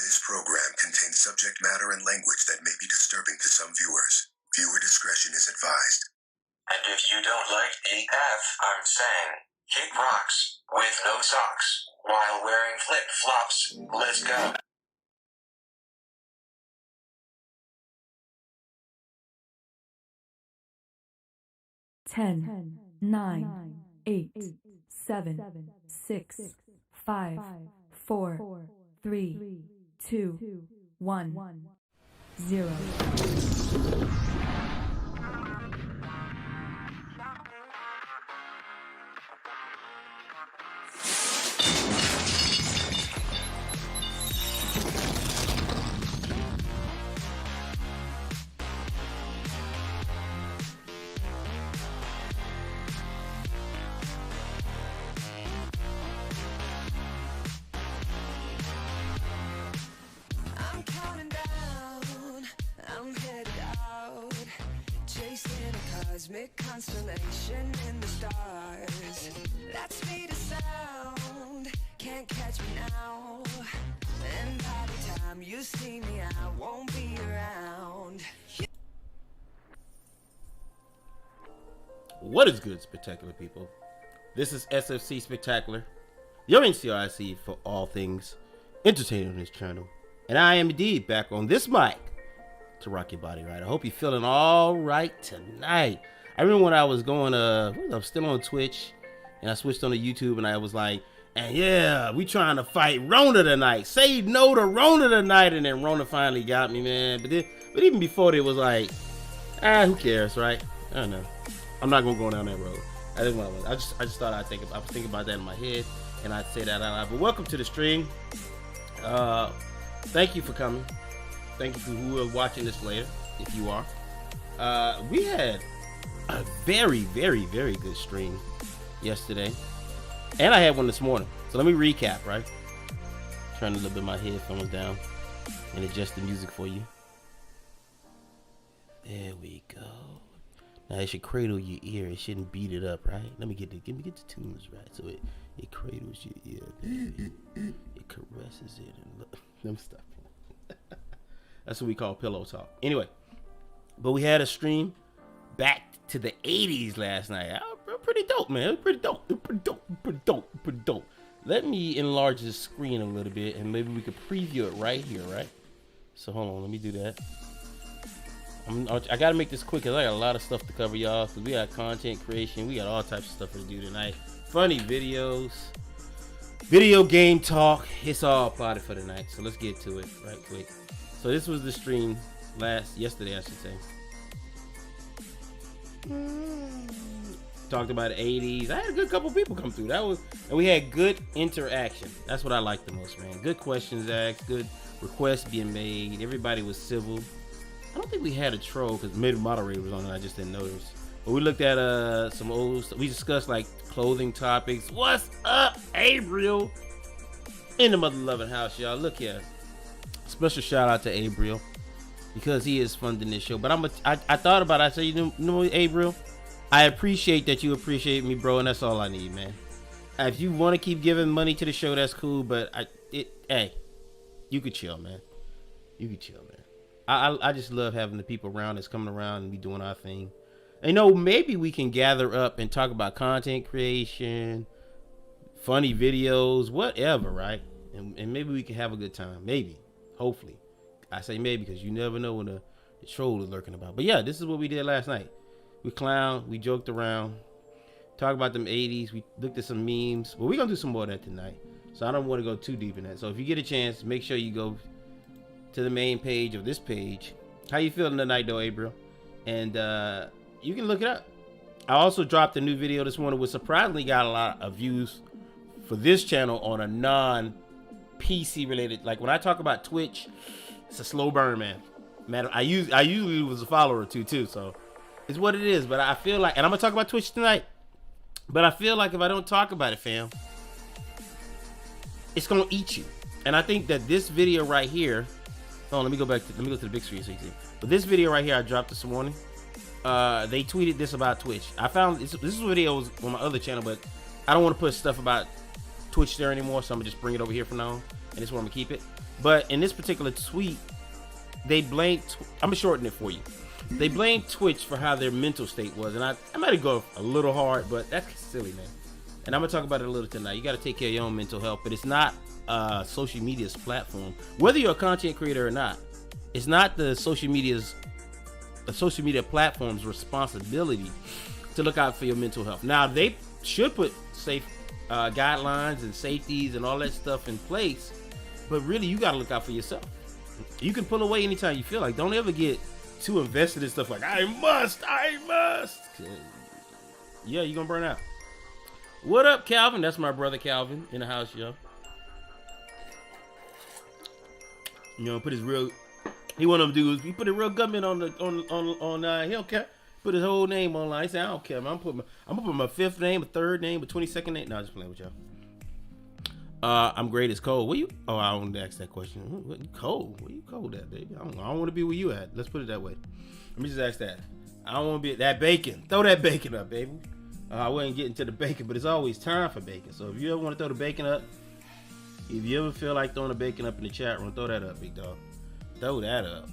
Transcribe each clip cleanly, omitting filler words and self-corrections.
This program contains subject matter and language that may be disturbing to some viewers. Viewer discretion is advised. And if you don't like the F I'm saying, kick rocks with no socks while wearing flip-flops. Let's go. Ten, 9, 8, 7, 6, 5, 4, 3, 2, 1, 0. I'm counting down, I'm headed out, chasing a cosmic constellation in the stars. That speed of sound can't catch me now, and by the time you see me I won't be around. What is good, spectacular people? This is SFC Spectacular, your NCRIC for all things entertaining on this channel. And I am indeed back on this mic to rock your body right. I hope you're feeling all right tonight. I remember when I was going, I'm still on Twitch, and I switched on to YouTube, and I was like, and yeah, we trying to fight Rona tonight. Say no to Rona tonight, and then Rona finally got me, man. But even before it was like, who cares, right? I don't know. I'm not gonna go down that road. I didn't want to. I just thought I was thinking about that in my head, and I'd say that out loud. But welcome to the stream. Thank you for coming. Thank you for who are watching this later, if you are. We had a very, very, very good stream yesterday, and I had one this morning. So let me recap, right? Turn a little bit of my headphones down and adjust the music for you. There we go. Now it should cradle your ear. It shouldn't beat it up, right? Let me get the tunes right, so it cradles your ear, baby. It caresses it and look. Them stuff. That's what we call pillow talk. Anyway, but we had a stream back to the 80s last night. Pretty dope, man. It was pretty dope. Let me enlarge the screen a little bit, and maybe we could preview it right here, right? So hold on, let me do that. I gotta make this quick because I got a lot of stuff to cover, y'all. Because we got content creation, we got all types of stuff to do tonight. Funny videos, video game talk. It's all plotted for tonight. So let's get to it right quick. So this was the stream yesterday, I should say. Talked about the 80s. I had a good couple people come through. And we had good interaction. That's what I like the most, man. Good questions asked, good requests being made. Everybody was civil. I don't think we had a troll because maybe the moderator was on it. I just didn't notice. But we looked at some old stuff. We discussed like clothing topics. What's up, Abriel? In the mother loving house, y'all. Look here. Special shout out to Abriel because he is funding this show. But I thought about it. I said, you know, Abriel, I appreciate that you appreciate me, bro, and that's all I need, man. If you want to keep giving money to the show, that's cool. But hey, you could chill, man. You could chill, man. I just love having the people around us coming around and we doing our thing. And, you know, maybe we can gather up and talk about content creation, funny videos, whatever, right? And maybe we can have a good time. Maybe. Hopefully. I say maybe because you never know when the troll is lurking about. But yeah, this is what we did last night. We clowned, we joked around, talked about them 80s, we looked at some memes. But we're going to do some more of that tonight. So I don't want to go too deep in that. So if you get a chance, make sure you go to the main page of this page. How you feeling tonight though, April? And you can look it up. I also dropped a new video this morning which surprisingly got a lot of views for this channel on a non-PC related. Like when I talk about Twitch, it's a slow burn, man. I usually was a follower too, so it's what it is. But I feel like, and I'm gonna talk about Twitch tonight, but I feel like if I don't talk about it, fam, it's gonna eat you. And I think that this video right here, let me go to the big screen so you see. But this video right here I dropped this morning. They tweeted this about Twitch. I found this video was on my other channel, but I don't want to put stuff about Twitch there anymore, so I'm gonna just bring it over here for now, and this is where I'm gonna keep it. But in this particular tweet, they blamed, I'm gonna shorten it for you. They blamed Twitch for how their mental state was. And I might go a little hard, but that's silly, man. And I'm gonna talk about it a little tonight. You gotta take care of your own mental health, but it's not social media's platform. Whether you're a content creator or not, it's not the social media platform's responsibility to look out for your mental health. Now, they should put safe guidelines and safeties and all that stuff in place, but really, you gotta look out for yourself. You can pull away anytime you feel like. Don't ever get too invested in stuff like, I must. Yeah, you're gonna burn out. What up, Calvin? That's my brother Calvin in the house, yo. You know, put his real, he one of them dudes, he put a real government on he don't care. Put his whole name online. He said, I don't care, man. I'm gonna put my fifth name, a third name, a 22nd name. No, I'm just playing with y'all. I'm great as cold. Where you? Oh, I want to ask that question. What, you cold? Where you cold at, baby? I don't want to be where you at. Let's put it that way. Let me just ask that. I don't want to be at that bacon. Throw that bacon up, baby. I wasn't getting to the bacon, but it's always time for bacon. So if you ever want to throw the bacon up, if you ever feel like throwing the bacon up in the chat room, throw that up, big dog. Throw that up.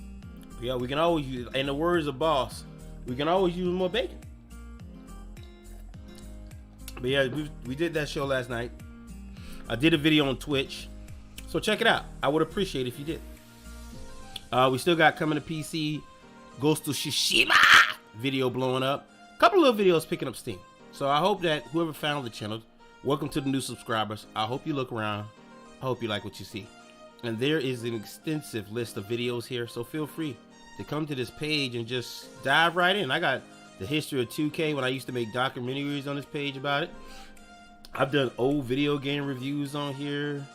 Yeah, we can always use, in the words of Boss, we can always use more bacon. But yeah, we did that show last night. I did a video on Twitch, so check it out. I would appreciate it if you did. We still got Coming to PC, Ghost of Tsushima video blowing up. A couple of videos picking up steam. So I hope that whoever found the channel, welcome to the new subscribers. I hope you look around. I hope you like what you see. And there is an extensive list of videos here, so feel free to come to this page and just dive right in. I got the history of 2K when I used to make documentaries on this page about it. I've done old video game reviews on here.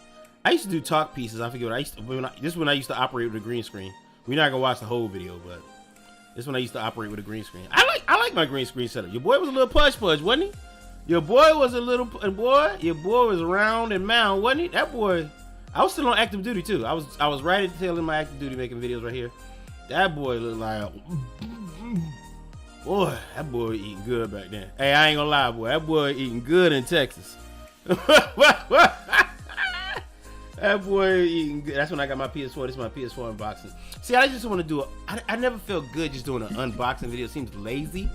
I used to do talk pieces. I forget what I used to. This is when I used to operate with a green screen. We're not gonna watch the whole video, but this is when I used to operate with a green screen. I like my green screen setup. Your boy was a little pudge, wasn't he? Your boy was a little Your boy was round and mound, wasn't he? That boy. I was still on active duty too. I was right at the tail end of my active duty making videos right here. That boy looked like. Boy, that boy eating good back then. Hey, I ain't gonna lie, boy. That boy eating good in Texas. That boy eating good. That's when I got my PS4. This is my PS4 unboxing. See, I just want to do I never felt good just doing an unboxing video. It seems lazy.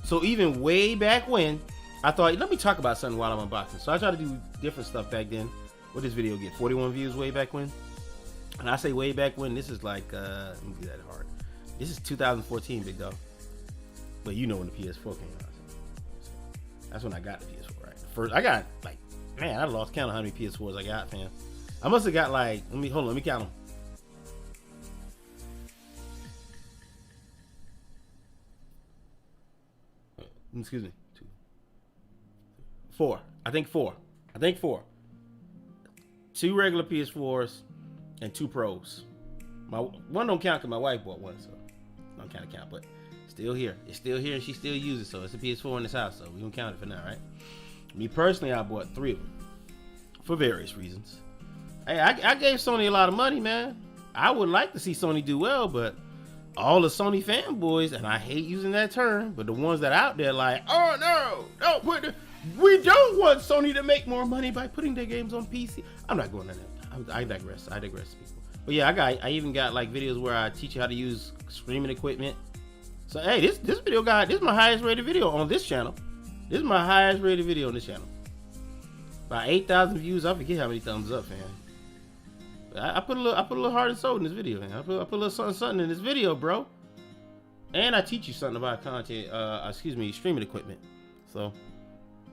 So even way back when, I thought, let me talk about something while I'm unboxing. So I tried to do different stuff back then. What did this video get? 41 views way back when? And I say way back when, this is like, let me do that hard. This is 2014, big dog. But you know when the PS4 came out. That's when I got the PS4, right? First, I got like, man, I lost count of how many PS4s I got, fam. I must have got like, let me count them. Excuse me. 4. I think four. 2 regular PS4s and 2 Pros. My one don't count because my wife bought one, so I don't kind of count, but still here. It's still here and she still uses it, so it's a PS4 in this house, so we don't count it for now, right? Me personally, I bought 3 of them for various reasons. Hey, I gave Sony a lot of money, man. I would like to see Sony do well, but all the Sony fanboys, and I hate using that term, but the ones that are out there like, oh no, don't put the, we don't want Sony to make more money by putting their games on PC. I'm not going to that. I digress, people. But yeah, I even got like videos where I teach you how to use streaming equipment. So hey, this video this is my highest rated video on this channel. This is my highest rated video on this channel. By 8,000 views, I forget how many thumbs up, fam. I put a little heart and soul in this video, man. I put a little something in this video, bro. And I teach you something about content, streaming equipment. So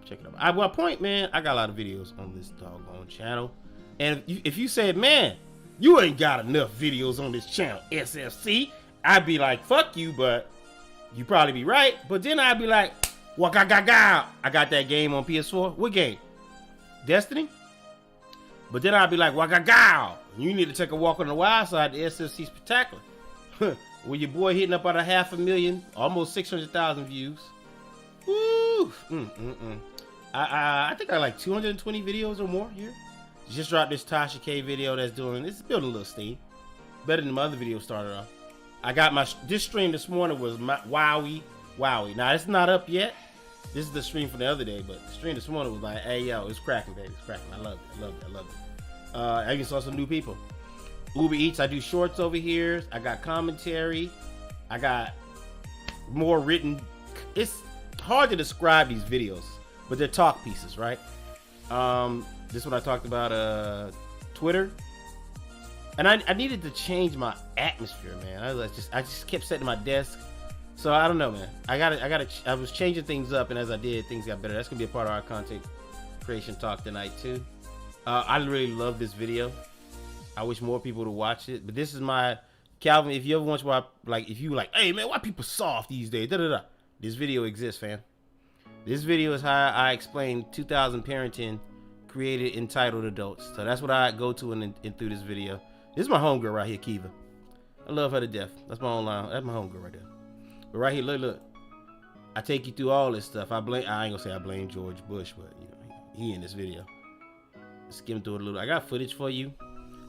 check it out. Well, point, man, I got a lot of videos on this doggone channel. And if you said, man, you ain't got enough videos on this channel, SFC, I'd be like, fuck you, but you probably be right. But then I'd be like, waka-ga-ga, I got that game on PS4. What game? Destiny? But then I'd be like, waka-ga, you need to take a walk on the wild side, the SFC Spectacular. With your boy hitting up at 500,000, almost 600,000 views. Woo! I think I like 220 videos or more here. Just dropped this Tasha K video that's doing, it's building a little steam. Better than my other video started off. I got this stream this morning was Wowie. Now it's not up yet. This is the stream from the other day, but the stream this morning was like, hey yo, it's cracking, baby. It's cracking. I love it. I even saw some new people. Uber Eats. I do shorts over here. I got commentary. I got more written. It's hard to describe these videos, but they're talk pieces, right? This is what I talked about. Twitter. And I needed to change my atmosphere, man. I just kept sitting at my desk. So I don't know, man. I was changing things up, and as I did, things got better. That's gonna be a part of our content creation talk tonight too. I really love this video. I wish more people would watch it. But this is my Calvin. If you ever want to, like, if you like, hey man, why people soft these days? This video exists, fam. This video is how I explain 2000 parenting created entitled adults. So that's what I go to in through this video. This is my homegirl right here, Kiva. I love her to death. That's my online. That's my homegirl right there. But right here, look. I take you through all this stuff. I ain't gonna say I blame George Bush, but you know, he in this video. Skim through it a little. I got footage for you.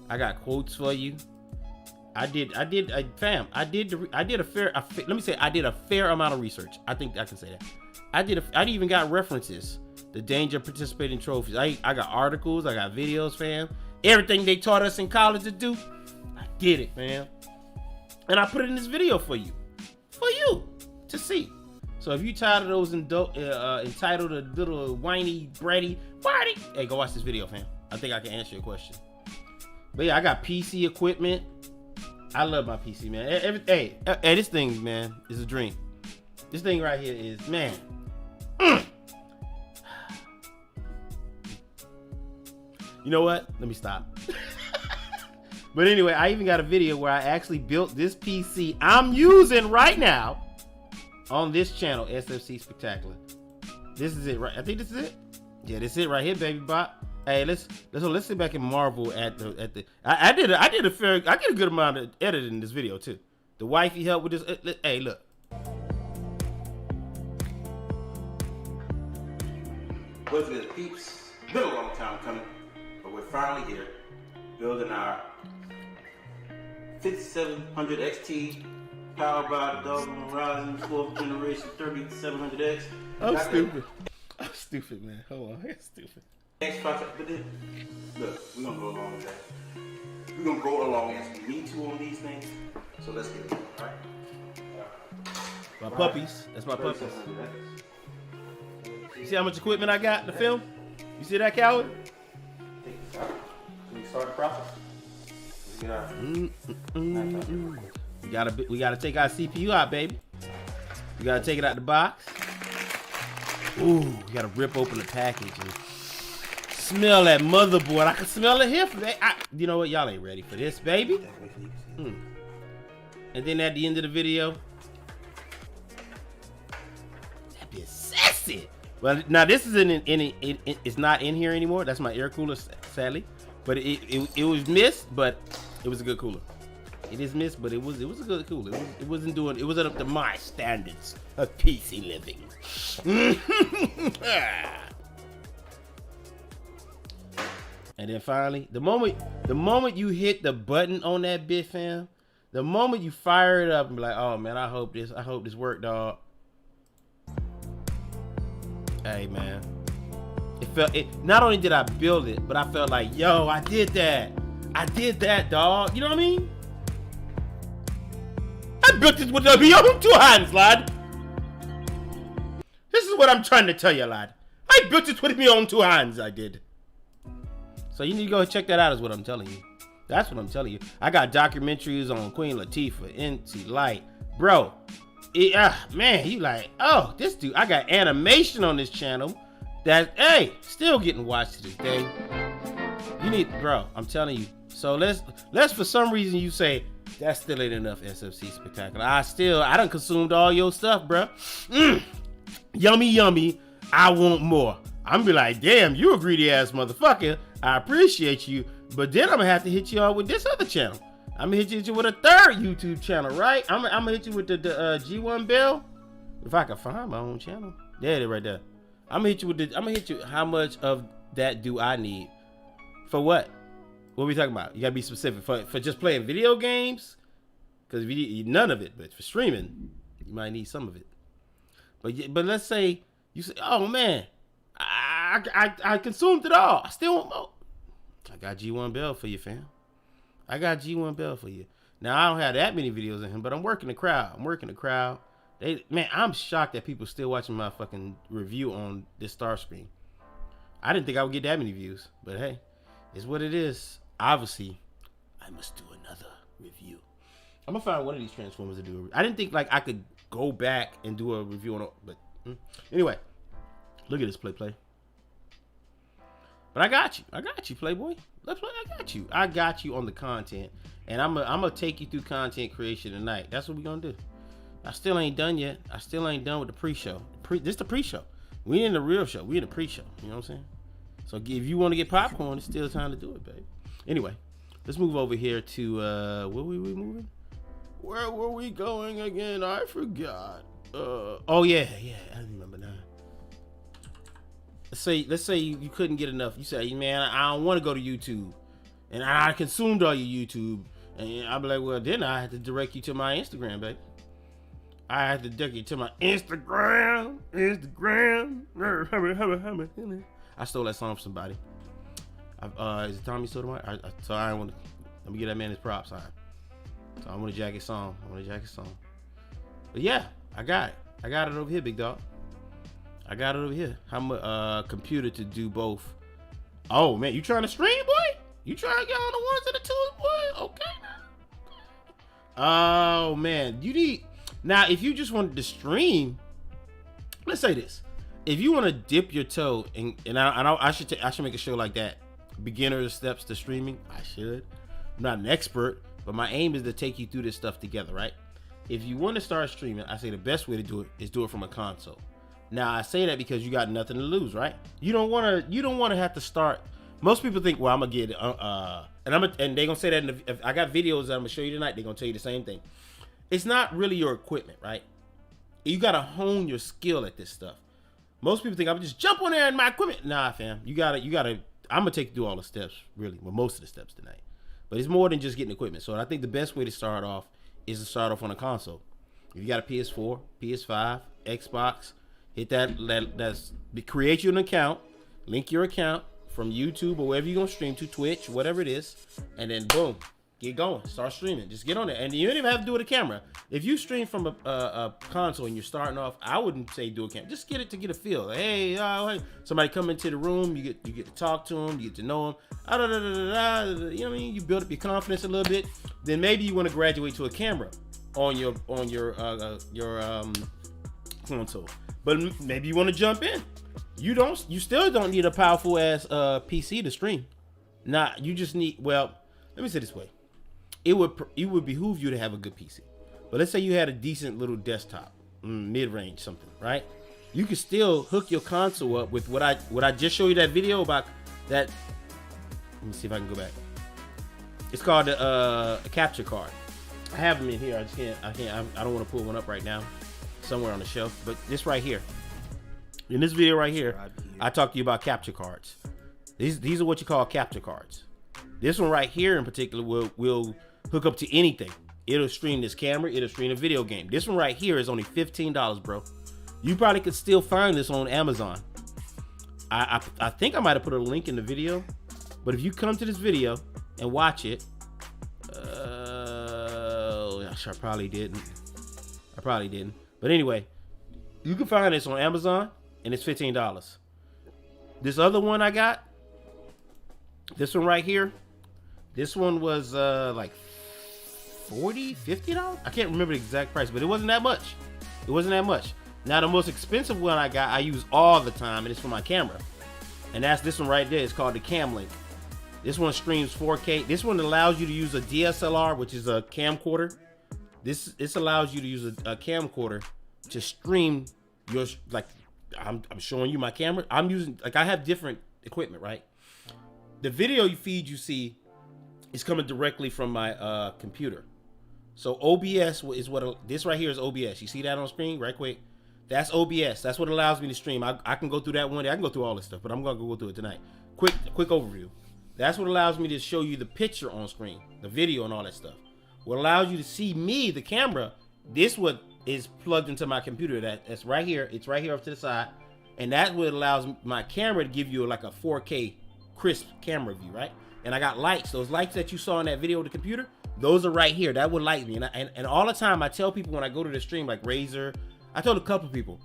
I got quotes for you. I did a fair amount of research. I think I can say that. I even got references. The danger of participating trophies. I got articles. I got videos, fam. Everything they taught us in college to do, I did it, man. And I put it in this video for you to see. So if you tired of those entitled a little whiny, bratty, hey, go watch this video, fam. I think I can answer your question. But yeah, I got PC equipment. I love my PC, man. Hey, this thing, man, is a dream. This thing right here is, man. You know what? Let me stop. But anyway, I even got a video where I actually built this PC I'm using right now on this channel, SFC Spectacular. This is it, right? I think this is it. Yeah, this is it right here, baby bot. Hey, let's sit back and marvel at the. I did a good amount of editing in this video too. The wifey helped with this. Hey, look. What's good, peeps? Been a long time coming, but we're finally here, building our 5700 XT, powered by the Doggone Ryzen 4th generation 3700X. I'm stupid, man. Hold on, that's stupid. Next project, but then, look, we're gonna go along with that. We're gonna go along as we need to on these things. So let's get it, all right? My puppies. That's my puppies. You see how much equipment I got to film? You see that, Calvin? Can we start the process? We gotta take our CPU out, baby. We gotta take it out the box. Ooh, we gotta rip open the package and smell that motherboard. I can smell it here. You know what? Y'all ain't ready for this, baby. And then at the end of the video, that be sassy. Well, now this isn't it's not in here anymore. That's my air cooler, sadly. But it was missed, but it was a good cooler. It is missed, but it was a good cooler. It wasn't up to my standards of PC living. And then finally, the moment you hit the button on that bit, fam, the moment you fire it up and be like, oh man, I hope this worked, dog. Hey man, not only did I build it, but I felt like, yo, I did that, dog. You know what I mean? I built this with my own two hands, lad. This is what I'm trying to tell you, lad. I built this with my own two hands, I did. So you need to go check that out is what I'm telling you. That's what I'm telling you. I got documentaries on Queen Latifah, NC Light. Bro, man, you like, oh, this dude, I got animation on this channel that, hey, still getting watched to this day. You need, bro, I'm telling you. So let's for some reason you say, that still ain't enough SFC Spectacular. I done consumed all your stuff, bro. Yummy. I want more. I'm be like, damn, you a greedy ass motherfucker. I appreciate you, but then I'm gonna have to hit you up with this other channel. I'm gonna hit you with a third YouTube channel, right? I'm gonna hit you with the G1 Bell. If I can find my own channel, there it is right there. I'm gonna hit you. How much of that do I need? For what? What are we talking about? You gotta be specific. For just playing video games, because if you need none of it, but for streaming, you might need some of it. But let's say you say, oh man, I consumed it all. I still want more. I got G1 Bell for you, fam. I got G1 Bell for you. Now I don't have that many videos of him, but I'm working the crowd. Man, I'm shocked that people still watching my fucking review on this Starscream. I didn't think I would get that many views, but hey, it's what it is. Obviously, I must do another review. I'm gonna find one of these Transformers to do. I didn't think like I could go back and do a review on it, but anyway, look at this play. But I got you, Playboy. Let's play. I got you on the content, and I'm gonna take you through content creation tonight. That's what we're gonna do. I still ain't done yet. I still ain't done with the pre-show. This the pre-show. We in the real show. We in the pre-show. You know what I'm saying? So if you want to get popcorn, it's still time to do it, baby. Anyway, let's move over here to where we moving? Where were we going again? I forgot. Oh yeah, I remember now. Let's say you couldn't get enough. You say, man, I don't want to go to YouTube, and I consumed all your YouTube, and I'll be like, well, then I have to direct you to my Instagram, baby. I have to direct you to my Instagram. I stole that song from somebody. Is it Tommy Sotomayor? So I want to. Let me get that man his props on. So I want to jack his song. But yeah, I got it. I got it over here, big dog. I got it over here. I'm a computer to do both. Oh man, you trying to stream, boy? You trying to get on the ones and the twos, boy? Okay. Oh man, you need. Now, if you just wanted to stream, let's say this: if you want to dip your toe, and I should make a show like that, beginner steps to streaming. I should. I'm not an expert, but my aim is to take you through this stuff together, right? If you want to start streaming, I say the best way to do it is do it from a console. Now, I say that because you got nothing to lose, right? You don't want to have to start. Most people think, well, I'm gonna get and they're gonna say that if I got videos that I'm gonna show you tonight, they're gonna tell you the same thing. It's not really your equipment, right? You gotta hone your skill at this stuff. Most people think I'm just jump on there and my equipment. Nah, fam. You gotta. I'm gonna take you through all the steps, really. Well, most of the steps tonight. But it's more than just getting equipment. So I think the best way to start off is to start off on a console. If you got a PS4, PS5, Xbox, hit that's create you an account, link your account from YouTube or wherever you're gonna stream to, Twitch, whatever it is, and then boom. Get going. Start streaming. Just get on there. And you don't even have to do it with a camera. If you stream from a console and you're starting off, I wouldn't say do a camera. Just get it to get a feel. Like, hey, somebody come into the room. You get to talk to them. You get to know them. You know what I mean? You build up your confidence a little bit. Then maybe you want to graduate to a camera on your console. But maybe you want to jump in. You still don't need a powerful ass PC to stream. Nah, you just need. Well, let me say it this way. It would behoove you to have a good PC. But let's say you had a decent little desktop, mid-range something, right? You can still hook your console up with what I just showed you that video about that. Let me see if I can go back. It's called a capture card. I have them in here. I don't want to pull one up right now, somewhere on the shelf. But this right here, in this video right here, I talked to you about capture cards. These are what you call capture cards. This one right here in particular will hook up to anything. It'll stream this camera. It'll stream a video game. This one right here is only $15, bro. You probably could still find this on Amazon. I think I might have put a link in the video, but if you come to this video and watch it, I probably didn't. But anyway, you can find this on Amazon, and it's $15. This other one I got, this one right here, this one was like $40, $50. I can't remember the exact price, but it wasn't that much. Now the most expensive one I got, I use all the time, and it's for my camera. And that's this one right there. It's called the Camlink. This one streams 4K. This one allows you to use a DSLR, which is a camcorder. This allows you to use a camcorder to stream your, like, I'm showing you my camera. I'm using, like, I have different equipment, right? The video feed you see is coming directly from my computer. So OBS is what this right here is. OBS. You see that on screen right quick? That's OBS. That's what allows me to stream. I can go through that one day. I can go through all this stuff, but I'm gonna go through it tonight. Quick overview. That's what allows me to show you the picture on screen, the video and all that stuff. What allows you to see me, the camera, this what is plugged into my computer. That's right here. It's right here off to the side. And that's what allows my camera to give you like a 4K crisp camera view, right? and I got lights. Those lights that you saw in that video of the computer, those are right here. That would light me. And all the time I tell people when I go to the stream, like Razer, I told a couple people,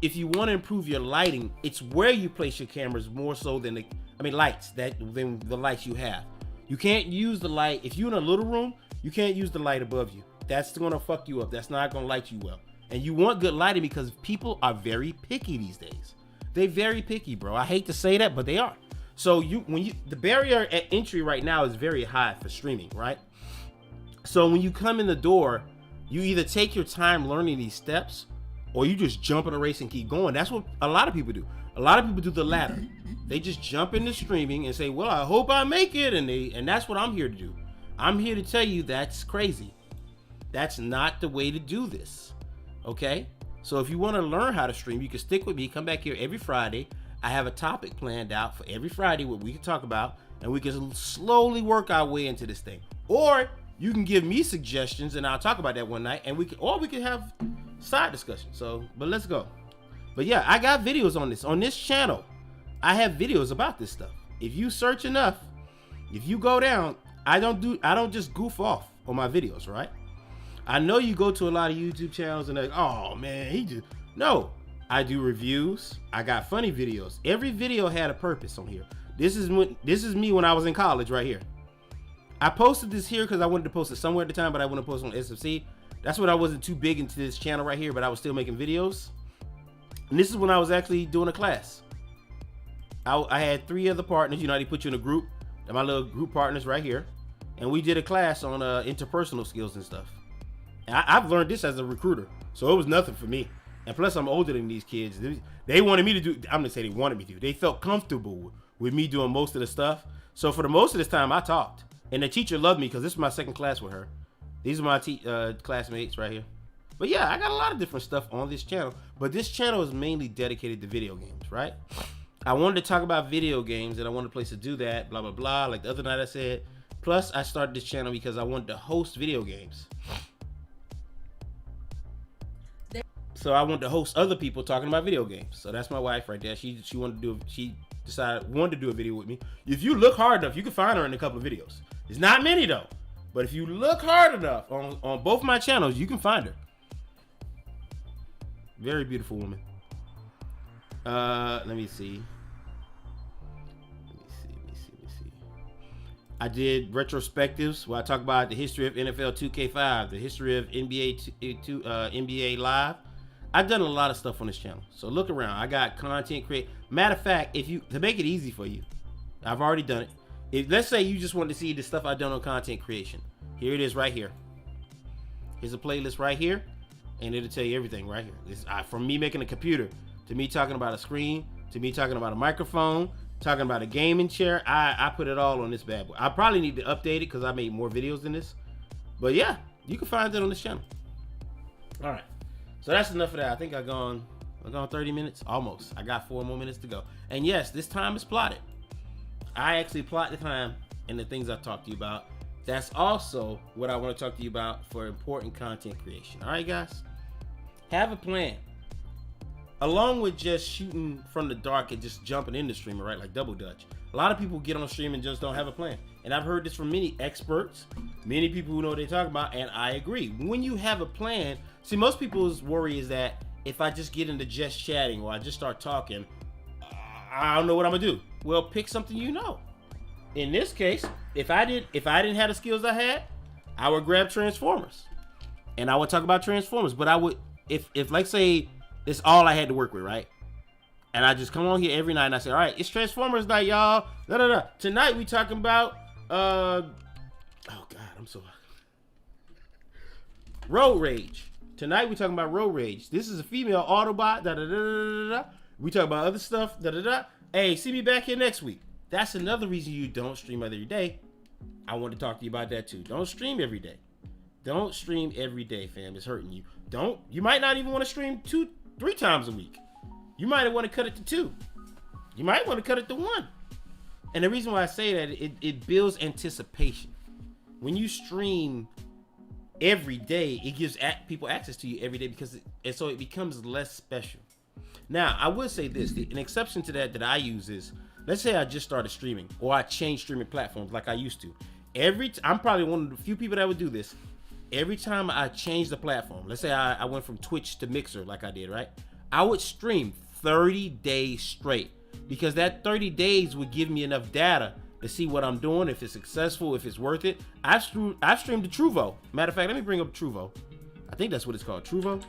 if you want to improve your lighting, it's where you place your cameras more so than lights, than the lights you have. You can't use the light, if you're in a little room, you can't use the light above you. That's gonna fuck you up. That's not gonna light you well. And you want good lighting because people are very picky these days. They're very picky, bro. I hate to say that, but they are. So the barrier at entry right now is very high for streaming, right? So when you come in the door, you either take your time learning these steps, or you just jump in a race and keep going. That's what a lot of people do. A lot of people do the latter. They just jump into streaming and say, well, I hope I make it. And that's what I'm here to do. I'm here to tell you that's crazy. That's not the way to do this. Okay? So if you want to learn how to stream, you can stick with me. Come back here every Friday. I have a topic planned out for every Friday what we can talk about, and we can slowly work our way into this thing. Or you can give me suggestions and I'll talk about that one night, and we can have side discussion. So, but let's go. But yeah, I got videos on this channel. I have videos about this stuff. If you search enough, if you go down, I don't just goof off on my videos, right? I know you go to a lot of YouTube channels and they're like, oh man, no, I do reviews. I got funny videos. Every video had a purpose on here. This is me when I was in college right here. I posted this here because I wanted to post it somewhere at the time, but I want to post it on SFC. That's when I wasn't too big into this channel right here, but I was still making videos. And this is when I was actually doing a class. I had 3 other partners. You know, they put you in a group. My little group partners right here. And we did a class on interpersonal skills and stuff. And I've learned this as a recruiter. So it was nothing for me. And plus, I'm older than these kids. They wanted me to do, I'm going to say they wanted me to. They felt comfortable with me doing most of the stuff. So for the most of this time, I talked. And the teacher loved me because this was my second class with her. These are my classmates right here. But yeah, I got a lot of different stuff on this channel. But this channel is mainly dedicated to video games, right? I wanted to talk about video games and I wanted a place to do that, blah, blah, blah. Like the other night I said. Plus, I started this channel because I wanted to host video games. So I wanted to host other people talking about video games. So that's my wife right there. She wanted to do a video with me. If you look hard enough, you can find her in a couple of videos. It's not many though. But if you look hard enough on both my channels, you can find her. Very beautiful woman. Let me see. I did retrospectives where I talk about the history of NFL 2K5, the history of NBA Live. I've done a lot of stuff on this channel. So look around. I got content create. Matter of fact, to make it easy for you, I've already done it. Let's say you just want to see the stuff I've done on content creation. Here it is right here. Here's a playlist right here, and it'll tell you everything right here. This from me making a computer, to me talking about a screen, to me talking about a microphone, talking about a gaming chair. I put it all on this bad boy. I probably need to update it because I made more videos than this. But yeah, you can find it on this channel. All right. So that's enough of that. I think I've gone 30 minutes, almost. I got 4 more minutes to go. And yes, this time is plotted. I actually plot the time and the things I talked to you about. That's also what I want to talk to you about for important content creation. All right, guys? Have a plan. Along with just shooting from the dark and just jumping into streaming, right? Like Double Dutch. A lot of people get on stream and just don't have a plan. And I've heard this from many experts, many people who know what they're talking about, and I agree. When you have a plan, see, most people's worry is that if I just get into just chatting or I just start talking, I don't know what I'm gonna do. Well, pick something you know. In this case, if I didn't have the skills I had, I would grab Transformers. And I would talk about Transformers. But I would, if like say, it's all I had to work with, right? And I just come on here every night and I say, all right, it's Transformers night, y'all. Tonight we talking about, oh God, I'm so, Road Rage. Tonight we talking about Road Rage. This is a female Autobot, We talk about other stuff, Hey, see me back here next week. That's another reason you don't stream every day. I want to talk to you about that too. Don't stream every day. Don't stream every day, fam. It's hurting you. You might not even want to stream 2-3 times a week. You might want to cut it to 2. You might want to cut it to 1. And the reason why I say that, it builds anticipation. When you stream every day, it gives people access to you every day and so it becomes less special. Now, I would say this, an exception to that I use is let's say I just started streaming or I changed streaming platforms like I used to. I'm probably one of the few people that would do this. Every time I change the platform, let's say I went from Twitch to Mixer like I did, right? I would stream 30 days straight because that 30 days would give me enough data to see what I'm doing, if it's successful, if it's worth it. I've streamed to Truvo. Matter of fact, let me bring up Truvo. I think that's what it's called, Truvo.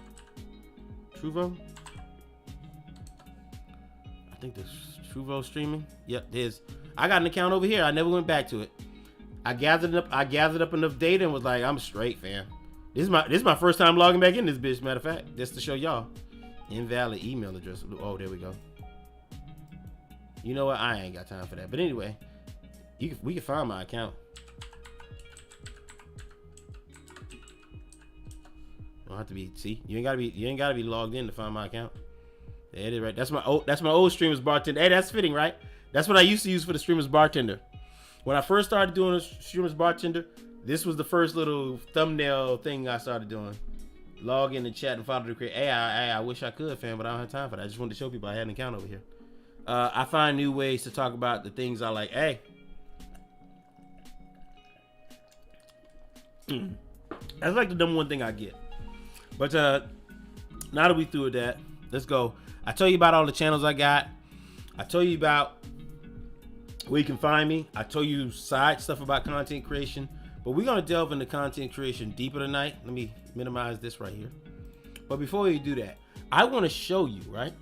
I think there's Truvo streaming. Yep, there's. I got an account over here. I never went back to it. I gathered up enough data and was like, I'm straight, fam. This is my first time logging back in this bitch. Matter of fact, just to show y'all. Invalid email address. Oh, there we go. You know what? I ain't got time for that. But anyway, we can find my account. You don't have to be. See, you ain't gotta be logged in to find my account. There it is, right? That's my old streamer's bartender. Hey, that's fitting, right? That's what I used to use for the streamer's bartender. When I first started doing a streamer's bartender, this was the first little thumbnail thing I started doing. Log in the chat and follow the creator. Hey, I wish I could, fam, but I don't have time for that. I just wanted to show people I had an account over here. I find new ways to talk about the things I like. Hey. That's like the number one thing I get. But now that we through with that, let's go. I tell you about all the channels I got. I tell you about where you can find me. I told you side stuff about content creation, but we're gonna delve into content creation deeper tonight. Let me minimize this right here. But before we do that, I want to show you, right?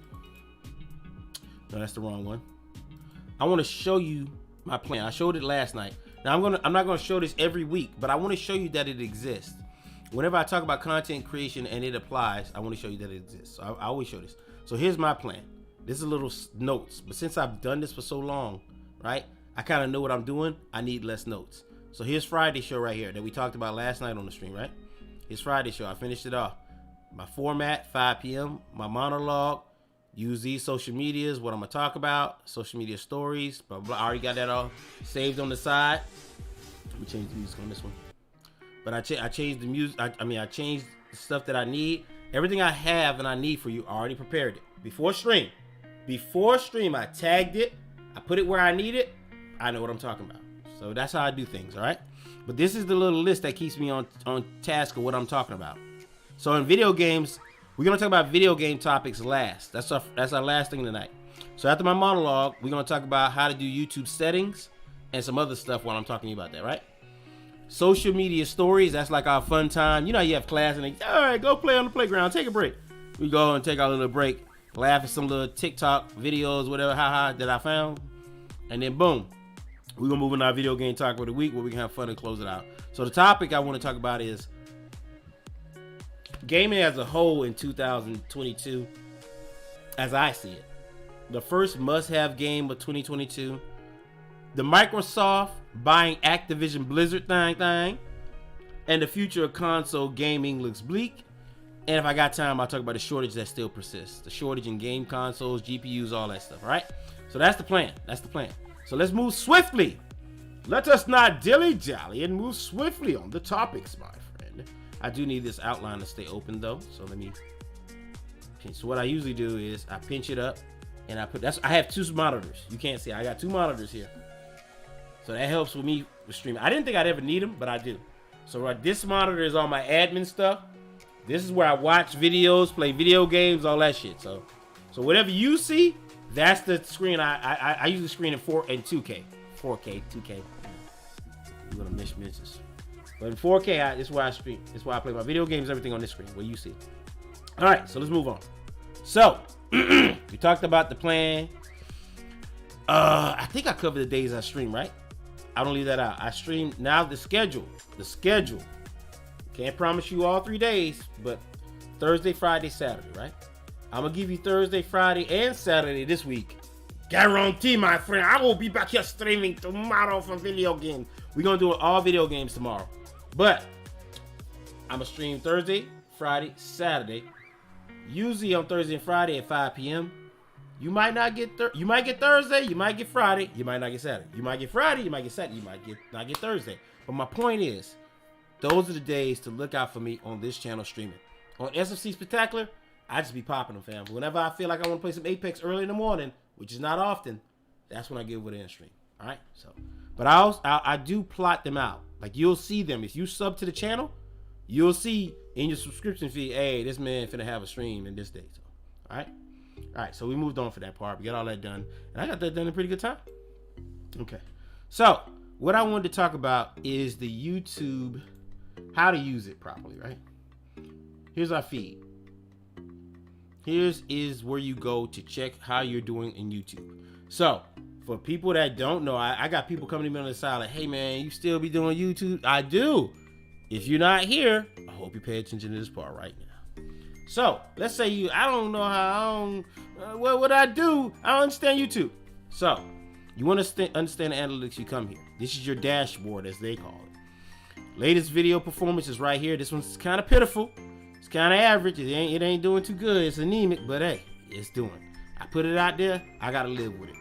No, that's the wrong one. I want to show you my plan. I showed it last night. Now I'm not gonna show this every week, but I want to show you that it exists. Whenever I talk about content creation and it applies, I want to show you that it exists. So I always show this. So here's my plan. This is a little notes, but since I've done this for so long, right? I kind of know what I'm doing. I need less notes. So here's Friday show right here that we talked about last night on the stream, right? Here's Friday show. I finished it off. My format, 5 p.m. My monologue. Use these social medias, what I'm going to talk about. Social media stories. Blah, blah. I already got that all saved on the side. Let me change the music on this one. But I changed the music. I changed the stuff that I need. Everything I have and I need for you, I already prepared it. Before stream, I tagged it. I put it where I need it. I know what I'm talking about. So that's how I do things, all right? But this is the little list that keeps me on task of what I'm talking about. So in video games, we're going to talk about video game topics last. That's our last thing tonight. So after my monologue, we're going to talk about how to do YouTube settings and some other stuff while I'm talking to you about that, right? Social media stories, that's like our fun time. You know, you have class and they, all right, go play on the playground, take a break. We go and take our little break, laugh at some little TikTok videos, whatever, haha, that I found. And then boom, we're going to move into our video game talk for the week where we can have fun and close it out. So the topic I want to talk about is gaming as a whole in 2022, as I see it. The first must-have game of 2022. The Microsoft buying Activision Blizzard thing. And the future of console gaming looks bleak. And if I got time, I'll talk about the shortage that still persists. The shortage in game consoles, GPUs, all that stuff, all right? So that's the plan. So let's move swiftly. Let us not dilly-dally and move swiftly on the topics, my friend. I do need this outline to stay open, though. So let me pinch. So what I usually do is I pinch it up, and I have two monitors. You can't see. I got two monitors here. So that helps with me with streaming. I didn't think I'd ever need them, but I do. So this monitor is all my admin stuff. This is where I watch videos, play video games, all that shit. So whatever you see, that's the screen. I usually screen in 2K. 4K, 2K. I'm gonna miss misses. But in 4K, this is where I stream. This is why I play my video games, everything on this screen, where you see. All right, so let's move on. So, we talked about the plan. I think I covered the days I stream, right? I don't leave that out. I stream now. The schedule. Can't promise you all 3 days, but Thursday, Friday, Saturday, right? I'm gonna give you Thursday, Friday, and Saturday this week. Guarantee, my friend. I will be back here streaming tomorrow for video games. We're gonna do all video games tomorrow, but I'm gonna stream Thursday, Friday, Saturday. Usually on Thursday and Friday at 5 p.m. You might not get you might get Thursday, you might get Friday, you might not get Saturday. You might get Friday, you might get Saturday, you might not get Thursday. But my point is, those are the days to look out for me on this channel streaming. On SFC Spectacular, I just be popping them, fam. Whenever I feel like I want to play some Apex early in the morning, which is not often, that's when I get with the end stream. All right. So, but I do plot them out. Like you'll see them if you sub to the channel. You'll see in your subscription feed, hey, this man finna have a stream in this day. So, all right. So we moved on for that part. We got all that done, and I got that done in a pretty good time. Okay. So what I wanted to talk about is the YouTube, how to use it properly, right? Here's our feed. Here's is where you go to check how you're doing in YouTube. So for people that don't know, I got people coming to me on the side like, hey man, you still be doing YouTube? I do. If you're not here, I hope you pay attention to this part right now. So let's say I don't know how, what I do, I don't understand YouTube. So you want to understand the analytics, you come here. This is your dashboard, as they call it. Latest video performance is right here. This one's kind of pitiful. It's kind of average. It ain't doing too good. It's anemic, but hey, it's doing. I put it out there. I got to live with it.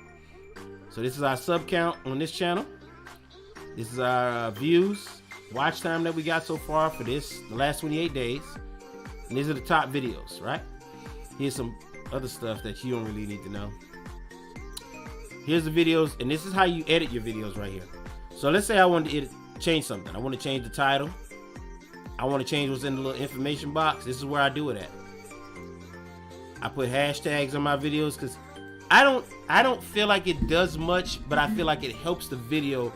So this is our sub count on this channel. This is our views, watch time that we got so far for the last 28 days. And these are the top videos, right? Here's some other stuff that you don't really need to know. Here's the videos, and this is how you edit your videos right here. So let's say I want to change something. I want to change the title. I want to change what's in the little information box. This is where I do it at. I put hashtags on my videos because I don't feel like it does much, but I feel like it helps the video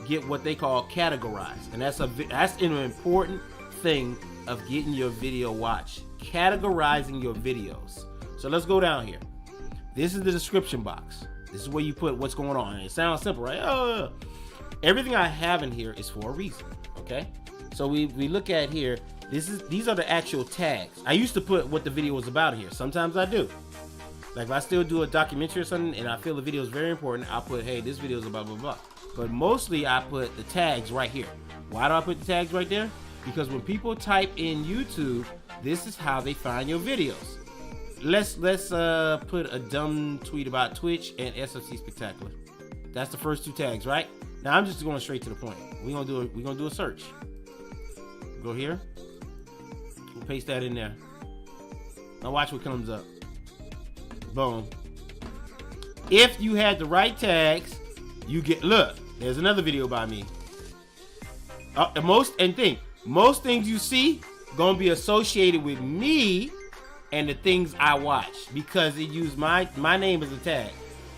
get what they call categorized, and that's an important thing of getting your video watched. Categorizing your videos. So let's go down here. This is the description box. This is where you put what's going on. It sounds simple, right? Oh, everything I have in here is for a reason. Okay. So we look at here. These are the actual tags. I used to put what the video was about here. Sometimes I do. Like if I still do a documentary or something and I feel the video is very important, I'll put, hey, this video is about blah, blah, blah. But mostly I put the tags right here. Why do I put the tags right there? Because when people type in YouTube, this is how they find your videos. Let's put a dumb tweet about Twitch and SFC Spectacular. That's the first two tags, right? Now I'm just going straight to the point. We're gonna do a search. Go here. We'll paste that in there. Now watch what comes up. Boom. If you had the right tags, you get, look, there's another video by me. Most things you see gonna be associated with me and the things I watch because it used my name as a tag.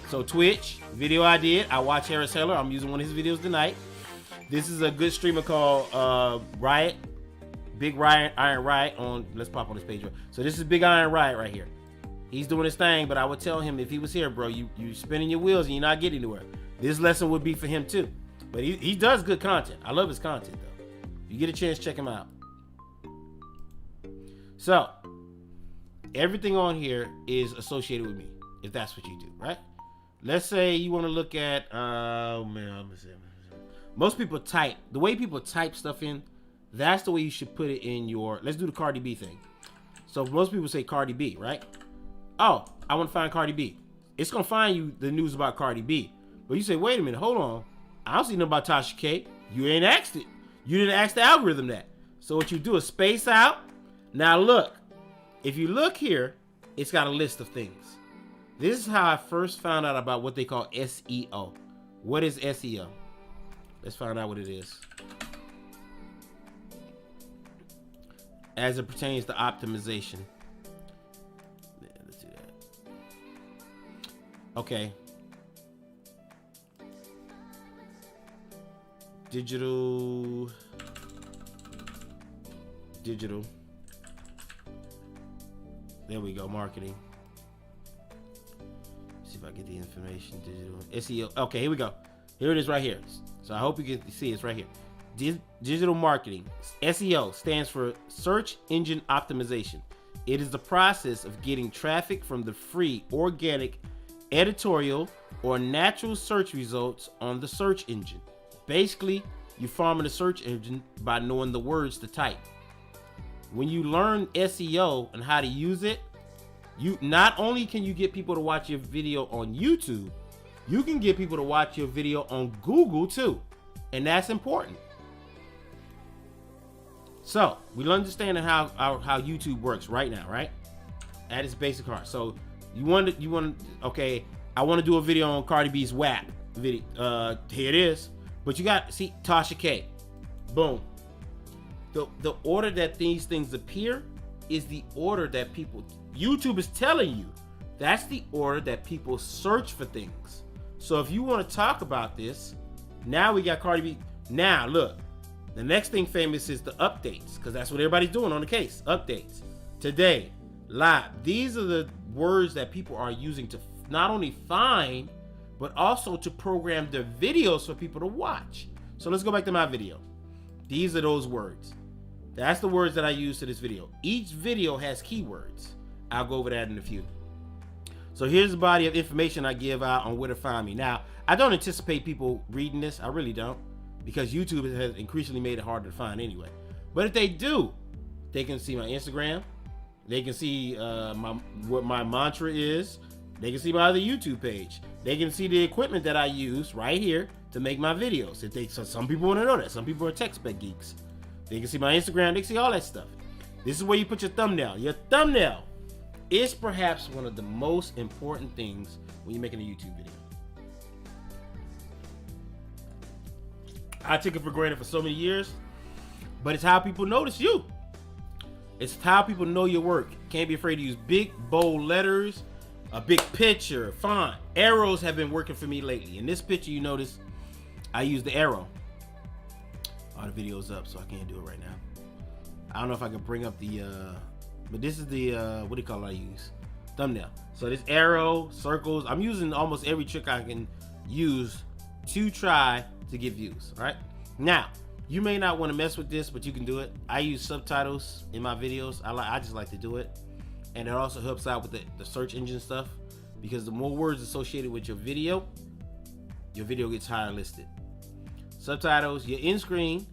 So Twitch, video I did, I watch Harris Heller. I'm using one of his videos tonight. This is a good streamer called Riot, Big Iron Riot on, let's pop on this page. So this is Big Iron Riot right here. He's doing his thing, but I would tell him if he was here, bro, you spinning your wheels and you're not getting anywhere. This lesson would be for him too. But he does good content. I love his content though. If you get a chance, check him out. So everything on here is associated with me, if that's what you do, right? Let's say you want to look at, most people type, the way people type stuff in, that's the way you should put it in your, let's do the Cardi B thing. So most people say Cardi B, right? Oh, I want to find Cardi B. It's going to find you the news about Cardi B. But you say, wait a minute, hold on. I don't see nothing about Tasha K. You ain't asked it. You didn't ask the algorithm that. So what you do is space out. Now look, if you look here, it's got a list of things. This is how I first found out about what they call SEO. What is SEO? Let's find out what it is. As it pertains to optimization. Yeah, let's do that. Okay. Digital. There we go, marketing. See if I get the information. Digital SEO. Okay, here we go. Here it is right here. So I hope you can see it's right here. Digital marketing. SEO stands for search engine optimization. It is the process of getting traffic from the free, organic, editorial, or natural search results on the search engine. Basically, you're farming the search engine by knowing the words to type. When you learn SEO and how to use it, you not only can you get people to watch your video on YouTube, you can get people to watch your video on Google too. And that's important. So we're understanding how YouTube works right now, right? At its basic heart. So you want okay, I want to do a video on Cardi B's WAP video. Here it is. But you got, see, Tasha K. Boom. The order that these things appear is the order that people, YouTube is telling you, that's the order that people search for things. So if you want to talk about this, now we got Cardi B. Now look, the next thing famous is the updates, because that's what everybody's doing on the case. Updates. Today, live. These are the words that people are using to not only find, but also to program their videos for people to watch. So let's go back to my video. These are those words. That's the words that I use to this video. Each video has keywords. I'll go over that in a few. So here's the body of information I give out on where to find me. Now, I don't anticipate people reading this. I really don't, because YouTube has increasingly made it harder to find anyway. But if they do, they can see my Instagram. They can see what my mantra is. They can see my other YouTube page. They can see the equipment that I use right here to make my videos. So some people want to know that. Some people are tech spec geeks. They can see my Instagram. They can see all that stuff. This is where you put your thumbnail. Your thumbnail is perhaps one of the most important things when you're making a YouTube video. I took it for granted for so many years, but it's how people notice you. It's how people know your work. Can't be afraid to use big, bold letters, a big picture, font. Arrows have been working for me lately. In this picture, you notice I use the arrow. All the video's up, so I can't do it right now. I don't know if I can bring up the, but this is the, what do you call it I use? Thumbnail. So this arrow, circles, I'm using almost every trick I can use to try to get views, right? Now, you may not want to mess with this, but you can do it. I use subtitles in my videos. I just like to do it. And it also helps out with the search engine stuff, because the more words associated with your video gets higher listed. Subtitles, your end screen,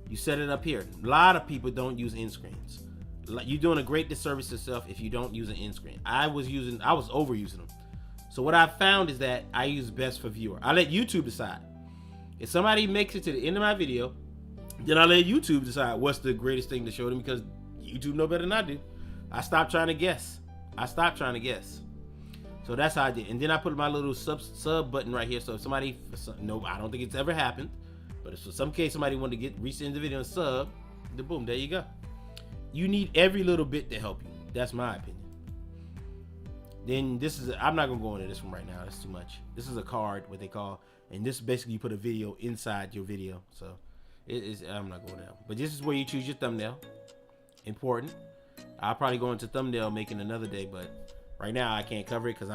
you set it up here. A lot of people don't use end screens. You're doing a great disservice to yourself if you don't use an end screen. I was overusing them. So what I found is that I use best for viewer. I let YouTube decide. If somebody makes it to the end of my video, then I let YouTube decide what's the greatest thing to show them, because YouTube know better than I do. I stopped trying to guess. So that's how I did. And then I put my little sub button right here. So if somebody, no, I don't think it's ever happened, but if for some case somebody wanted to reach the end of the video and sub, then boom, there you go. You need every little bit to help you. That's my opinion. Then this is, I'm not gonna go into this one right now. That's too much. This is a card, what they call, and this basically you put a video inside your video. So I'm not going there. But this is where you choose your thumbnail. Important. I'll probably go into thumbnail making another day, but right now I can't cover it because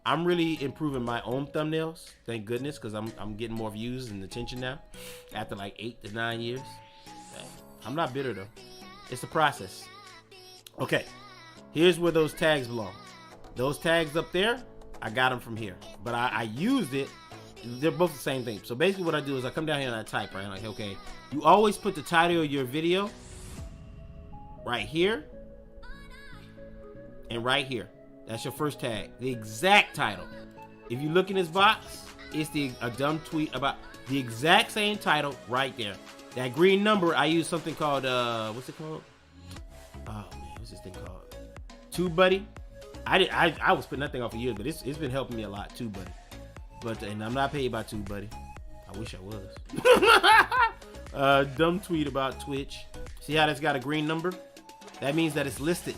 I'm really improving my own thumbnails. Thank goodness, because I'm getting more views and attention now after like 8 to 9 years. I'm not bitter though. It's a process. Okay, here's where those tags belong. Those tags up there, I got them from here, but I used it. They're both the same thing. So basically what I do is I come down here and I type, right? I'm like, okay, you always put the title of your video right here and right here. That's your first tag. The exact title. If you look in this box, it's a dumb tweet about the exact same title right there. That green number, I use something called, what's it called? Oh man, what's this thing called? TubeBuddy. I was putting that thing off for years, but it's been helping me a lot, TubeBuddy. But, and I'm not paid by TubeBuddy. I wish I was. Dumb tweet about Twitch. See how that's got a green number? That means that it's listed.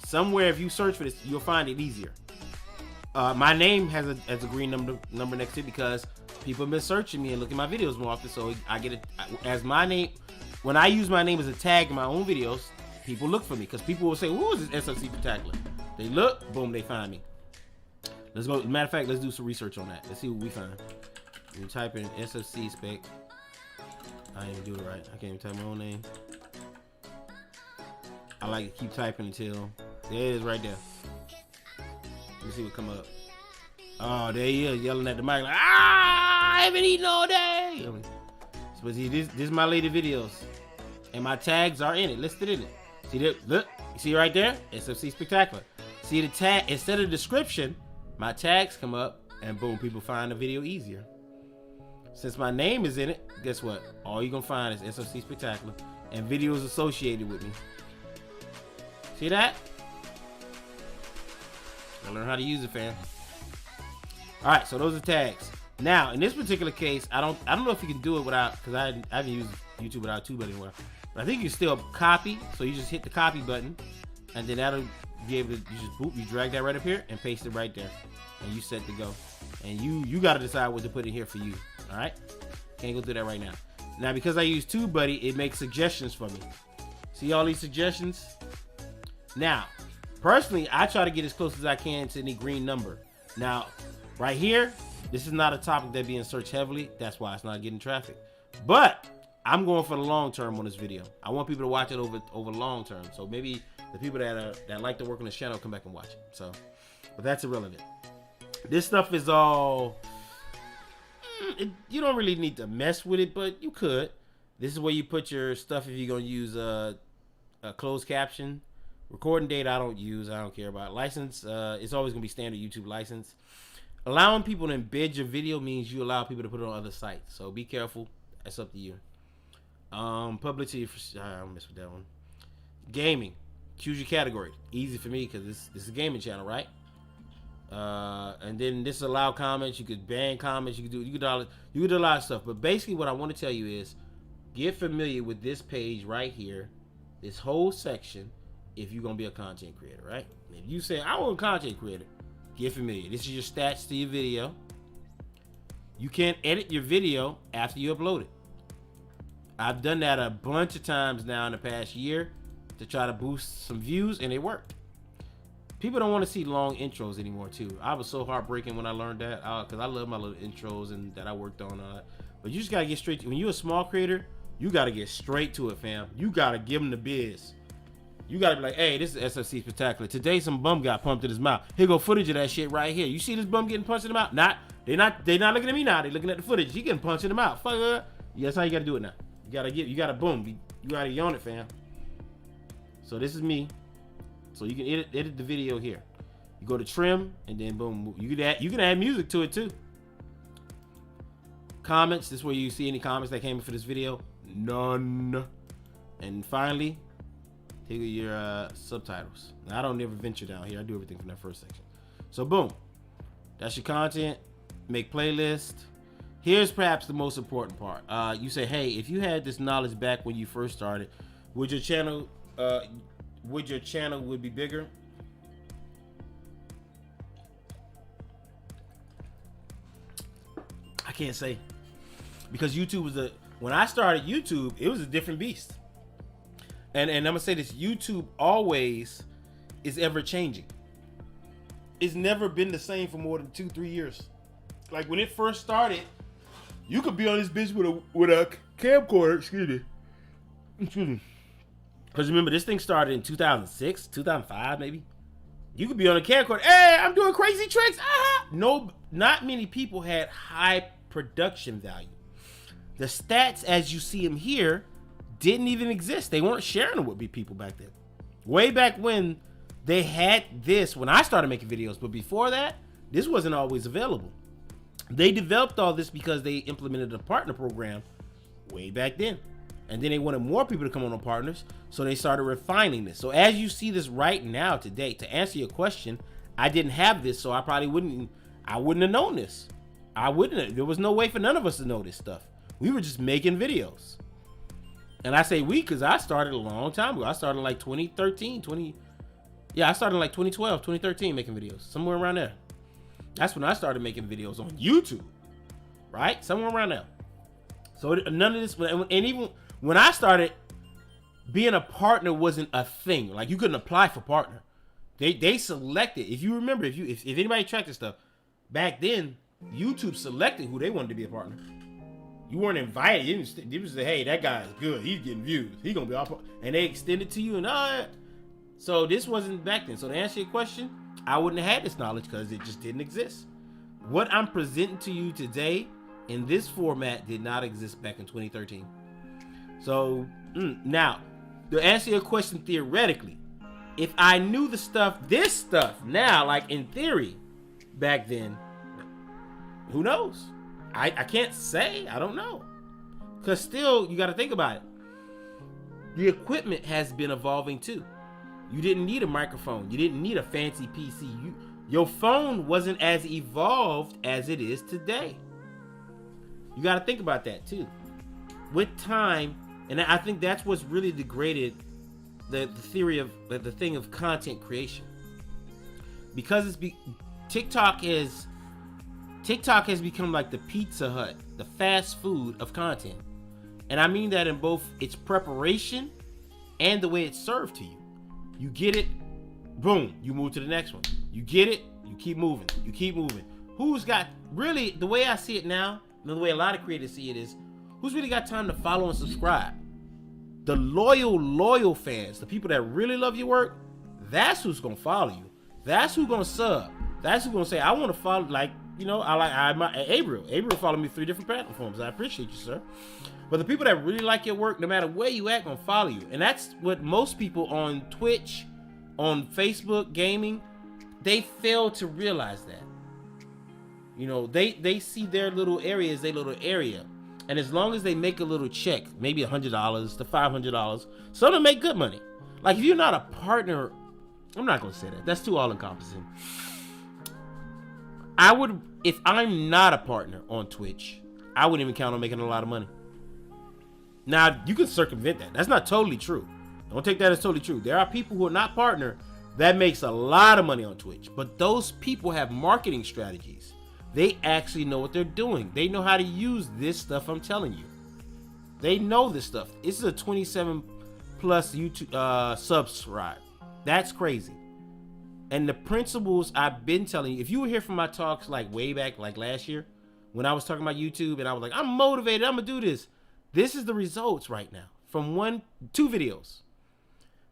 Somewhere, if you search for this, you'll find it easier. My name has a green number next to it because people have been searching me and looking at my videos more often, so I get it as my name. When I use my name as a tag in my own videos, people look for me because people will say, "Who is this SFC Spectacular?" They look, boom, they find me. Let's go. Matter of fact, let's do some research on that. Let's see what we find. You type in SFC Spec. I ain't even do it right. I can't even type my own name. I like to keep typing until there it is right there. Let me see what come up. Oh, there he is yelling at the mic like, I haven't eaten all day. But see, this is my latest videos, and my tags are in it, listed in it. See that? Look, you see right there? SFC Spectacular. See the tag instead of description, my tags come up, and boom, people find the video easier. Since my name is in it, guess what? All you're gonna find is SFC Spectacular and videos associated with me. See that? I learned how to use it, fam. All right, so those are tags. Now, in this particular case, I don't know if you can do it without, because I haven't used YouTube without TubeBuddy anymore. But I think you can still copy. So you just hit the copy button, and then that'll be able to, you just boop, you drag that right up here and paste it right there, and you set to go. And you got to decide what to put in here for you. All right, can't go through that right now. Now, because I use TubeBuddy, it makes suggestions for me. See all these suggestions? Now, personally, I try to get as close as I can to any green number. Now, right here, this is not a topic that being searched heavily. That's why it's not getting traffic. But I'm going for the long term on this video. I want people to watch it over long term. So maybe the people that like to work on this channel come back and watch it. So, but that's irrelevant. This stuff is all, you don't really need to mess with it, but you could. This is where you put your stuff if you're gonna use a closed caption. Recording date I don't use. I don't care about. License, it's always gonna be standard YouTube license. Allowing people to embed your video means you allow people to put it on other sites. So be careful. That's up to you. Publicity, I don't mess with that one. Gaming, choose your category. Easy for me because this is a gaming channel, right? And then this allow comments. You could ban comments. You could do a lot of stuff. But basically, what I want to tell you is, get familiar with this page right here, this whole section. If you're gonna be a content creator, right? If you say I want a content creator, get familiar. This is your stats to your video. You can't edit your video after you upload it. I've done that a bunch of times now in the past year to try to boost some views, and it worked. People don't want to see long intros anymore too. I was so heartbreaking when I learned that, because I love my little intros and that I worked on. But you just gotta get straight to, when you're a small creator, you gotta get straight to it, fam. You gotta give them the biz. You gotta be like, hey, this is SFC Spectacular. Today some bum got pumped in his mouth. Here go footage of that shit right here. You see this bum getting punched in the mouth? They're not looking at me now. They're looking at the footage. He getting punched in the mouth. Fuck it. Yeah, that's how you gotta do it now. You gotta boom. You gotta yawn it, fam. So this is me. So you can edit the video here. You go to trim and then boom. You can add music to it too. Comments. This is where you see any comments that came in for this video. None. And finally, here are your subtitles. Now, I don't ever venture down here. I do everything from that first section. So boom, that's your content. Make playlist. Here's perhaps the most important part. You say, hey, if you had this knowledge back when you first started, would your channel would be bigger? I can't say, because YouTube was when I started YouTube, it was a different beast. And I'm gonna say this: YouTube always is ever changing. It's never been the same for more than 2-3 years. Like when it first started, you could be on this bitch with a camcorder. Excuse me. Because remember, this thing started in 2006, 2005, maybe. You could be on a camcorder. Hey, I'm doing crazy tricks. No, not many people had high production value. The stats, as you see them here, didn't even exist. They weren't sharing them with people back then. Way back when they had this, when I started making videos, but before that, this wasn't always available. They developed all this because they implemented a partner program way back then. And then they wanted more people to come on partners, so they started refining this. So as you see this right now today, to answer your question, I didn't have this, so I probably wouldn't have known this. There was no way for none of us to know this stuff. We were just making videos. And I say we because I started a long time ago. I started in like 2013, I started in like 2012, 2013 making videos, somewhere around there. That's when I started making videos on YouTube, right? Somewhere around there. So none of this, and even when I started, being a partner wasn't a thing. Like you couldn't apply for partner. They selected. If you remember, if anybody tracked this stuff, back then YouTube selected who they wanted to be a partner. You weren't invited. You didn't say, hey, that guy's good. He's getting views. He's gonna be our partner. And they extended to you and all that. So this wasn't back then. So to answer your question, I wouldn't have had this knowledge because it just didn't exist. What I'm presenting to you today in this format did not exist back in 2013. So now, to answer your question theoretically, if I knew this stuff now, like in theory, back then, who knows? I can't say. I don't know. Because still, you got to think about it. The equipment has been evolving too. You didn't need a microphone. You didn't need a fancy PC. Your phone wasn't as evolved as it is today. You got to think about that too. With time, and I think that's what's really degraded the theory of the thing of content creation. Because TikTok has become like the Pizza Hut, the fast food of content. And I mean that in both its preparation and the way it's served to you. You get it, boom, you move to the next one. You get it, you keep moving, you keep moving. Who's got, really, the way I see it now, and the way a lot of creators see it is, who's really got time to follow and subscribe? The loyal fans, the people that really love your work, that's who's gonna follow you. That's who's gonna sub. That's who's gonna say, I want to follow, like, you know, Abriel. Abriel followed me 3 different platforms. I appreciate you, sir. But the people that really like your work, no matter where you at, gonna follow you. And that's what most people on Twitch, on Facebook, gaming, they fail to realize that. You know, they see their little area as their little area. And as long as they make a little check, maybe $100 to $500, some of them make good money. Like, if you're not a partner, I'm not gonna say that. That's too all-encompassing. If I'm not a partner on Twitch, I wouldn't even count on making a lot of money. Now, you can circumvent that. That's not totally true. Don't take that as totally true. There are people who are not partner that makes a lot of money on Twitch. But those people have marketing strategies. They actually know what they're doing. They know how to use this stuff I'm telling you. They know this stuff. This is a 27 plus YouTube subscribe. That's crazy. And the principles I've been telling you, if you were here from my talks like way back, like last year, when I was talking about YouTube and I was like, I'm motivated, I'm gonna do this. This is the results right now from 2 videos.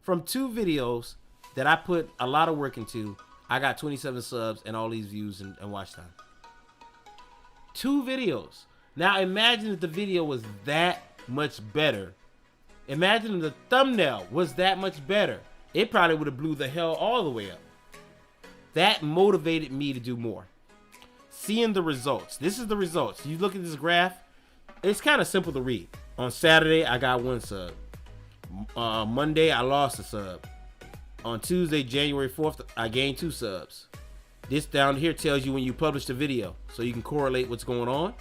From 2 videos that I put a lot of work into, I got 27 subs and all these views and watch time. 2 videos. Now imagine if the video was that much better. Imagine if the thumbnail was that much better. It probably would have blew the hell all the way up. That motivated me to do more. Seeing the results. This is the results. You look at this graph. It's kind of simple to read. On Saturday, I got 1 sub. Monday, I lost a sub. On Tuesday, January 4th, I gained 2 subs. This down here tells you when you published a video, so you can correlate what's going on.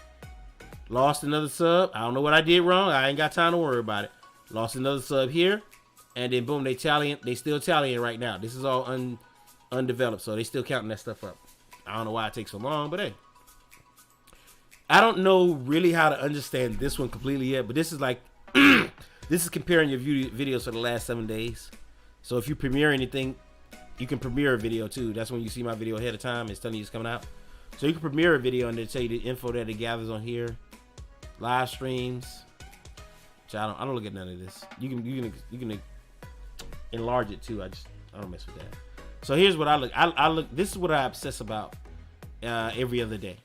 Lost another sub. I don't know what I did wrong. I ain't got time to worry about it. Lost another sub here, and then boom, they still tallying right now. This is all undeveloped, so they still counting that stuff up. I don't know why it takes so long, but hey. I don't know really how to understand this one completely yet, but this is like, this is comparing your videos for the last 7 days. So if you premiere anything, you can premiere a video too. That's when you see my video ahead of time. It's telling you it's coming out. So you can premiere a video and they tell you the info that it gathers on here. Live streams. Which I don't look at none of this. You can enlarge it too. I don't mess with that. So here's what I look. This is what I obsess about every other day.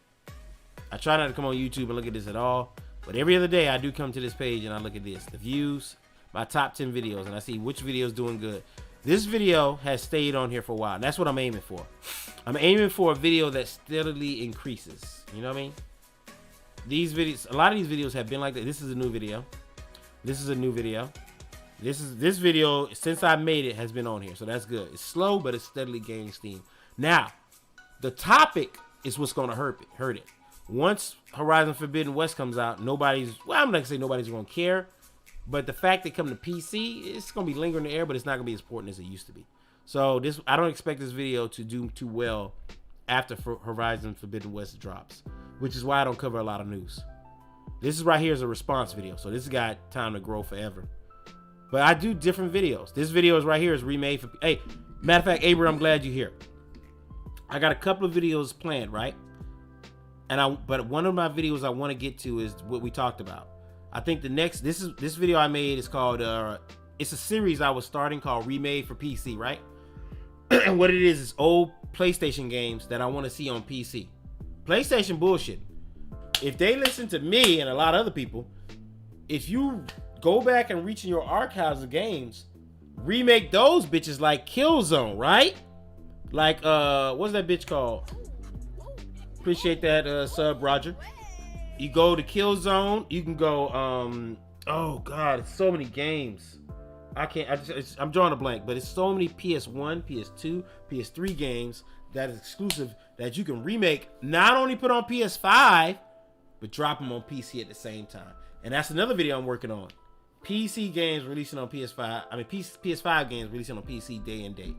I try not to come on YouTube and look at this at all, but every other day I do come to this page and I look at this, the views, my top 10 videos, and I see which video is doing good. This video has stayed on here for a while. And that's what I'm aiming for. I'm aiming for a video that steadily increases. You know what I mean? These videos, a lot of these videos have been like that. This is a new video. This is a new video. This video, since I made it, has been on here, so that's good. It's slow, but it's steadily gaining steam. Now, the topic is what's going to hurt it. Once Horizon Forbidden West comes out, I'm not going to say nobody's going to care, but the fact that it come to PC, it's going to be lingering in the air, but it's not going to be as important as it used to be. So I don't expect this video to do too well after Horizon Forbidden West drops, which is why I don't cover a lot of news. This is right here is a response video, so this has got time to grow forever. But I do different videos. This video is right here is remade for. Hey, matter of fact, Abraham, I'm glad you're here. I got a couple of videos planned, right? But one of my videos I want to get to is what we talked about. I think this video I made is called it's a series I was starting called Remade for PC, right? And what it is old PlayStation games that I want to see on PC. PlayStation bullshit. If they listen to me and a lot of other people, if you go back and reach in your archives of games, remake those bitches like Killzone, right? Like what's that bitch called? Appreciate that sub, Roger. You go to Killzone, you can go oh god, it's so many games. I'm drawing a blank, but it's so many PS1, PS2, PS3 games that is exclusive that you can remake, not only put on PS5, but drop them on PC at the same time. And that's another video I'm working on. PC games releasing on PS5. I mean, PS5 games releasing on PC day and date.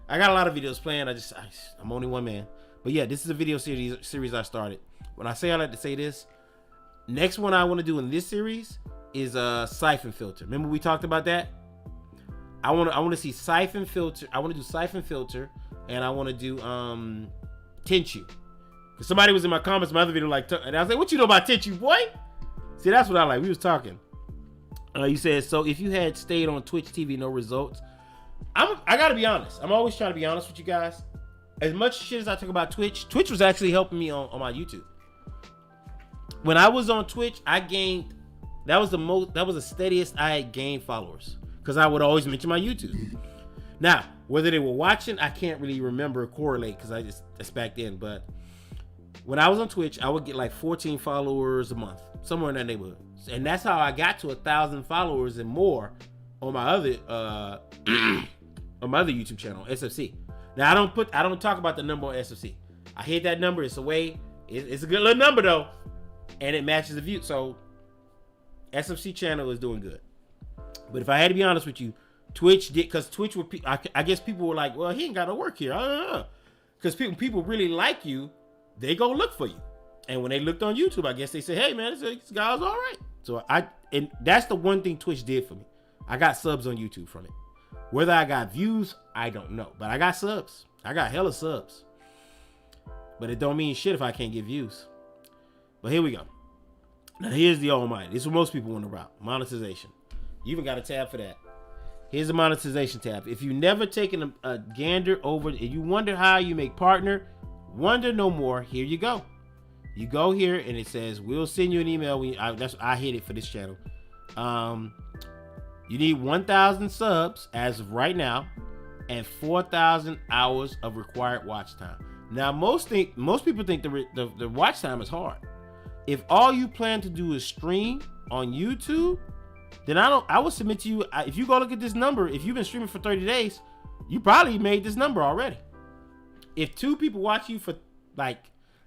I got a lot of videos planned. I'm only one man. But yeah, this is a video series I started. When I say I like to say this, next one I want to do in this series is Siphon Filter. Remember we talked about that? I want to see Siphon Filter. I want to do Siphon Filter, and I want to do Tenchu. Cause somebody was in my comments, my other video, like, and I was like, "What you know about Tenchu, boy?" See, that's what I like. We was talking. You said, so if you had stayed on Twitch TV, no results. I gotta be honest. I'm always trying to be honest with you guys. As much shit as I talk about Twitch was actually helping me on my YouTube. When I was on Twitch, I gained, that was the steadiest I had gained followers. Because I would always mention my YouTube. Now, whether they were watching, I can't really remember or correlate because that's back then. But when I was on Twitch, I would get like 14 followers a month, somewhere in that neighborhood. And that's how I got to 1,000 followers and more on my other on my other YouTube channel, SFC. Now I don't talk about the number on SFC. I hit that number. It's away. It's a good little number though, and it matches the view. So SFC channel is doing good. But if I had to be honest with you, Twitch did, because Twitch would. I guess people were like, well, he ain't got no work here. Because people really like you, they go look for you. And when they looked on YouTube, I guess they said, hey man, this guy's all right. So and that's the one thing Twitch did for me. I got subs on YouTube from it. Whether I got views, I don't know. But I got subs. I got hella subs. But it don't mean shit if I can't get views. But here we go. Now here's the almighty. This is what most people want to route. Monetization. You even got a tab for that. Here's the monetization tab. If you never taken a gander over and you wonder how you make partner, wonder no more. Here you go. You go here and it says, we'll send you an email. I hit it for this channel. You need 1,000 subs as of right now and 4,000 hours of required watch time. Now, most people think the watch time is hard. If all you plan to do is stream on YouTube, then I would submit to you, if you go look at this number, if you've been streaming for 30 days, you probably made this number already. If 2 people watch you for, like,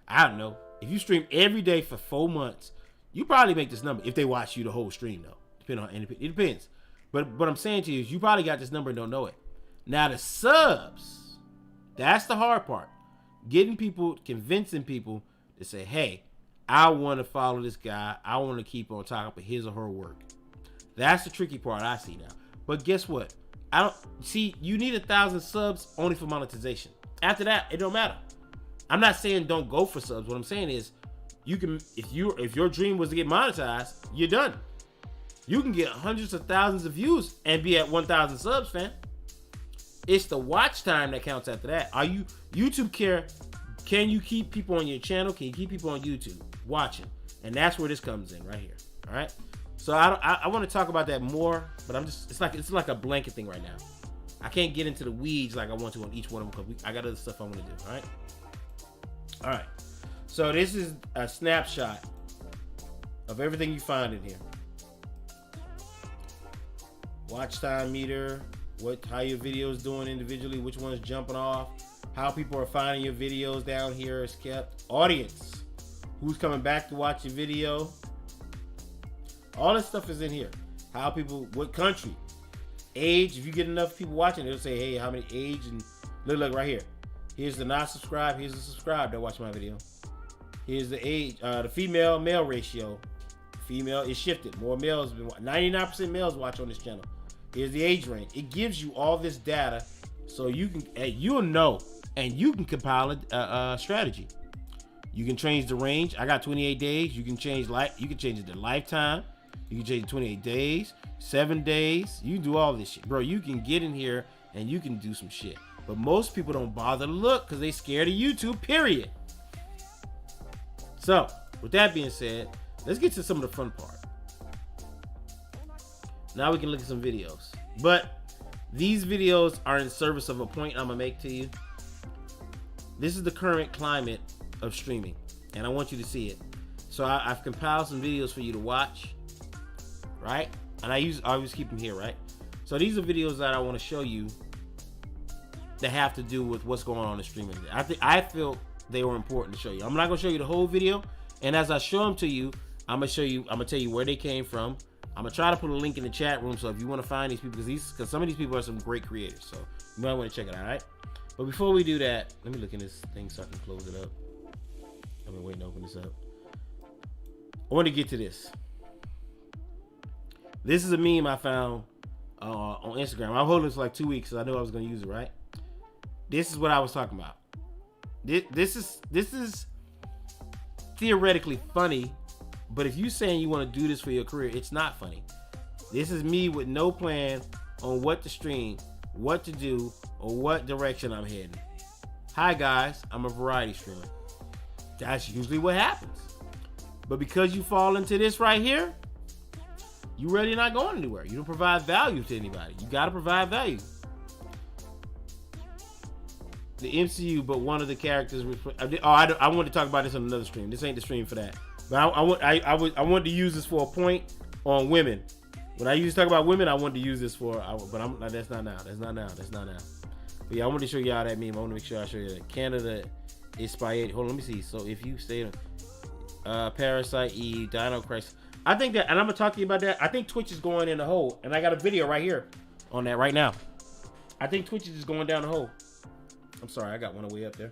I don't know, if you stream every day for 4 months, you probably make this number if they watch you the whole stream, though. It depends. But what I'm saying to you is you probably got this number and don't know it. Now, the subs, that's the hard part. Getting people, convincing people to say, hey, I want to follow this guy. I want to keep on top of his or her work. That's the tricky part I see now. But guess what? You need 1,000 subs only for monetization. After that, it don't matter. I'm not saying don't go for subs. What I'm saying is you can, if your dream was to get monetized, you're done. You can get hundreds of thousands of views and be at 1,000 subs, fam. It's the watch time that counts after that. YouTube care? Can you keep people on your channel? Can you keep people on YouTube watching? And that's where this comes in right here. All right. So I want to talk about that more, but it's like a blanket thing right now. I can't get into the weeds like I want to on each one of them because I got other stuff I want to do. All right. All right. So this is a snapshot of everything you find in here. Watch time meter, how your video's doing individually, which one's jumping off, how people are finding your videos down here is kept. Audience, who's coming back to watch your video. All this stuff is in here. How people, what country, age. If you get enough people watching, it'll say, hey, how many age, and look right here. Here's the not subscribed. Here's the subscribed that watch my video. Here's the age, the female male ratio. Female is shifted. More males, 99% males watch on this channel. Here's the age range. It gives you all this data so you can, you'll know, and you can compile a strategy. You can change the range. I got 28 days. You can change it to lifetime. You can change it to 28 days, 7 days. You can do all this shit, bro. You can get in here and you can do some shit. But most people don't bother to look because they scared of YouTube, period. So, with that being said, let's get to some of the fun part. Now we can look at some videos. But these videos are in service of a point I'm going to make to you. This is the current climate of streaming, and I want you to see it. So I've compiled some videos for you to watch, right? And I always keep them here, right? So these are videos that I want to show you that have to do with what's going on in the streaming. I feel they were important to show you. I'm not gonna show you the whole video, and as I show them to you, I'm gonna tell you where they came from. I'm gonna try to put a link in the chat room, so if you want to find these people, because some of these people are some great creators, so you might want to check it out. All right. But before we do that, let me look in this thing so I can close it up. I've been waiting to open this up. I want to get to this. This is a meme I found on Instagram. I've holding this for like 2 weeks, so I knew I was going to use it, right? This is what I was talking about. This is theoretically funny, but if you're saying you want to do this for your career, it's not funny. This is me with no plan on what to stream, what to do, or what direction I'm heading. Hi guys, I'm a variety streamer. That's usually what happens. But because you fall into this right here, you really not going anywhere. You don't provide value to anybody. You got to provide value. The MCU, but one of the characters. I want to talk about this on another stream. This ain't the stream for that. But I wanted to use this for a point on women. When I used to talk about women, I wanted to use this for. But that's not now. That's not now. But yeah, I wanted to show y'all that meme. I want to make sure I show you that. Canada is spaghetti. Hold on, let me see. So if you stay Parasite Eve, Dino Crisis. I think that, and I'm gonna talk to you about that. I think Twitch is going in the hole, and I got a video right here on that right now. I think Twitch is just going down the hole. I'm sorry, I got one way up there.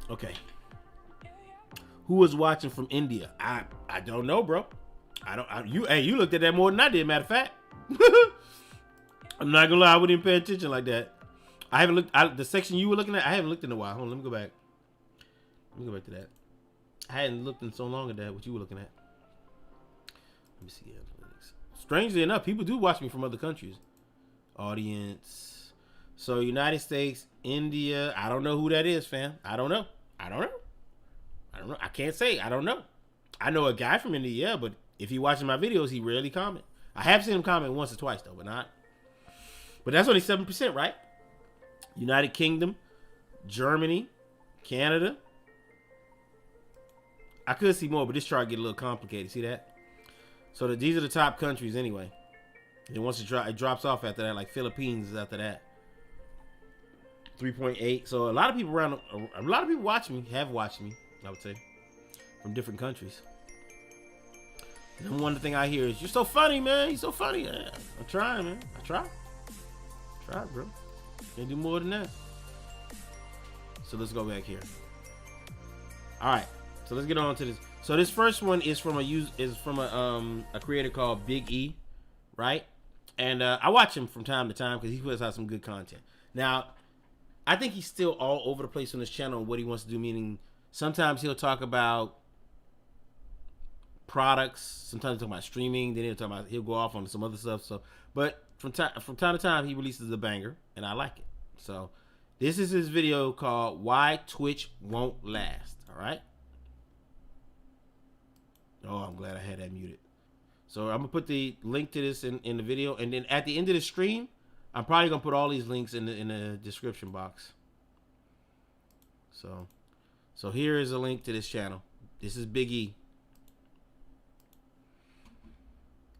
Okay. Who is watching from India? I don't know, bro. You looked at that more than I did, matter of fact. I'm not gonna lie, I wouldn't even pay attention like that. I haven't looked. The section you were looking at, I haven't looked in a while. Hold on, let me go back. Let me go back to that. I hadn't looked in so long at that. What you were looking at? Let me see. Strangely enough, people do watch me from other countries. Audience. So United States, India. I don't know who that is, fam. I don't know. I can't say. I don't know. I know a guy from India, yeah, but if he watches my videos, he rarely comment. I have seen him comment once or twice though, but not. But that's only 7%, right? United Kingdom, Germany, Canada. I could see more, but this chart get a little complicated. See that? So these are the top countries anyway. And once it drops off after that, like Philippines is after that. 3.8. So a lot of people watching me, have watched me, I would say, from different countries. And one thing I hear is, "You're so funny, man. You're so funny." Yeah, I'm trying, man. I try, bro. Can't do more than that. So let's go back here. All right. So let's get on to this. So this first one is from a creator called Big E, right? And I watch him from time to time because he puts out some good content. Now, I think he's still all over the place on his channel and what he wants to do. Meaning, sometimes he'll talk about products. Sometimes he'll talk about streaming. Then he'll go off on some other stuff. So, but from time to time, he releases a banger, and I like it. So, this is his video called "Why Twitch Won't Last." All right. Oh, I'm glad I had that muted. So I'm gonna put the link to this in the video, and then at the end of the stream, I'm probably gonna put all these links in the description box. So here is a link to this channel. This is Big E.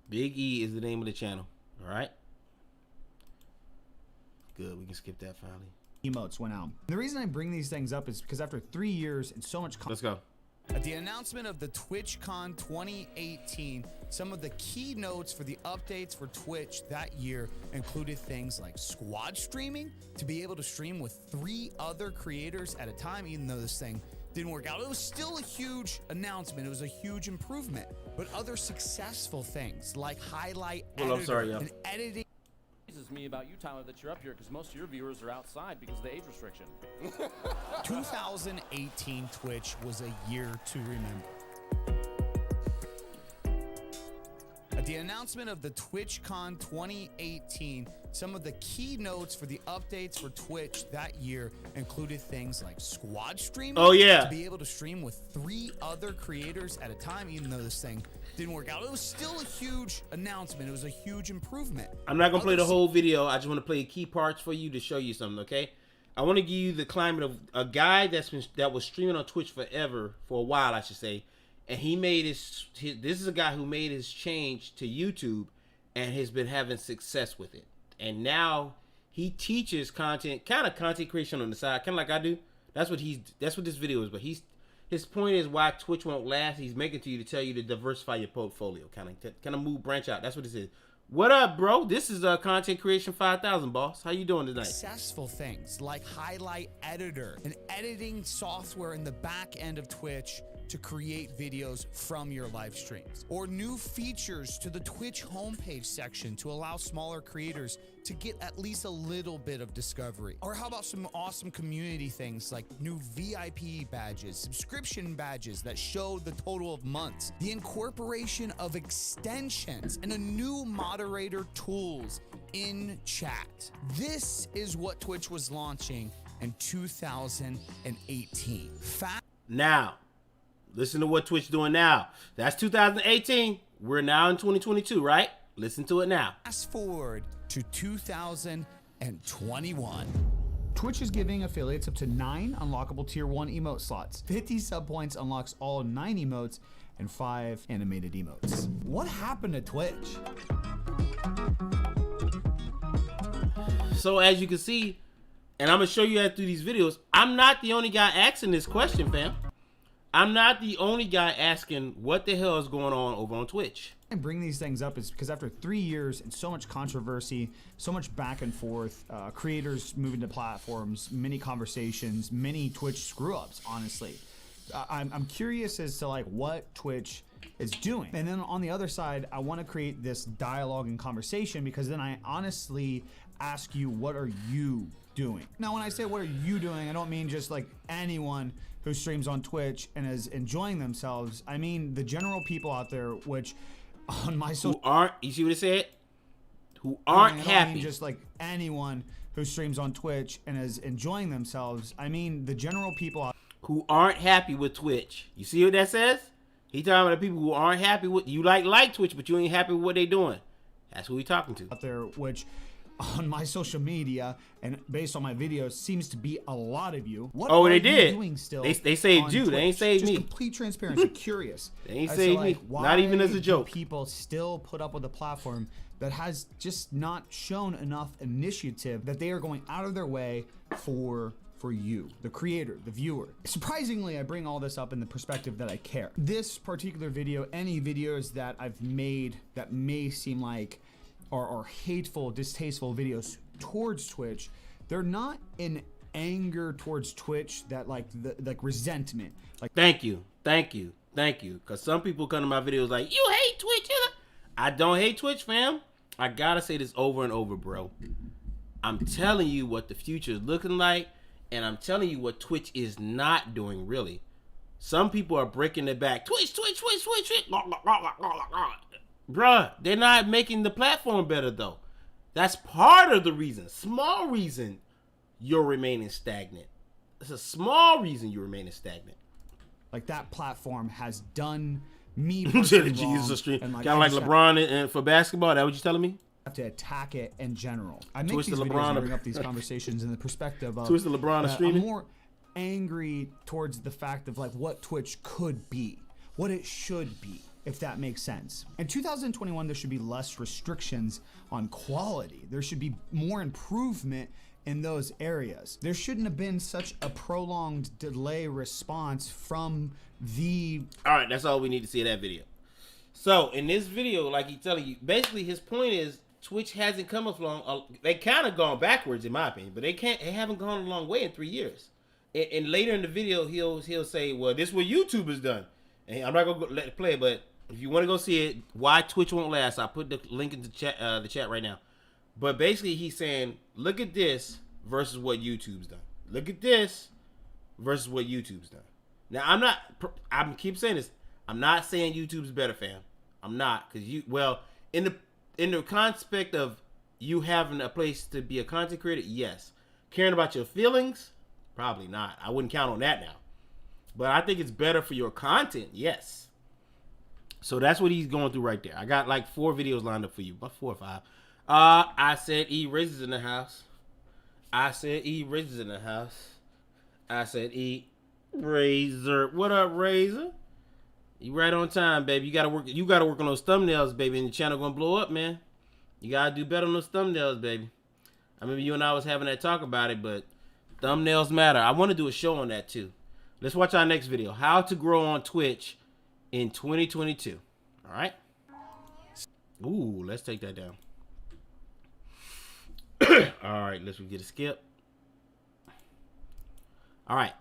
Big E is the name of the channel. All right. Good. We can skip that finally. Emotes went out. The reason I bring these things up is because after 3 years and so much Let's go. At the announcement of the TwitchCon 2018, some of the keynotes for the updates for Twitch that year included things like squad streaming, to be able to stream with 3 other creators at a time, even though this thing didn't work out. It was still a huge announcement. It was a huge improvement. But other successful things like highlight and editing. Me about you, Tyler, that you're up here because most of your viewers are outside because of the age restriction. 2018 Twitch was a year to remember. At the announcement of the TwitchCon 2018, some of the keynotes for the updates for Twitch that year included things like squad streaming. Oh yeah. To be able to stream with 3 other creators at a time, even though this thing didn't work out. It was still a huge announcement. It was a huge improvement. I'm not gonna play the whole video. I just want to play key parts for you to show you something, okay? I want to give you the climate of a guy that was streaming on Twitch for a while, I should say, and he made his. This is a guy who made his change to YouTube, and has been having success with it. And now he teaches content, kind of content creation on the side, kind of like I do. That's what this video is. But his point is why Twitch won't last. He's making to you to tell you to diversify your portfolio, kind of branch out. That's what this is. What up, bro? This is Content Creation 5000, boss. How you doing tonight? Successful things like Highlight Editor, an editing software in the back end of Twitch to create videos from your live streams, or new features to the Twitch homepage section to allow smaller creators to get at least a little bit of discovery. Or how about some awesome community things like new VIP badges, subscription badges that show the total of months, the incorporation of extensions, and a new moderator tools in chat. This is what Twitch was launching in 2018. Now, listen to what Twitch doing now. That's 2018. We're now in 2022, right? Listen to it now. Fast forward to 2021. Twitch is giving affiliates up to 9 unlockable tier 1 emote slots. 50 sub points unlocks all 9 emotes and 5 animated emotes. What happened to Twitch? So as you can see, and I'm gonna show you that through these videos, I'm not the only guy asking this question, fam. I'm not the only guy asking what the hell is going on over on Twitch. I bring these things up is because after 3 years and so much controversy, so much back and forth, creators moving to platforms, many conversations, many Twitch screw-ups, honestly. I'm curious as to like what Twitch is doing. And then on the other side, I want to create this dialogue and conversation, because then I honestly ask you, what are you doing? Now, when I say what are you doing, I don't mean just like anyone who streams on Twitch and is enjoying themselves. I mean the general people out there, which on my social, who aren't, you see what it said? Who aren't happy. I don't mean just like anyone who streams on Twitch and is enjoying themselves. I mean the general people out who aren't happy with Twitch. You see what that says? He talking about the people who aren't happy with, you like Twitch, but you ain't happy with what they doing. That's who he talking to. Out there, which on my social media and based on my videos seems to be a lot of you. What oh, are they you did. Doing still they saved you. Twitch? They ain't saved Just me. Complete transparency. Curious. They ain't as saved to, me. Like, Not even as a why joke. do people still put up with a platform that has just not shown enough initiative that they are going out of their way for you, the creator, the viewer. Surprisingly, I bring all this up in the perspective that I care. This particular video, any videos that I've made that may seem like are hateful, distasteful videos towards Twitch, they're not in anger towards Twitch, that like resentment. Like, thank you. Because some people come to my videos like, you hate Twitch. I don't hate Twitch, fam. I gotta say this over and over, bro. I'm telling you what the future is looking like, and I'm telling you what Twitch is not doing, really. Some people are breaking their back. Twitch. Bruh, they're not making the platform better, though. That's part of the reason. Small reason you're remaining stagnant. It's a small reason you're remaining stagnant. Like, that platform has done me personally wrong. Jesus Street. And, like, kind of like LeBron and for basketball. That what you telling me? Have to attack it in general. I make Twist these the videos LeBron and bring up these conversations in the perspective of Twist the LeBron of streaming. I'm more angry towards the fact of like what Twitch could be, what it should be, if that makes sense. In 2021, there should be less restrictions on quality. There should be more improvement in those areas. There shouldn't have been such a prolonged delay response from the... All right, that's all we need to see in that video. So in this video, like he's telling you, basically his point is Twitch hasn't come along. They kind of gone backwards in my opinion, but they haven't gone a long way in 3 years. And later in the video, he'll say, well, this is what YouTube has done. And I'm not gonna let it play, but if you want to go see it, why Twitch won't last, I'll put the link in the chat right now. But basically, he's saying, look at this versus what YouTube's done. Look at this versus what YouTube's done. Now, I keep saying this. I'm not saying YouTube's better, fam. I'm not, because in the context of you having a place to be a content creator, yes. Caring about your feelings, probably not. I wouldn't count on that now. But I think it's better for your content, yes. So that's what he's going through right there. I got like 4 videos lined up for you, about 4 or 5. I said E Razor's in the house. I said E Razor's in the house. I said E Razor. What up, Razor? You right on time, baby. You gotta work. You gotta work on those thumbnails, baby, and your channel gonna blow up, man. You gotta do better on those thumbnails, baby. I remember you and I was having that talk about it, but thumbnails matter. I want to do a show on that too. Let's watch our next video. How to grow on Twitch in 2022. All right. Ooh, let's take that down. All right, let's get a skip. All right.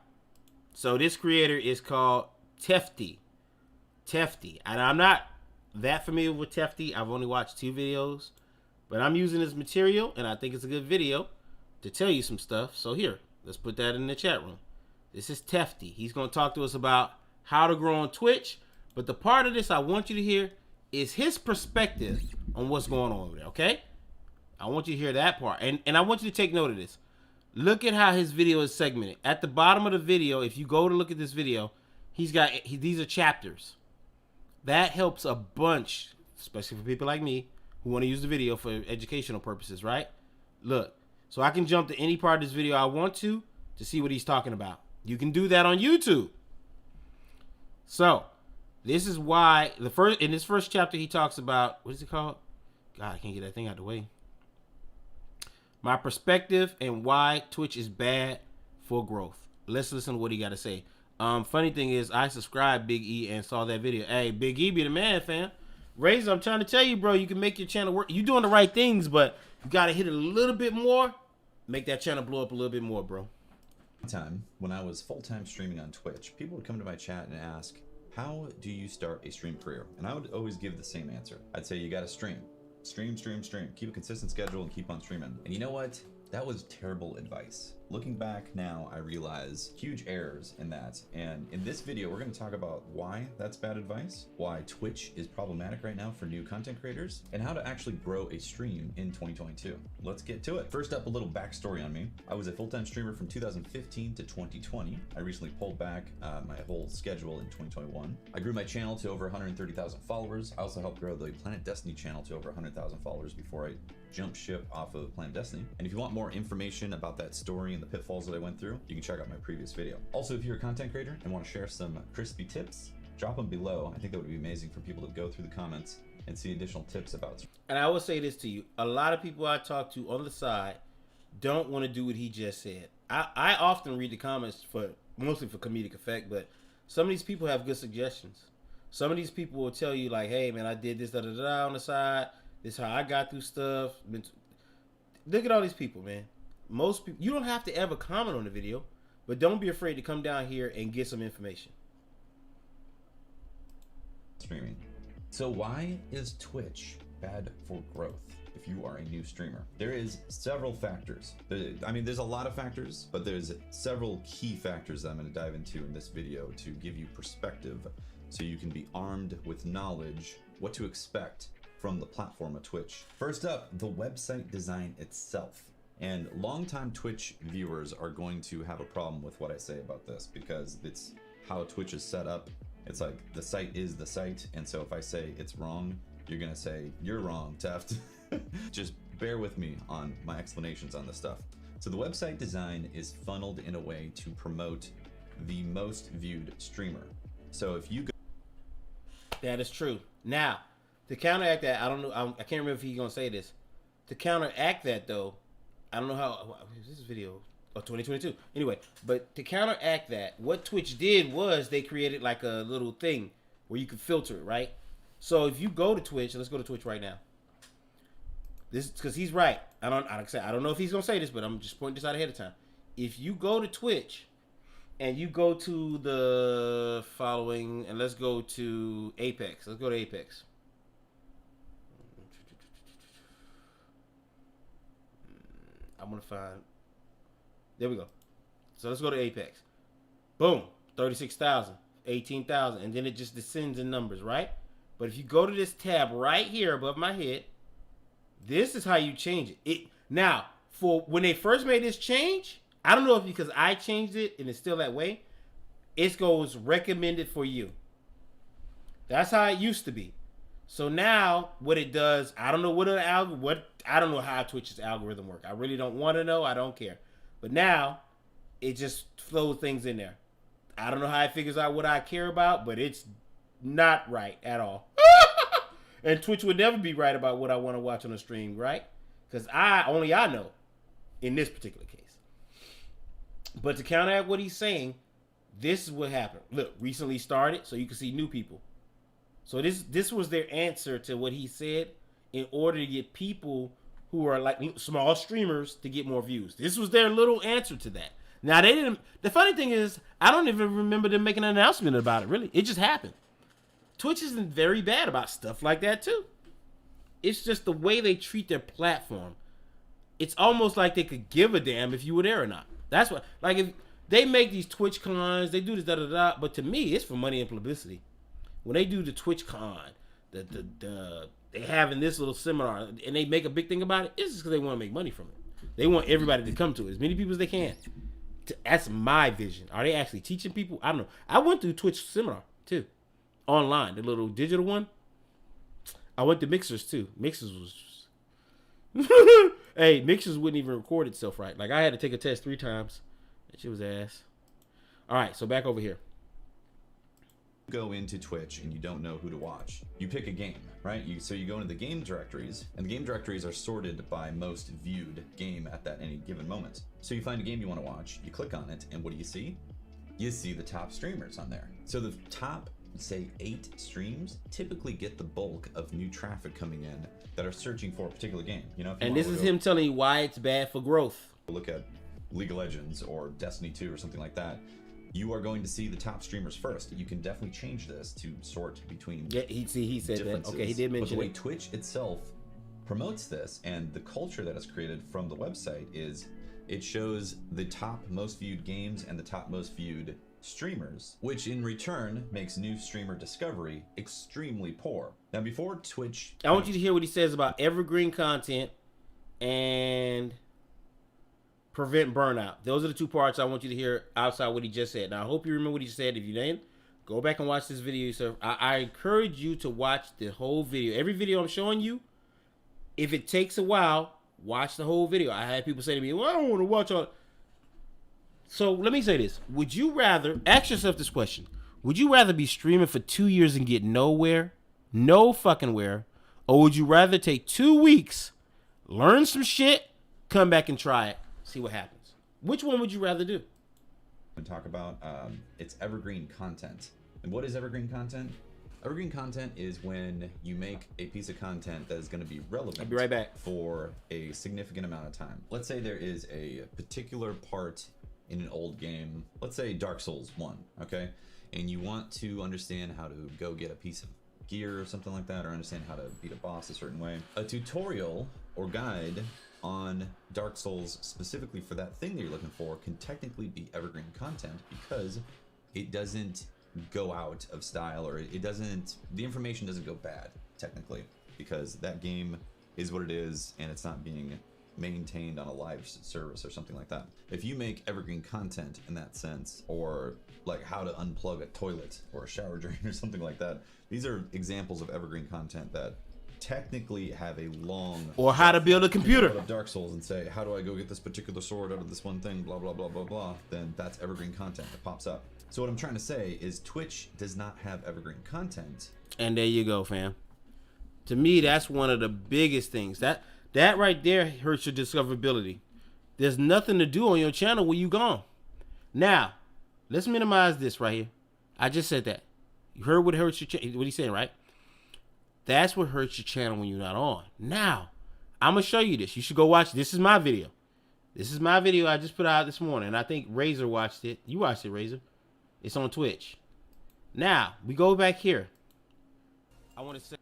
So this creator is called Tefty. Tefty. And I'm not that familiar with Tefty. I've only watched 2 videos. But I'm using this material, and I think it's a good video to tell you some stuff. So here, let's put that in the chat room. This is Tefty. He's going to talk to us about how to grow on Twitch. But the part of this I want you to hear is his perspective on what's going on over there, okay? I want you to hear that part. And I want you to take note of this. Look at how his video is segmented. At the bottom of the video, if you go to look at this video, these are chapters. That helps a bunch, especially for people like me who want to use the video for educational purposes, right? Look, so I can jump to any part of this video I want to see what he's talking about. You can do that on YouTube. So, this is why in this first chapter he talks about, what is it called? God, I can't get that thing out of the way. My perspective and why Twitch is bad for growth. Let's listen to what he got to say. Funny thing is, I subscribed Big E and saw that video. Hey, Big E be the man, fam. Razor, I'm trying to tell you, bro, you can make your channel work. You're doing the right things, but you got to hit it a little bit more. Make that channel blow up a little bit more, bro. Time when I was full-time streaming on Twitch, people would come to my chat and ask, how do you start a stream career? And I would always give the same answer. I'd say you got to stream. Stream. Keep a consistent schedule and keep on streaming. And you know what? That was terrible advice. Looking back now, I realize huge errors in that. And in this video, we're going to talk about why that's bad advice, why Twitch is problematic right now for new content creators, and how to actually grow a stream in 2022. Let's get to it. First up, a little backstory on me. I was a full-time streamer from 2015 to 2020. I recently pulled back my whole schedule in 2021. I grew my channel to over 130,000 followers. I also helped grow the Planet Destiny channel to over 100,000 followers before I jump ship off of Planet Destiny. And if you want more information about that story and the pitfalls that I went through, you can check out my previous video. Also, if you're a content creator and want to share some crispy tips, drop them below. I think that would be amazing for people to go through the comments and see additional tips about. And I will say this to you. A lot of people I talk to on the side don't want to do what he just said. I often read the comments mostly for comedic effect, but some of these people have good suggestions. Some of these people will tell you like, hey man, I did this on the side. This is how I got through stuff. Look at all these people, man. Most people, you don't have to ever comment on the video, but don't be afraid to come down here and get some information. Streaming. So why is Twitch bad for growth if you are a new streamer? There is several factors. There's a lot of factors, but there's several key factors that I'm going to dive into in this video to give you perspective so you can be armed with knowledge what to expect from the platform of Twitch. First up, the website design itself. And longtime Twitch viewers are going to have a problem with what I say about this because it's how Twitch is set up. It's like the site is the site, and so if I say it's wrong, you're gonna say you're wrong, Teft. Just bear with me on my explanations on this stuff. So the website design is funneled in a way to promote the most viewed streamer. So if you go— That is true. Now, to counteract that, I don't know. I can't remember if he's gonna say this. To counteract that, though, I don't know how. This video of 2022. Anyway, but to counteract that, what Twitch did was they created like a little thing where you could filter it, right? So if you go to Twitch, let's go to Twitch right now. This because he's right. I don't know if he's gonna say this, but I'm just pointing this out ahead of time. If you go to Twitch and you go to the following, and let's go to Apex. Let's go to Apex. I'm gonna find. There we go. So let's go to Apex. Boom, 36,000, 18,000, and then it just descends in numbers, right? But if you go to this tab right here above my head, this is how you change it. Now, for when they first made this change, I don't know if because I changed it and it's still that way, it goes recommended for you. That's how it used to be. So now what it does, I don't know I don't know how Twitch's algorithm works. I really don't want to know. I don't care. But now it just throws things in there. I don't know how it figures out what I care about, but it's not right at all. And Twitch would never be right about what I want to watch on a stream, right? Because I know in this particular case. But to counteract what he's saying, this is what happened. Look, recently started, so you can see new people. So this was their answer to what he said in order to get people who are like small streamers to get more views. This was their little answer to that. Now, they didn't. The funny thing is, I don't even remember them making an announcement about it, really. It just happened. Twitch isn't very bad about stuff like that, too. It's just the way they treat their platform. It's almost like they could give a damn if you were there or not. That's what, like, if they make these Twitch cons, they do this, da-da-da, but to me, it's for money and publicity. When they do the Twitch con, they having this little seminar, and they make a big thing about it, it's just because they want to make money from it. They want everybody to come to it, as many people as they can. That's my vision. Are they actually teaching people? I don't know. I went through Twitch seminar, too. Online, the little digital one. I went to Mixers, too. Mixers was... Hey, Mixers wouldn't even record itself right. Like, I had to take a test 3 times. That shit was ass. All right, so back over here. Go into Twitch and you don't know who to watch. You pick a game, right? So you go into the game directories, and the game directories are sorted by most viewed game at that any given moment. So you find a game you want to watch, you click on it, and what do you see? You see the top streamers on there. So the top, say, 8 streams typically get the bulk of new traffic coming in that are searching for a particular game. You know, and this is him telling you why it's bad for growth. Look at League of Legends or Destiny 2 or something like that. You are going to see the top streamers first. You can definitely change this to sort between. Yeah, he said that. Okay, he did mention it. But the way it. Twitch itself promotes this and the culture that is created from the website is it shows the top most viewed games and the top most viewed streamers, which in return makes new streamer discovery extremely poor. Now, before Twitch, I want you to hear what he says about evergreen content and prevent burnout. Those are the 2 parts I want you to hear outside what he just said. Now, I hope you remember what he said. If you didn't, go back and watch this video. So I encourage you to watch the whole video. Every video I'm showing you, if it takes a while, watch the whole video. I had people say to me, well, I don't want to watch all. So let me say this. Would you rather, ask yourself this question. Would you rather be streaming for 2 years and get nowhere, no fucking where, or would you rather take 2 weeks, learn some shit, come back and try it, see what happens? Which one would you rather do? And talk about it's evergreen content. And what is evergreen content? Evergreen content is when you make a piece of content that is going to be relevant. I'll be right back. For a significant amount of time. Let's say there is a particular part in an old game, let's say Dark Souls 1, okay? And you want to understand how to go get a piece of gear or something like that, or understand how to beat a boss a certain way. A tutorial or guide on Dark Souls specifically for that thing that you're looking for can technically be evergreen content because it doesn't go out of style, or it doesn't, the information doesn't go bad technically, because that game is what it is and it's not being maintained on a live service or something like that. If you make evergreen content in that sense, or like how to unplug a toilet or a shower drain or something like that, these are examples of evergreen content that technically have a long, or how to build a computer of Dark Souls and say, how do I go get this particular sword out of this one thing, blah blah blah blah blah, then that's evergreen content that pops up. So what I'm trying to say is Twitch does not have evergreen content. And there you go, fam. To me, that's one of the biggest things. That right there hurts your discoverability. There's nothing to do on your channel when you gone. Now, let's minimize this right here. I just said that. You heard what hurts your channel, what he's saying, right? That's what hurts your channel when you're not on. Now, I'm going to show you this. You should go watch. This is my video. This is my video I just put out this morning. I think Razor watched it. You watched it, Razor. It's on Twitch. Now, we go back here. I want to say,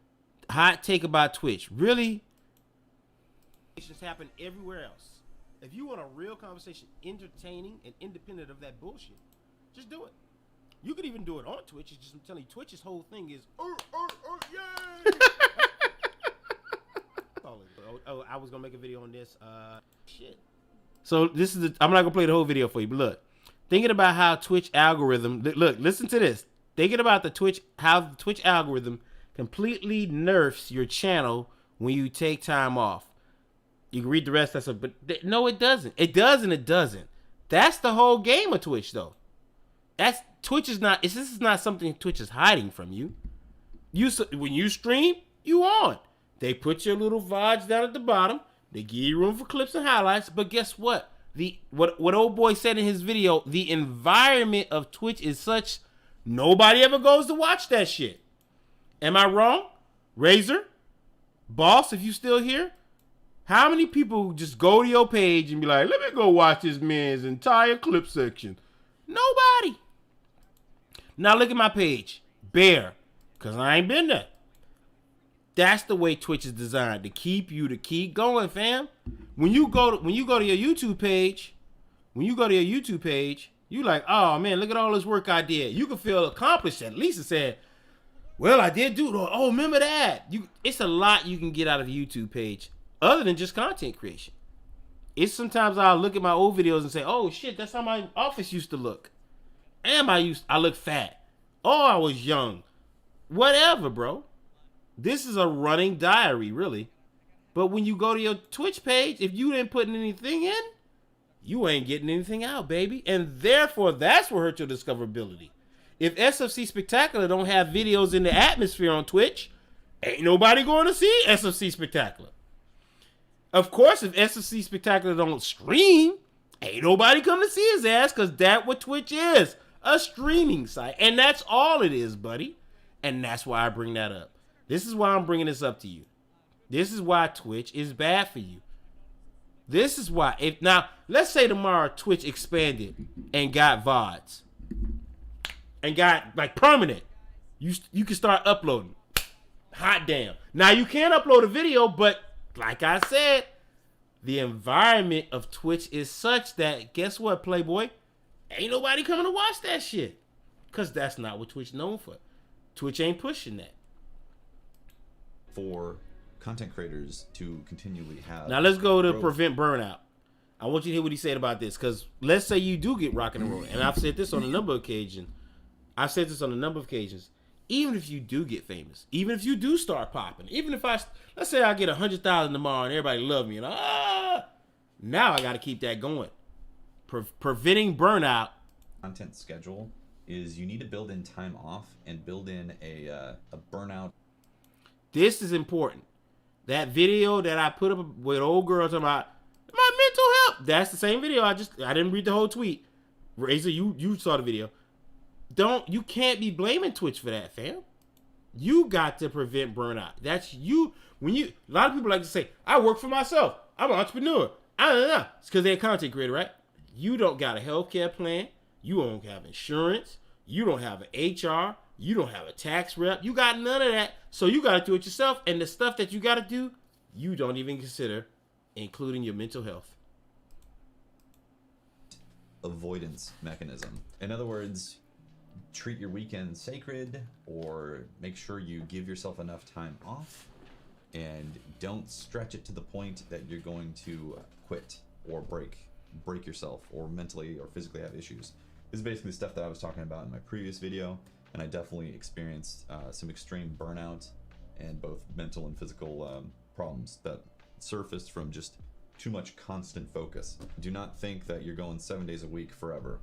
hot take about Twitch. Really? Conversations happen everywhere else. If you want a real conversation, entertaining and independent of that bullshit, just do it. You could even do it on Twitch. It's just, I'm telling you, Twitch's whole thing is, yay! Oh, I was gonna make a video on this. Shit. So this is I'm not gonna play the whole video for you, but look, thinking about how Twitch algorithm. Look, listen to this. Thinking about how the Twitch algorithm completely nerfs your channel when you take time off. You can read the rest. No, it doesn't. It does and it doesn't. That's the whole game of Twitch, though. This is not something Twitch is hiding from you. When you stream, you on. They put your little VODs down at the bottom. They give you room for clips and highlights. But guess what? What old boy said in his video, the environment of Twitch is such nobody ever goes to watch that shit. Am I wrong? Razor? Boss, if you still here? How many people just go to your page and be like, let me go watch this man's entire clip section? Nobody. Now look at my page. Bare. Because I ain't been there. That's the way Twitch is designed. To keep going, fam. When you go to your YouTube page, you like, oh man, look at all this work I did. You can feel accomplished at least. It said, well, I did do it. Oh, remember that. It's a lot you can get out of a YouTube page other than just content creation. It's sometimes I'll look at my old videos and say, oh shit, that's how my office used to look. And I look fat. Oh, I was young. Whatever, bro. This is a running diary, really. But when you go to your Twitch page, if you didn't put anything in, you ain't getting anything out, baby. And therefore, that's what hurt your discoverability. If SFC Spectacular don't have videos in the atmosphere on Twitch, ain't nobody going to see SFC Spectacular. Of course, if SFC Spectacular don't stream, ain't nobody come to see his ass, because that's what Twitch is. A streaming site. And that's all it is, buddy. And that's why I bring that up. This is why I'm bringing this up to you. This is why Twitch is bad for you. This is why. Now, let's say tomorrow Twitch expanded and got VODs. And got, like, permanent. You can start uploading. Hot damn. Now, you can upload a video, but like I said, the environment of Twitch is such that, guess what, Playboy? Ain't nobody coming to watch that shit. Because that's not what Twitch known for. Twitch ain't pushing that. For content creators to continually have. Now let's go to growth. prevent burnout. I want you to hear what he said about this, because let's say you do get rocking and rolling, and I've said this on a number of occasions. Even if you do get famous, even if you do start popping, even if let's say I get 100,000 tomorrow and everybody love me, and now I got to keep that going. Preventing burnout. Content schedule is you need to build in time off and build in a burnout. This is important. That video that I put up with old girl talking about my mental health. That's the same video. I didn't read the whole tweet. Razor, you saw the video. You can't be blaming Twitch for that, fam. You got to prevent burnout. That's you. A lot of people like to say, I work for myself. I'm an entrepreneur. I don't know. It's because they're a content creator, right? You don't got a healthcare plan. You don't have insurance. You don't have an HR. You don't have a tax rep. You got none of that. So you got to do it yourself. And the stuff that you got to do, you don't even consider, including your mental health. Avoidance mechanism. In other words, treat your weekend sacred, or make sure you give yourself enough time off, and don't stretch it to the point that you're going to quit or break yourself, or mentally or physically have issues. This is basically the stuff that I was talking about in my previous video, and I definitely experienced some extreme burnout and both mental and physical problems that surfaced from just too much constant focus. Do not think that you're going 7 days a week forever,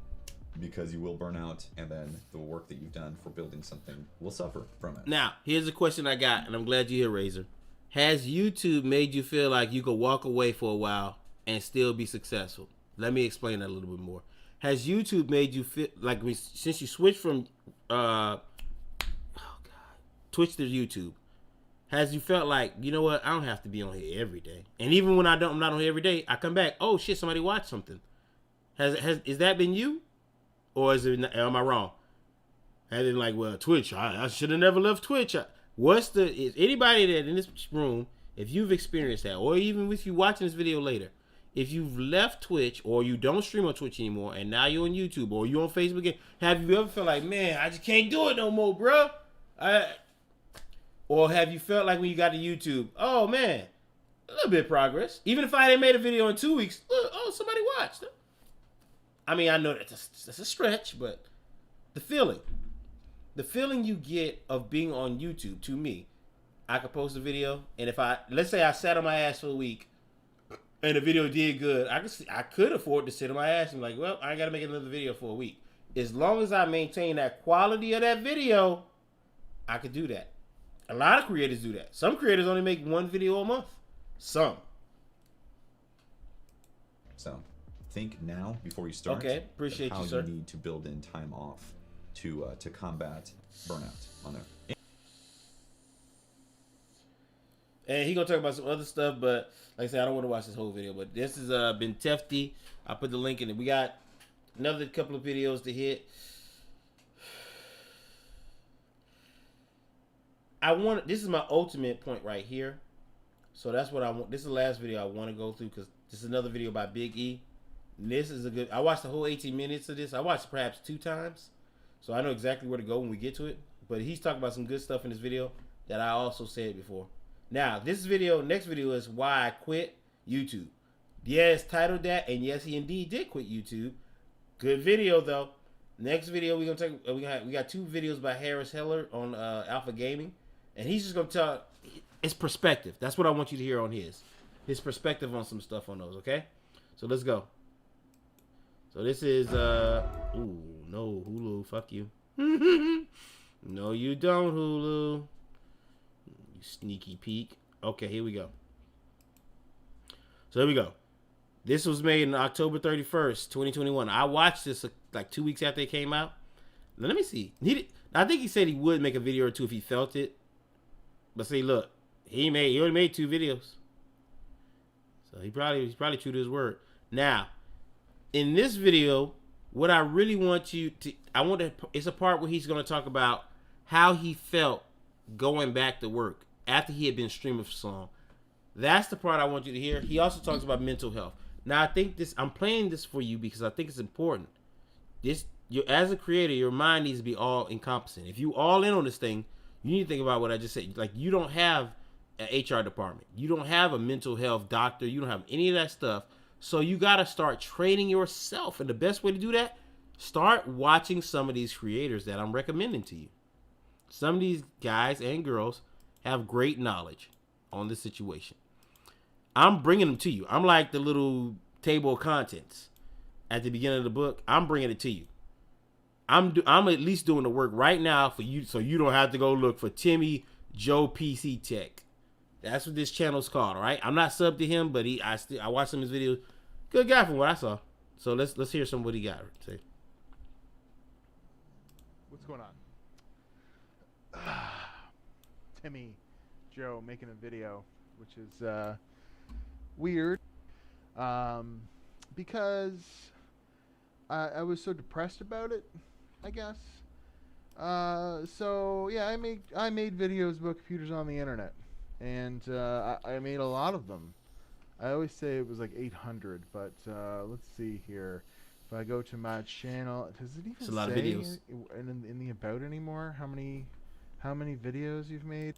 because you will burn out, and then the work that you've done for building something will suffer from it. Now, here's a question I got, and I'm glad you're here, Razor. Has YouTube made you feel like you could walk away for a while and still be successful? Let me explain that a little bit more. Has YouTube made you feel like, since you switched from Twitch to YouTube, has you felt like, you know what, I don't have to be on here every day? And even when I'm not on here every day, I come back, oh shit, somebody watched something. Is that been you? Or am I wrong? Has it like, well, Twitch, I should have never left Twitch. Is anybody that in this room, if you've experienced that, or even if you watching this video later, if you've left Twitch, or you don't stream on Twitch anymore, and now you're on YouTube, or you're on Facebook again, have you ever felt like, man, I just can't do it no more, bro? Or have you felt like when you got to YouTube, oh man, a little bit of progress. Even if I hadn't made a video in 2 weeks, look, oh, somebody watched. I mean, I know that's a stretch, but the feeling you get of being on YouTube, to me, I could post a video, and let's say I sat on my ass for a week, and the video did good, I could afford to sit on my ass and be like, well, I got to make another video for a week. As long as I maintain that quality of that video, I could do that. A lot of creators do that. Some creators only make one video a month. Some. So think now before you start. Okay, appreciate of how you, sir. You need to build in time off to combat burnout on there. And he gonna talk about some other stuff, but like I said, I don't want to watch this whole video. But this has been Tefty. I put the link in it. We got another couple of videos to hit. This is my ultimate point right here. So that's what I want. This is the last video I want to go through because this is another video by Big E. And this is a good. I watched the whole 18 minutes of this. I watched perhaps 2 times, so I know exactly where to go when we get to it. But he's talking about some good stuff in this video that I also said before. Now, next video is why I quit YouTube. Yes, titled that, and yes, he indeed did quit YouTube. Good video though. Next video we got 2 videos by Harris Heller on Alpha Gaming, and he's just gonna tell it's perspective. That's what I want you to hear on his perspective on some stuff on those. Okay, so let's go. So this is ooh, no, Hulu, fuck you. No, you don't, Hulu. You sneaky peek. Okay, here we go. So here we go. This was made on October 31st, 2021. I watched this like 2 weeks after it came out. Now, let me see. I think he said he would make a video or 2 if he felt it. But see, look, he only made 2 videos. So he's probably true to his word. Now, in this video, what I really want you to, it's a part where he's going to talk about how he felt going back to work after he had been streaming for so long. That's the part I want you to hear. He also talks about mental health. Now, I think I'm playing this for you because I think it's important. As a creator, your mind needs to be all encompassing. If you all in on this thing, you need to think about what I just said. Like, you don't have an HR department. You don't have a mental health doctor. You don't have any of that stuff. So you got to start training yourself. And the best way to do that, start watching some of these creators that I'm recommending to you. Some of these guys and girls have great knowledge on this situation. I'm bringing them to you. I'm like the little table of contents at the beginning of the book. I'm bringing it to you. I'm at least doing the work right now for you, so you don't have to go look for Timmy Joe PC Tech. That's what this channel's called. All right. I'm not subbed to him, but I watched some of his videos. Good guy from what I saw. So let's hear some of what he got to say. What's going on? Timmy Joe making a video, which is weird because I was so depressed about it, I guess. So yeah, I made videos about computers on the internet, and I made a lot of them. I always say it was like 800, but let's see here. If I go to my channel, does it even it's a lot say of videos in the about anymore how many videos you've made?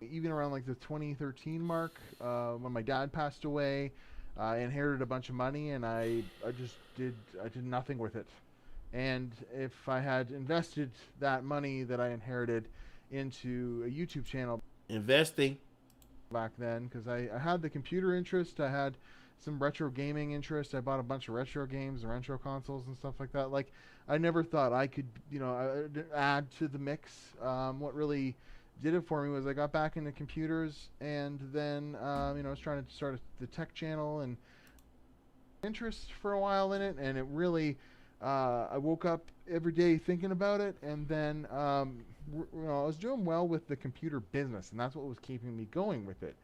Even around like the 2013 mark, when my dad passed away, I inherited a bunch of money, and I did nothing with it. And if I had invested that money that I inherited into a YouTube channel, investing back then, because I had the computer interest, I had some retro gaming interest. I bought a bunch of retro games and retro consoles and stuff like that. Like, I never thought I could, add to the mix. What really did it for me was I got back into computers, and then I was trying to start the tech channel and interest for a while in it, and it really I woke up every day thinking about it, and then I was doing well with the computer business, and that's what was keeping me going with it.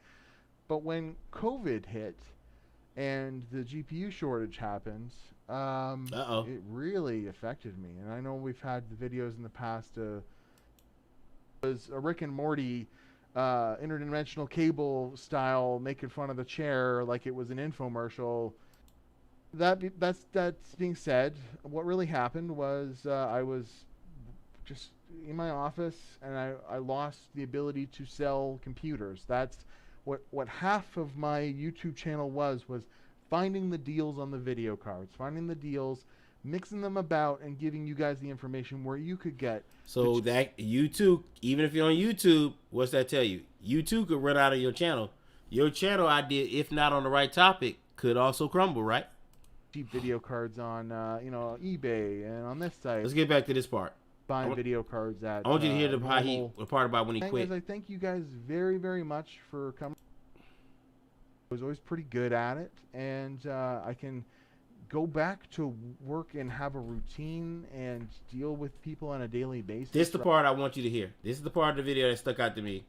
But when COVID hit and the GPU shortage happened, it really affected me. And I know we've had the videos in the past was a Rick and Morty interdimensional cable style making fun of the chair like it was an infomercial. That's being said, what really happened was I was just in my office, and I lost the ability to sell computers. That's what half of my YouTube channel was finding the deals on the video cards, finding the deals, mixing them about, and giving you guys the information where you could get. So that YouTube, even if you're on YouTube, what's that tell you? YouTube could run out of your channel. Your channel idea, if not on the right topic, could also crumble, right? Cheap video cards on eBay and on this site. Let's get back to this part. buying video cards at. I want you to hear the part about when he thing quit. is, I thank you guys very, very much for coming. I was always pretty good at it, and I can go back to work and have a routine and deal with people on a daily basis. This is the part I want you to hear. This is the part of the video that stuck out to me.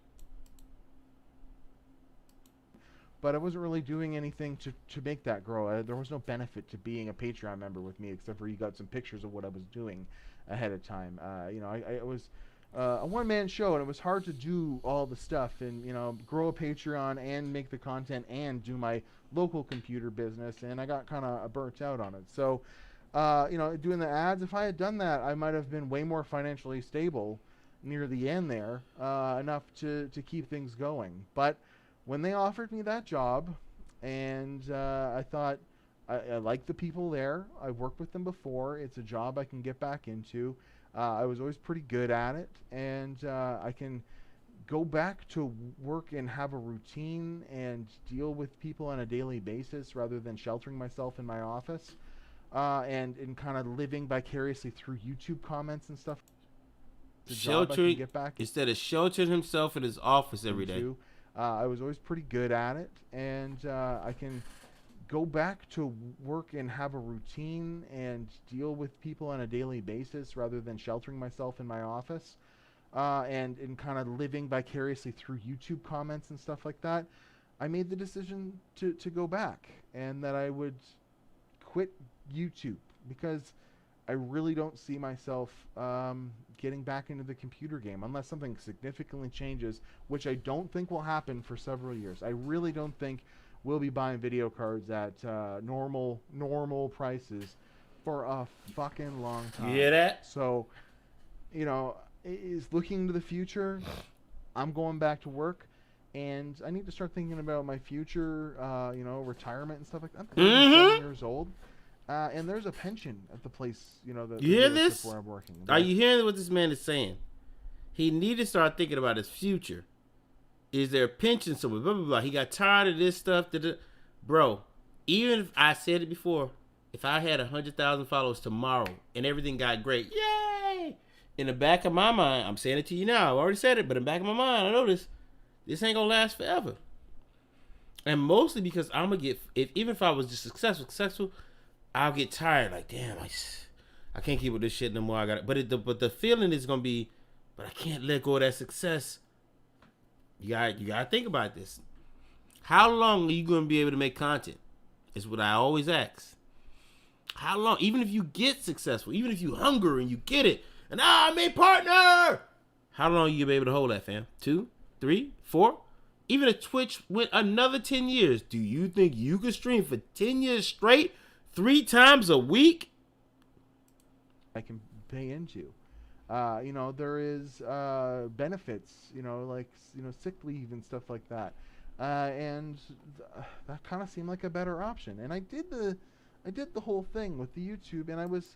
But I wasn't really doing anything to make that grow. There was no benefit to being a Patreon member with me, except for you got some pictures of what I was doing ahead of time. You know, I was a one-man show, and it was hard to do all the stuff and, you know, grow a Patreon and make the content and do my local computer business, and I got kind of burnt out on it. So, you know, doing the ads, if I had done that, I might have been way more financially stable near the end there, enough to keep things going. But when they offered me that job, and I thought, I like the people there. I've worked with them before. It's a job I can get back into. I was always pretty good at it, and I can go back to work and have a routine and deal with people on a daily basis rather than sheltering myself in my office, and kind of living vicariously through YouTube comments and stuff. Sheltering, instead of sheltering himself in his office every day. I was always pretty good at it, and I can go back to work and have a routine and deal with people on a daily basis rather than sheltering myself in my office, and kind of living vicariously through YouTube comments and stuff like that. I made the decision to go back, and that I would quit YouTube because I really don't see myself getting back into the computer game unless something significantly changes, which I don't think will happen for several years. I really don't think we'll be buying video cards at normal prices for a fucking long time. You hear that? So, you know, is looking into the future. I'm going back to work, and I need to start thinking about my future, you know, retirement and stuff like that. I'm 37 years old. And there's a pension at the place, you know, the you hear this? where I'm working. Are you hearing what this man is saying? He need to start thinking about his future. Is there a pension somewhere? Blah, blah, blah. He got tired of this stuff. Bro, even if I said it before, if I had 100,000 followers tomorrow and everything got great, yay! In the back of my mind, I'm saying it to you now. I've already said it, but in the back of my mind, I know this ain't gonna last forever. And mostly because I'm gonna get, even if I was just successful, I'll get tired. Like, damn, I can't keep with this shit no more. I got it. But the feeling is gonna be, but I can't let go of that success. You gotta think about this. How long are you gonna be able to make content? Is what I always ask. How long? Even if you get successful, even if you hunger and you get it, and I'm a partner. How long are you gonna be able to hold that, fam? 2, 3, 4? Even if Twitch went another 10 years, do you think you could stream for 10 years straight, 3 times a week? I can pay into. You know, there is benefits, you know, like, you know, sick leave and stuff like that. And that kind of seemed like a better option. And I did the whole thing with the YouTube, and I was...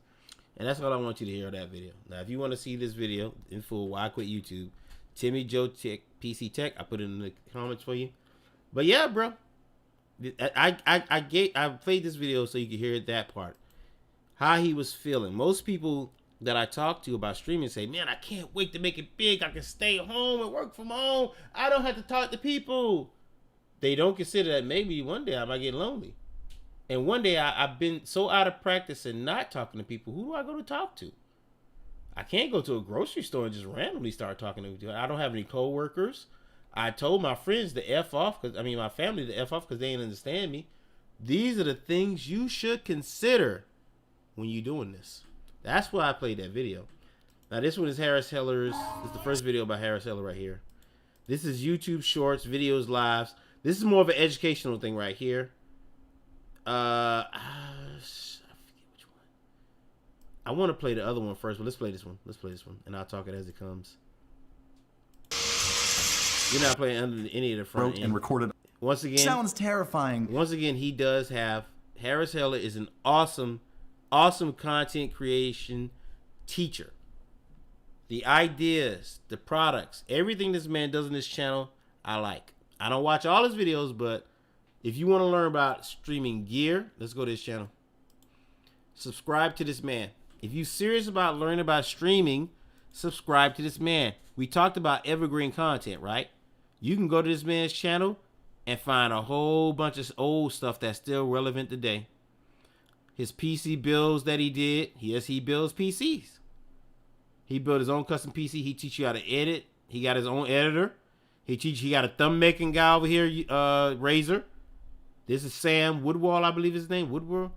And that's all I want you to hear of that video. Now, if you want to see this video in full, why I quit YouTube, Timmy Joe Tech, PC Tech, I put it in the comments for you. But yeah, bro, I played this video so you can hear that part, how he was feeling. Most people that I talk to about streaming say, man, I can't wait to make it big. I can stay home and work from home. I don't have to talk to people. They don't consider that maybe one day I might get lonely. And one day I've been so out of practice and not talking to people. Who do I go to talk to? I can't go to a grocery store and just randomly start talking to people. I don't have any coworkers. I told my friends to F off, my family to F off because they ain't understand me. These are the things you should consider when you're doing this. That's why I played that video. Now this one is Harris Heller's. This is the first video by Harris Heller right here. This is YouTube Shorts, videos, lives. This is more of an educational thing right here. I forget which one. I want to play the other one first, but let's play this one. And I'll talk it as it comes. You're not playing under any of the front end. And recorded. Once again, sounds terrifying. Once again, he does have, Harris Heller is an awesome content creation teacher. The ideas, the products, everything this man does in this channel, I like. I don't watch all his videos, but if you want to learn about streaming gear, let's go to his channel. Subscribe to this man. If you're serious about learning about streaming, subscribe to this man. We talked about evergreen content, right? You can go to this man's channel and find a whole bunch of old stuff that's still relevant today. His PC builds that he did. Yes, he builds PCs. He built his own custom PC. He teach you how to edit. He got his own editor. He got a thumb making guy over here, Razer. This is Sam Woodwall, I believe his name, Woodwall.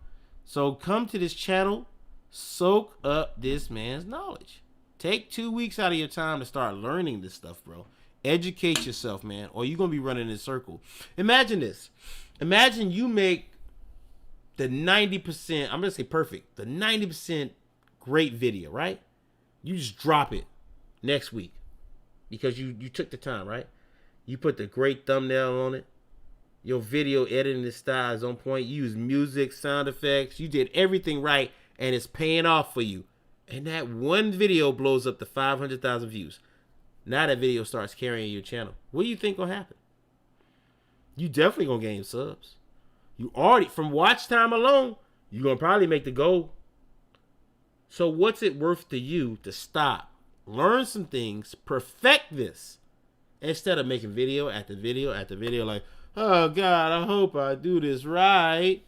So come to this channel, soak up this man's knowledge. Take 2 weeks out of your time to start learning this stuff, bro. Educate yourself, man, or you're going to be running in a circle. Imagine this. Imagine you make the 90%, I'm going to say perfect, the 90% great video, right? You just drop it next week because you took the time, right? You put the great thumbnail on it. Your video editing style is on point. You use music, sound effects. You did everything right, and it's paying off for you. And that one video blows up to 500,000 views. Now that video starts carrying your channel. What do you think gonna happen? You definitely gonna gain subs. You already, from watch time alone, you're gonna probably make the goal. So what's it worth to you to stop, learn some things, perfect this, instead of making video after video after video like, oh God, I hope I do this right.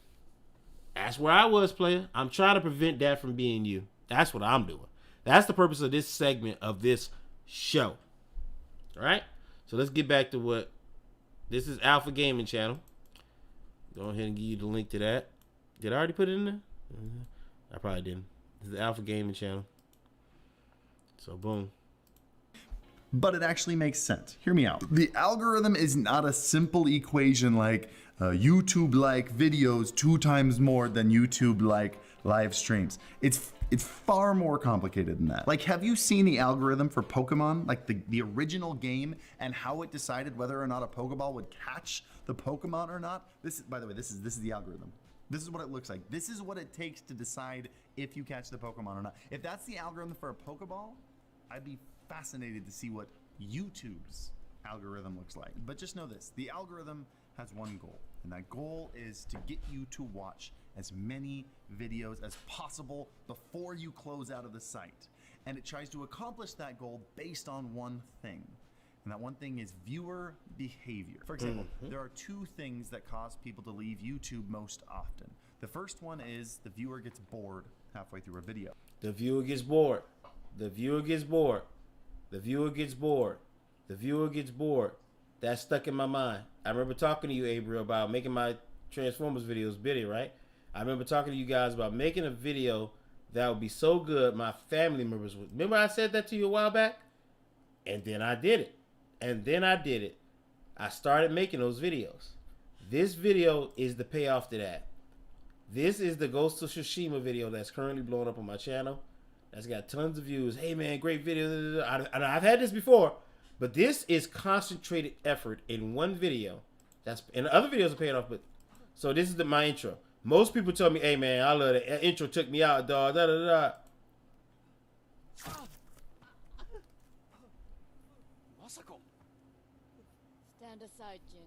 That's where I was, player. I'm trying to prevent that from being you. That's what I'm doing. That's the purpose of this segment of this show. All right? So let's get back to what, this is Alpha Gaming Channel. Go ahead and give you the link to that. Did I already put it in there? I probably didn't. This is the Alpha Gaming Channel. So boom. But it actually makes sense. Hear me out. The algorithm is not a simple equation like YouTube like videos 2 times more than YouTube like live streams. It's far more complicated than that. Like, have you seen the algorithm for Pokemon, like the original game, and how it decided whether or not a Pokeball would catch the Pokemon or not? This is, by the way, this is the algorithm. This is what it looks like. This is what it takes to decide if you catch the Pokemon or not. If that's the algorithm for a Pokeball, I'd be fascinated to see what YouTube's algorithm looks like. But just know this, the algorithm has one goal, and that goal is to get you to watch as many videos as possible before you close out of the site. And it tries to accomplish that goal based on one thing. And that one thing is viewer behavior. For example, there are 2 things that cause people to leave YouTube most often. The first one is the viewer gets bored halfway through a video. The viewer gets bored. The viewer gets bored. The viewer gets bored. The viewer gets bored. That's stuck in my mind. I remember talking to you, Abriel, about making my Transformers videos bitty, right? I remember talking to you guys about making a video that would be so good my family members would. Remember I said that to you a while back? And then I did it. And then I did it. I started making those videos. This video is the payoff to that. This is the Ghost of Tsushima video that's currently blowing up on my channel. That's got tons of views. Hey man, great video. I've had this before, but this is concentrated effort in one video. And the other videos are paying off. But so this is my intro. Most people tell me, hey man, I love the intro, took me out, dog. Da da da. Masako. Stand aside, Jin.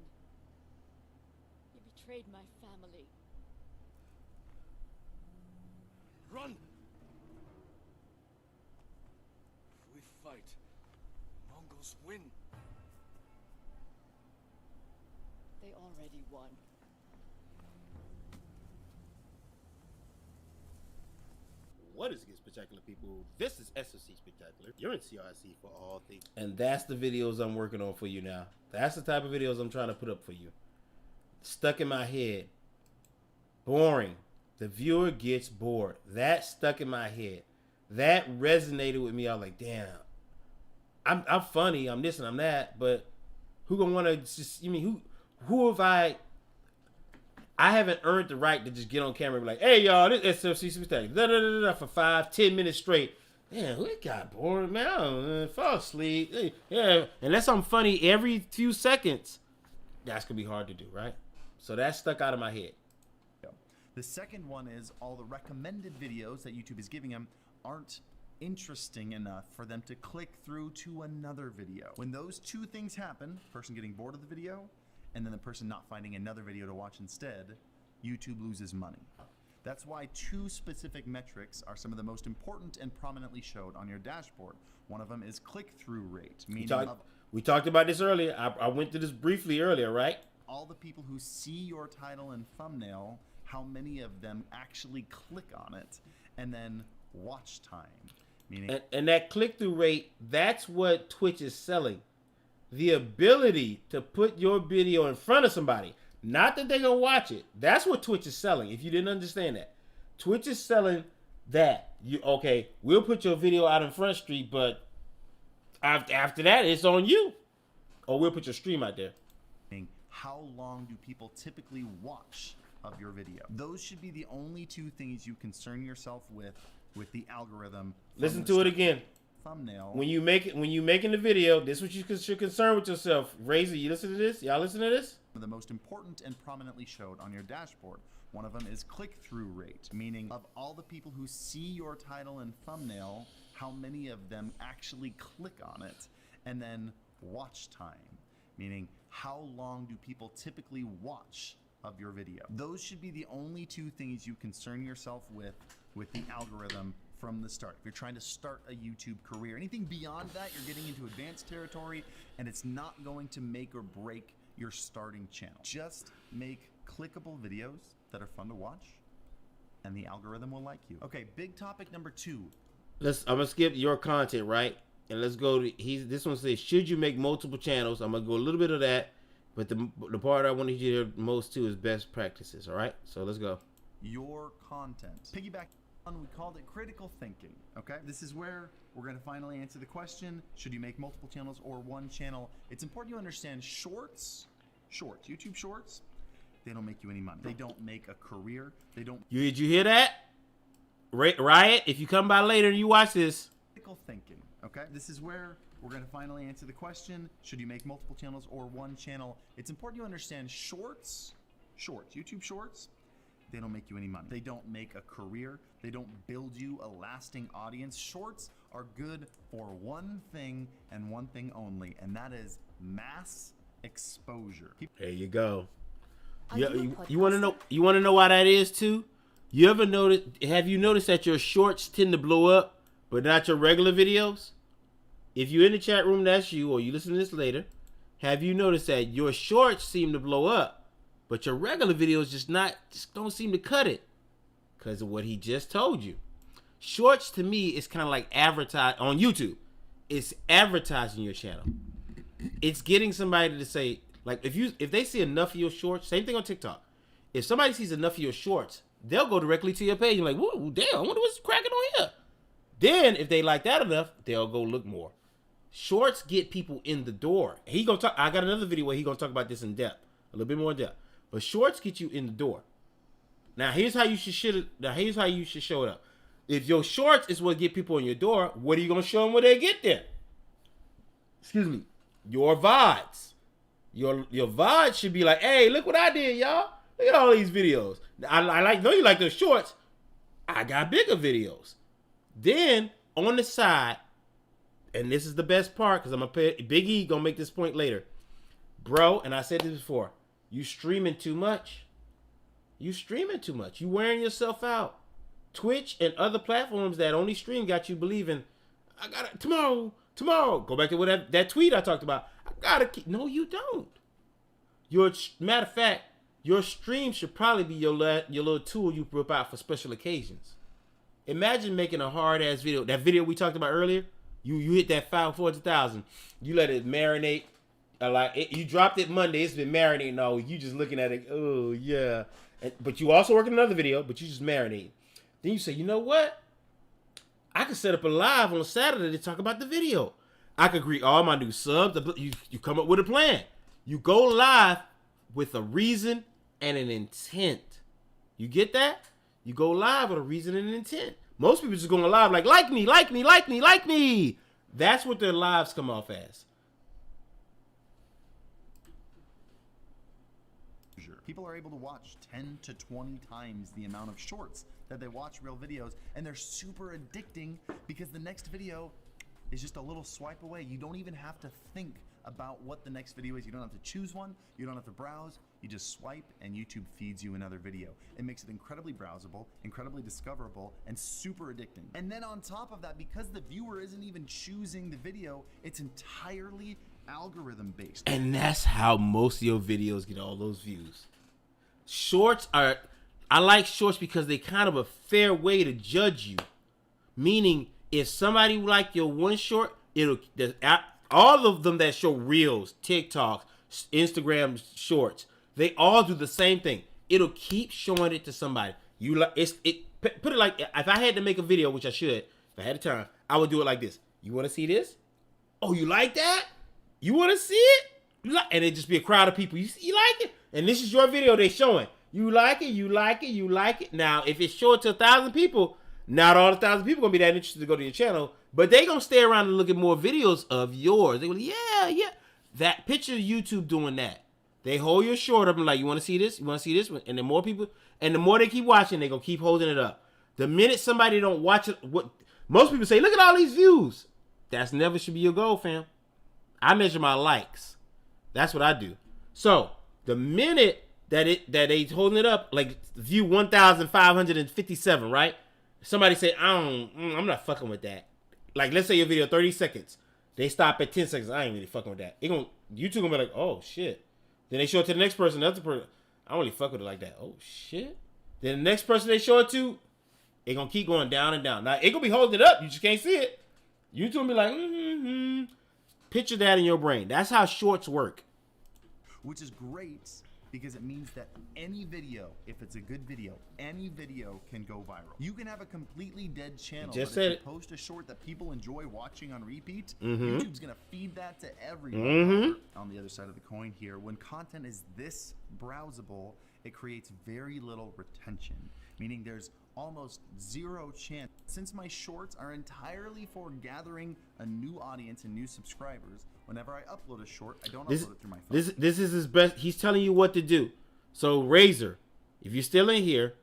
You betrayed my family. Run! If we fight, Mongols win. They already won. What is good, Spectacular people? This is SOC Spectacular. You're in CRC for all things. And that's the videos I'm working on for you now. That's the type of videos I'm trying to put up for you. Stuck in my head. Boring. The viewer gets bored. That stuck in my head. That resonated with me. I was like, damn. I'm funny. I'm this and I'm that. But who gonna want to just, you mean, who have I haven't earned the right to just get on camera and be like, hey, y'all, this SFC Spectacular, for 5-10 minutes straight. Damn, it got boring, man. I don't fall asleep. Yeah, unless I'm funny every few seconds, that's going to be hard to do, right? So that stuck out of my head. The second one is all the recommended videos that YouTube is giving them aren't interesting enough for them to click through to another video. When those 2 things happen, person getting bored of the video, and then the person not finding another video to watch instead, YouTube loses money. That's why two specific metrics are some of the most important and prominently showed on your dashboard. One of them is click-through rate, meaning we talked about this earlier. I went through this briefly earlier, right? All the people who see your title and thumbnail, how many of them actually click on it, and then watch time, meaning and that click-through rate, that's what Twitch is selling. The ability to put your video in front of somebody. Not that they're going to watch it. That's what Twitch is selling, if you didn't understand that. Twitch is selling that. Okay, we'll put your video out in Front Street, but after that, it's on you. Or we'll put your stream out there. How long do people typically watch of your video? Those should be the only two things you concern yourself with the algorithm. Listen to it again. Thumbnail. When you making the video, this is what you should concern with yourself. Razor, you listen to this? Y'all listen to this? The most important and prominently showed on your dashboard. One of them is click-through rate, meaning of all the people who see your title and thumbnail, how many of them actually click on it, and then watch time, meaning how long do people typically watch of your video. Those should be the only two things you concern yourself with the algorithm from the start. If you're trying to start a YouTube career, anything beyond that, you're getting into advanced territory, and it's not going to make or break your starting channel. Just make clickable videos that are fun to watch, and the algorithm will like you. Okay, big topic number 2. I'm gonna skip your content, right? And let's go to this one says, should you make multiple channels? I'm gonna go a little bit of that, but the part I want to hear most too is best practices. All right, so let's go. Your content. Piggyback on, we called it critical thinking. Okay, this is where we're going to finally answer the question: should you make multiple channels or one channel? It's important you understand shorts, YouTube shorts. They don't make you any money. They don't make a career. They don't. Did you hear that? Riot, if you come by later and you watch this. Critical thinking. Okay, this is where we're going to finally answer the question: should you make multiple channels or one channel? It's important you understand shorts, YouTube shorts. They don't make you any money. They don't make a career. They don't build you a lasting audience. Shorts are good for one thing and one thing only, and that is mass exposure. There you go. You want to know? You want to know why that is too? You ever notice? Have you noticed that your shorts tend to blow up, but not your regular videos? If you're in the chat room, that's you, or you listen to this later. Have you noticed that your shorts seem to blow up, but your regular videos just don't seem to cut it? Because of what he just told you. Shorts to me is kind of like advertise on YouTube. It's advertising your channel. It's getting somebody to say, like, if they see enough of your shorts, same thing on TikTok. If somebody sees enough of your shorts, they'll go directly to your page and like, whoa, damn, I wonder what's cracking on here. Then if they like that enough, they'll go look more. Shorts get people in the door. He gonna talk. I got another video where he gonna talk about this in depth, a little bit more in depth. But shorts get you in the door. Now here's how you should show it up. If your shorts is what get people in your door, what are you gonna show them when they get there? Excuse me. Your VODs. Your VODs should be like, hey, look what I did, y'all. Look at all these videos. I know you like those shorts. I got bigger videos. Then on the side, and this is the best part because Big E gonna make this point later, bro. And I said this before. You streaming too much. You streaming too much. You wearing yourself out. Twitch and other platforms that only stream got you believing, I got it tomorrow. Go back to that tweet I talked about. I gotta keep. No, you don't. Matter of fact, your stream should probably be your little tool you whip out for special occasions. Imagine making a hard ass video. That video we talked about earlier. You hit that 400,000. You let it marinate. You dropped it Monday. It's been marinating all week. You just looking at it. Oh yeah. But you also working another video. But you just marinate. Then you say, you know what? I could set up a live on Saturday to talk about the video. I could greet all my new subs. You come up with a plan. You go live with a reason and an intent. You get that? You go live with a reason and an intent. Most people just going live like me. That's what their lives come off as. People are able to watch 10 to 20 times the amount of shorts that they watch real videos, and they're super addicting because the next video is just a little swipe away. You don't even have to think about what the next video is. You don't have to choose one. You don't have to browse. You just swipe and YouTube feeds you another video. It makes it incredibly browsable, incredibly discoverable, and super addicting. And then on top of that, because the viewer isn't even choosing the video, it's entirely algorithm based. And that's how most of your videos get all those views. Shorts are, I like shorts because they kind of a fair way to judge you. Meaning, if somebody like your one short, all of them that show reels, TikToks, Instagram shorts, they all do the same thing. It'll keep showing it to somebody. You like put it like, if I had to make a video, which I should, if I had the time, I would do it like this. You want to see this? Oh, you like that? You want to see it? And it just be a crowd of people. You like it? And this is your video they showing. You like it? You like it? You like it? Now, if it's showing to 1,000 people, not all 1,000 people gonna be that interested to go to your channel, but they gonna stay around and look at more videos of yours. They go, yeah. That picture of YouTube doing that. They hold your short up and like, you want to see this? You want to see this? And the more people, and the more they keep watching, they gonna keep holding it up. The minute somebody don't watch it, what most people say, look at all these views. That's never should be your goal, fam. I measure my likes. That's what I do. So the minute that they holding it up, like view 1,557, right? Somebody say, I'm not fucking with that. Like, let's say your video 30 seconds. They stop at 10 seconds. I ain't really fucking with that. YouTube gonna be like, oh shit. Then they show it to the next person, another person. I don't really fuck with it like that. Oh shit. Then the next person they show it to, it gonna keep going down and down. Now it gonna be holding it up. You just can't see it. YouTube gonna be like, Picture that in your brain. That's how shorts work. Which is great because it means that any video, if it's a good video, any video can go viral. You can have a completely dead channel, Just but said if it. you post a short that people enjoy watching on repeat, Mhm. YouTube's gonna feed that to everyone. Mhm. On the other side of the coin here, when content is this browsable, it creates very little retention, meaning there's almost zero chance. Since my shorts are entirely for gathering a new audience and new subscribers, whenever I upload a short, I don't upload it through my phone. This is his best. He's telling you what to do. So Razor, if you're still in here,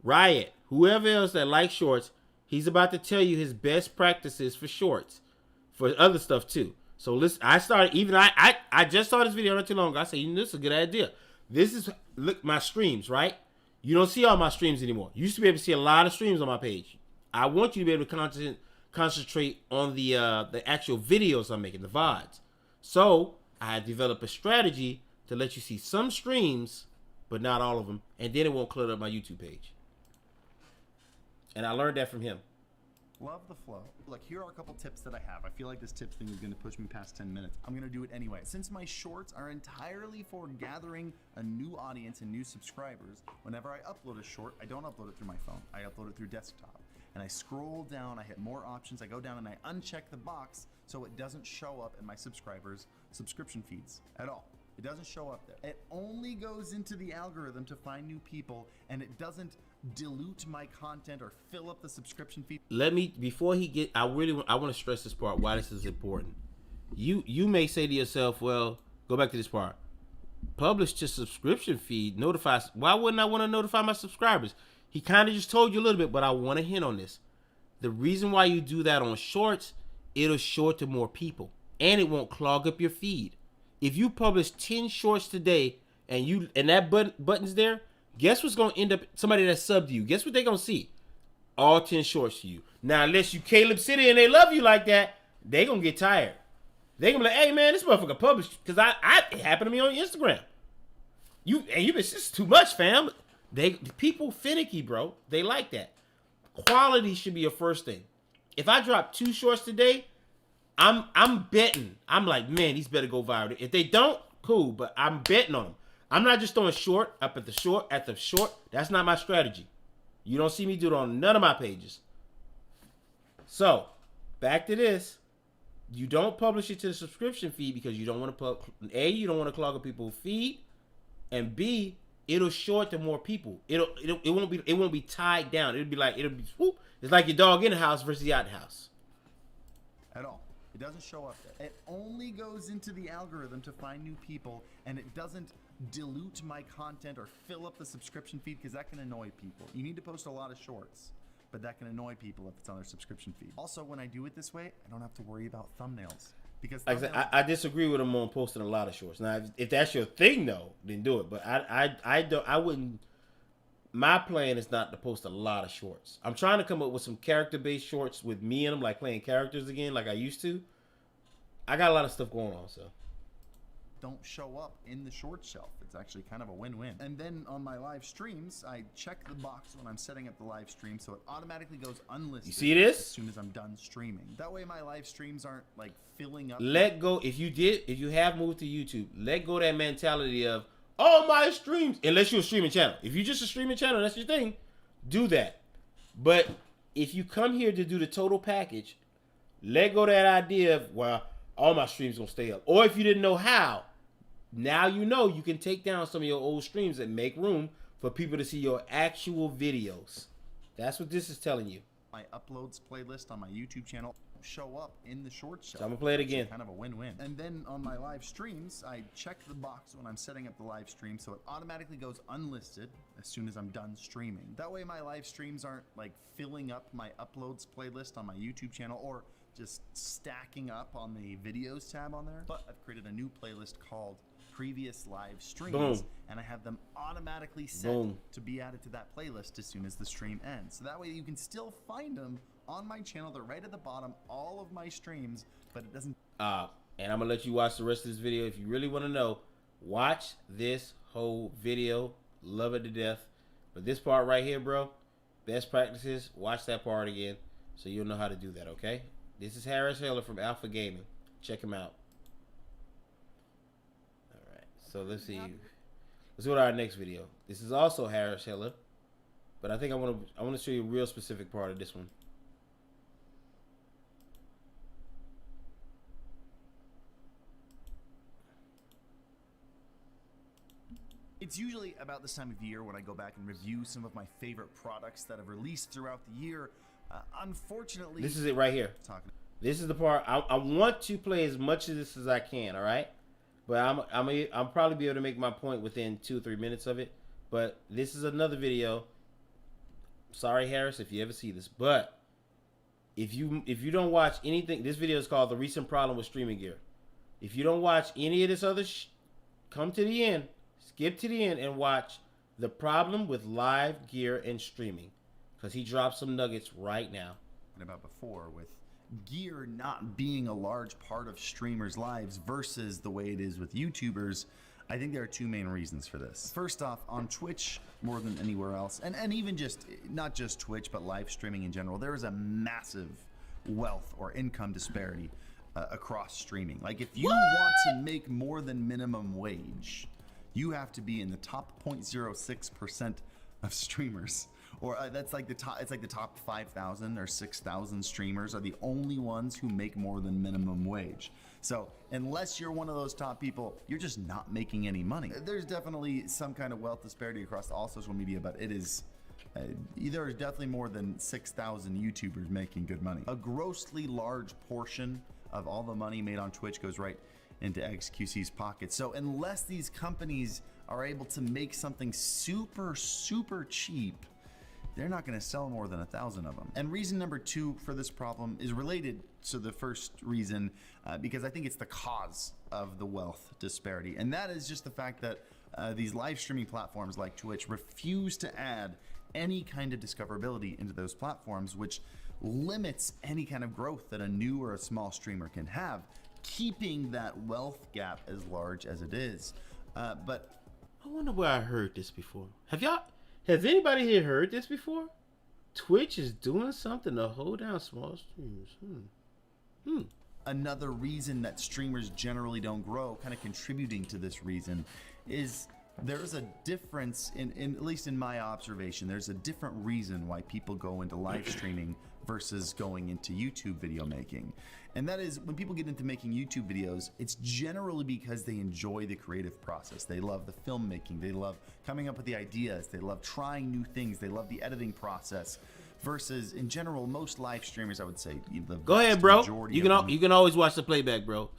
Riot, whoever else that likes shorts, he's about to tell you his best practices for shorts, for other stuff too. So listen, I just saw this video not too long ago. I said, this is a good idea. This is, look, my streams, right? You don't see all my streams anymore. You used to be able to see a lot of streams on my page. I want you to be able to concentrate on the actual videos I'm making, the VODs. So I developed a strategy to let you see some streams, but not all of them, and then it won't clutter up my YouTube page. And I learned that from him. Love the flow. Look, here are a couple tips that I have. I feel like this tips thing is going to push me past 10 minutes. I'm going to do it anyway. Since my shorts are entirely for gathering a new audience and new subscribers, whenever I upload a short, I don't upload it through my phone. I upload it through desktop. And I scroll down, I hit more options, I go down and I uncheck the box so it doesn't show up in my subscribers' subscription feeds at all. It doesn't show up there. It only goes into the algorithm to find new people, and it doesn't dilute my content or fill up the subscription feed. Before he get, I want to stress this part, why this is important. You may say to yourself, well, go back to this part. Publish to subscription feed, notifies. Why wouldn't I want to notify my subscribers? He kind of just told you a little bit, but I want to hint on this. The reason why you do that on shorts, it'll show it to more people, and it won't clog up your feed. If you publish 10 shorts today and that button's there, guess what's gonna end up? Somebody that subbed you. Guess what they gonna see? All 10 shorts to you. Now, unless you Caleb City and they love you like that, they gonna get tired. They gonna be like, hey man, this motherfucker published, because it happened to me on Instagram. It's just too much, fam. People finicky, bro. They like that. Quality should be your first thing. If I drop 2 shorts today, I'm betting. I'm like, man, these better go viral. If they don't, cool, but I'm betting on them. I'm not just throwing short up at the short. That's not my strategy. You don't see me do it on none of my pages. So, back to this. You don't publish it to the subscription feed because you don't want to you don't want to clog up people's feed, and B, it'll show it to more people. It won't be tied down. It'll be whoop. It's like your dog in the house versus the out the house. At all. It doesn't show up there. It only goes into the algorithm to find new people, and it doesn't dilute my content or fill up the subscription feed, because that can annoy people. You need to post a lot of shorts, but that can annoy people if it's on their subscription feed. Also, when I do it this way, I don't have to worry about thumbnails. Because like I said, I disagree with him on posting a lot of shorts. Now, if that's your thing, though, then do it. But I wouldn't. My plan is not to post a lot of shorts. I'm trying to come up with some character-based shorts with me in them, like playing characters again, like I used to. I got a lot of stuff going on, so. don't show up in the short shelf. It's actually kind of a win-win. And then on my live streams, I check the box when I'm setting up the live stream, so it automatically goes unlisted. You see this? As soon as I'm done streaming. That way my live streams aren't like filling up. Let go. If you have moved to YouTube, let go of that mentality of all my streams, unless you're a streaming channel. If you're just a streaming channel, that's your thing, do that. But if you come here to do the total package, let go of that idea of, well, all my streams gonna stay up. Or if you didn't know how, now you know you can take down some of your old streams and make room for people to see your actual videos. That's what this is telling you. My uploads playlist on my YouTube channel show up in the short shelf. So I'm gonna play it again. Kind of a win-win. And then on my live streams, I check the box when I'm setting up the live stream, so it automatically goes unlisted as soon as I'm done streaming. That way my live streams aren't like filling up my uploads playlist on my YouTube channel or just stacking up on the videos tab on there. But I've created a new playlist called previous live streams. Boom. And I have them automatically set to be added to that playlist as soon as the stream ends. So that way you can still find them on my channel. They're right at the bottom, all of my streams, but it doesn't. And I'm gonna let you watch the rest of this video. If you really want to know, watch this whole video. Love it to death. But this part right here, bro, best practices, watch that part again so you'll know how to do that, okay? This is Harris Heller from Alpha Gaming. Check him out. All right, so let's see. Let's go to our next video. This is also Harris Heller, but I think I want to show you a real specific part of this one. It's usually about this time of year when I go back and review some of my favorite products that have released throughout the year. Unfortunately, this is it right here. This is the part I want to play as much of this as I can. All right, but I'm probably be able to make my point within 2 or 3 minutes of it. But this is another video. Sorry, Harris, if you ever see this, but if you don't watch anything, this video is called "The Recent Problem with Streaming Gear." If you don't watch any of this other, come to the end. Skip to the end and watch the problem with live gear and streaming, because he dropped some nuggets right now. About before with gear not being a large part of streamers' lives versus the way it is with YouTubers, I think there are two main reasons for this. First off, on Twitch more than anywhere else, and even just not just Twitch but live streaming in general, there is a massive wealth or income disparity across streaming. Like if you want to make more than minimum wage, you have to be in the top 0.06% of streamers, or that's like the top. It's like the top 5,000 or 6,000 streamers are the only ones who make more than minimum wage. So unless you're one of those top people, you're just not making any money. There's definitely some kind of wealth disparity across all social media, but it is. There is definitely more than 6,000 YouTubers making good money. A grossly large portion of all the money made on Twitch goes right into XQC's pocket. So unless these companies are able to make something super cheap, they're not going to sell more than 1,000 of them. And reason number two for this problem is related to the first reason, because I think it's the cause of the wealth disparity, and that is just the fact that these live streaming platforms like Twitch refuse to add any kind of discoverability into those platforms, which limits any kind of growth that a new or a small streamer can have, keeping that wealth gap as large as it is. But I wonder where I heard this before. Has anybody here heard this before? Twitch is doing something to hold down small streamers. Another reason that streamers generally don't grow, kind of contributing to this reason, is there's a difference in at least in my observation, there's a different reason why people go into live streaming versus going into YouTube video making. And that is, when people get into making YouTube videos, it's generally because they enjoy the creative process. They love the filmmaking, they love coming up with the ideas, they love trying new things, they love the editing process. Versus, in general, most live streamers, I would say, go ahead, bro. You can always watch the playback, bro.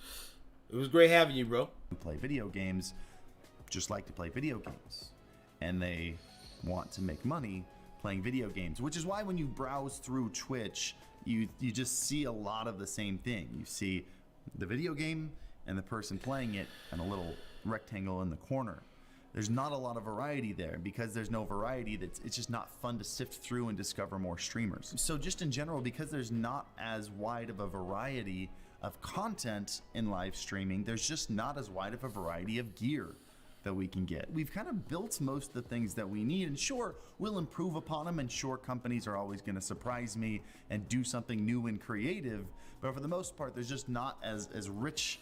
It was great having you, bro. Who play video games just like to play video games, and they want to make money playing video games, which is why when you browse through Twitch, you just see a lot of the same thing. You see the video game and the person playing it and a little rectangle in the corner. There's not a lot of variety there. Because there's no variety, it's just not fun to sift through and discover more streamers. So just in general, because there's not as wide of a variety of content in live streaming, there's just not as wide of a variety of gear that we can get. We've kind of built most of the things that we need, and sure, we'll improve upon them, and sure, companies are always going to surprise me and do something new and creative, but for the most part, there's just not as rich,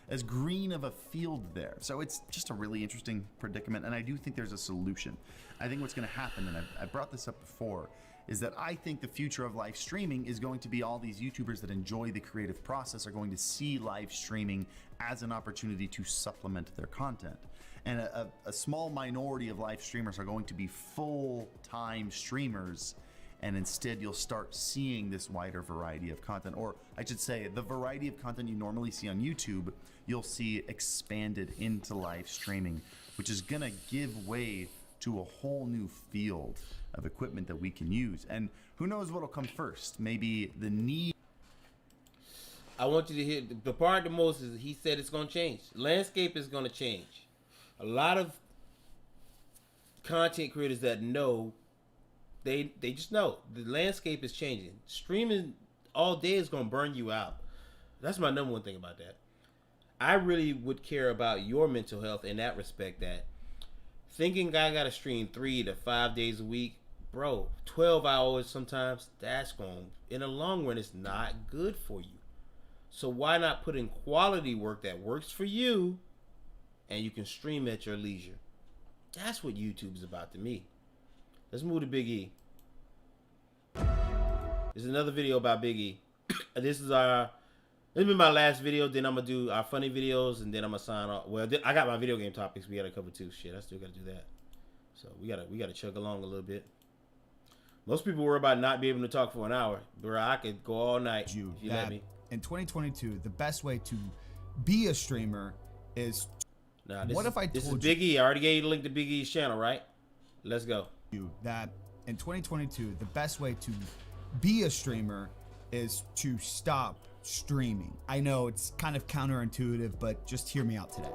as green of a field there. So it's just a really interesting predicament, and I do think there's a solution. I think what's going to happen, and I brought this up before, is that I think the future of live streaming is going to be all these YouTubers that enjoy the creative process are going to see live streaming as an opportunity to supplement their content. And a small minority of live streamers are going to be full-time streamers, and instead you'll start seeing this wider variety of content. Or I should say, the variety of content you normally see on YouTube, you'll see expanded into live streaming, which is gonna give way to a whole new field of equipment that we can use. And who knows what'll come first? Maybe the need. I want you to hear the part the most is he said it's gonna change. Landscape is gonna change. A lot of content creators that know, they just know the landscape is changing. Streaming all day is gonna burn you out. That's my number one thing about that. I really would care about your mental health in that respect, that thinking I gotta stream 3 to 5 days a week, bro, 12 hours sometimes, that's going, in the long run, it's not good for you. So why not put in quality work that works for you and you can stream at your leisure? That's what YouTube is about to me. Let's move to Big E. There's another video about Big E. This has been my last video. Then I'm gonna do our funny videos, and then I'm gonna sign off. Well, I got my video game topics we gotta cover too. Shit, I still gotta do that. So we gotta chug along a little bit. Most people worry about not being able to talk for an hour, bro. I could go all night if you let me. In 2022, the best way to be a streamer is. Nah, this is Big E. I already gave you the link to Big E's channel, right? Let's go. That in 2022, the best way to be a streamer is to stop streaming. I know it's kind of counterintuitive, but just hear me out today.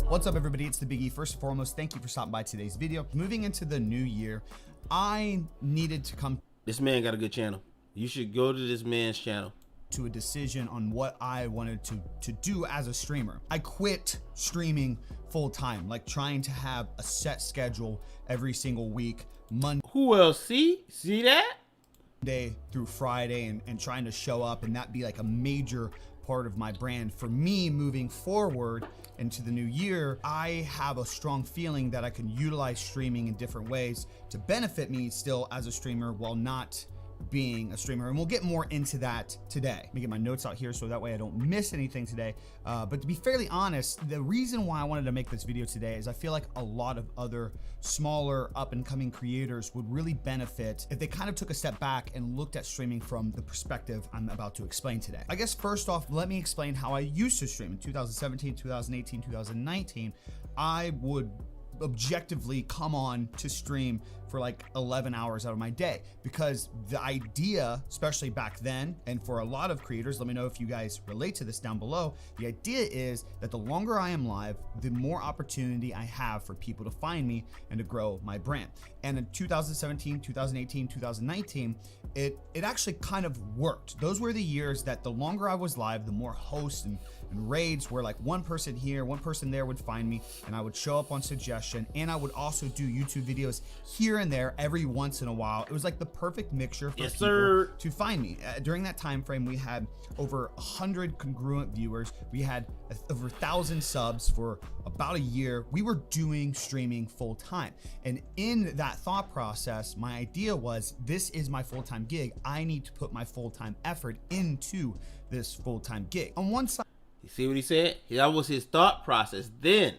What's up, everybody? It's the Big E. First and foremost, thank you for stopping by today's video. Moving into the new year, I needed to come. This man got a good channel. You should go to this man's channel. To a decision on what I wanted to do as a streamer. I quit streaming full time, like trying to have a set schedule every single week. Who else? See that? Monday through Friday, and trying to show up and that be like a major part of my brand. For me, moving forward into the new year, I have a strong feeling that I can utilize streaming in different ways to benefit me still as a streamer while not being a streamer, and we'll get more into that today. Let me get my notes out here so that way I don't miss anything today. But to be fairly honest, the reason why I wanted to make this video today is I feel like a lot of other smaller up-and-coming creators would really benefit if they kind of took a step back and looked at streaming from the perspective I'm about to explain today. I guess first off, let me explain how I used to stream. In 2017, 2018, 2019, I would objectively come on to stream for like 11 hours out of my day, because the idea, especially back then, and for a lot of creators, let me know if you guys relate to this down below, the idea is that the longer I am live, the more opportunity I have for people to find me and to grow my brand. And in 2017, 2018, 2019, it actually kind of worked. Those were the years that the longer I was live, the more hosts and raids where like one person here, one person there would find me, and I would show up on suggestion, and I would also do YouTube videos here and there every once in a while. It was like the perfect mixture for people to find me. During that time frame, we had over 100 congruent viewers. We had over 1,000 subs for about a year. We were doing streaming full time. And in that thought process, my idea was, this is my full-time gig. I need to put my full-time effort into this full-time gig. On one side, you see what he said? That was his thought process. Then,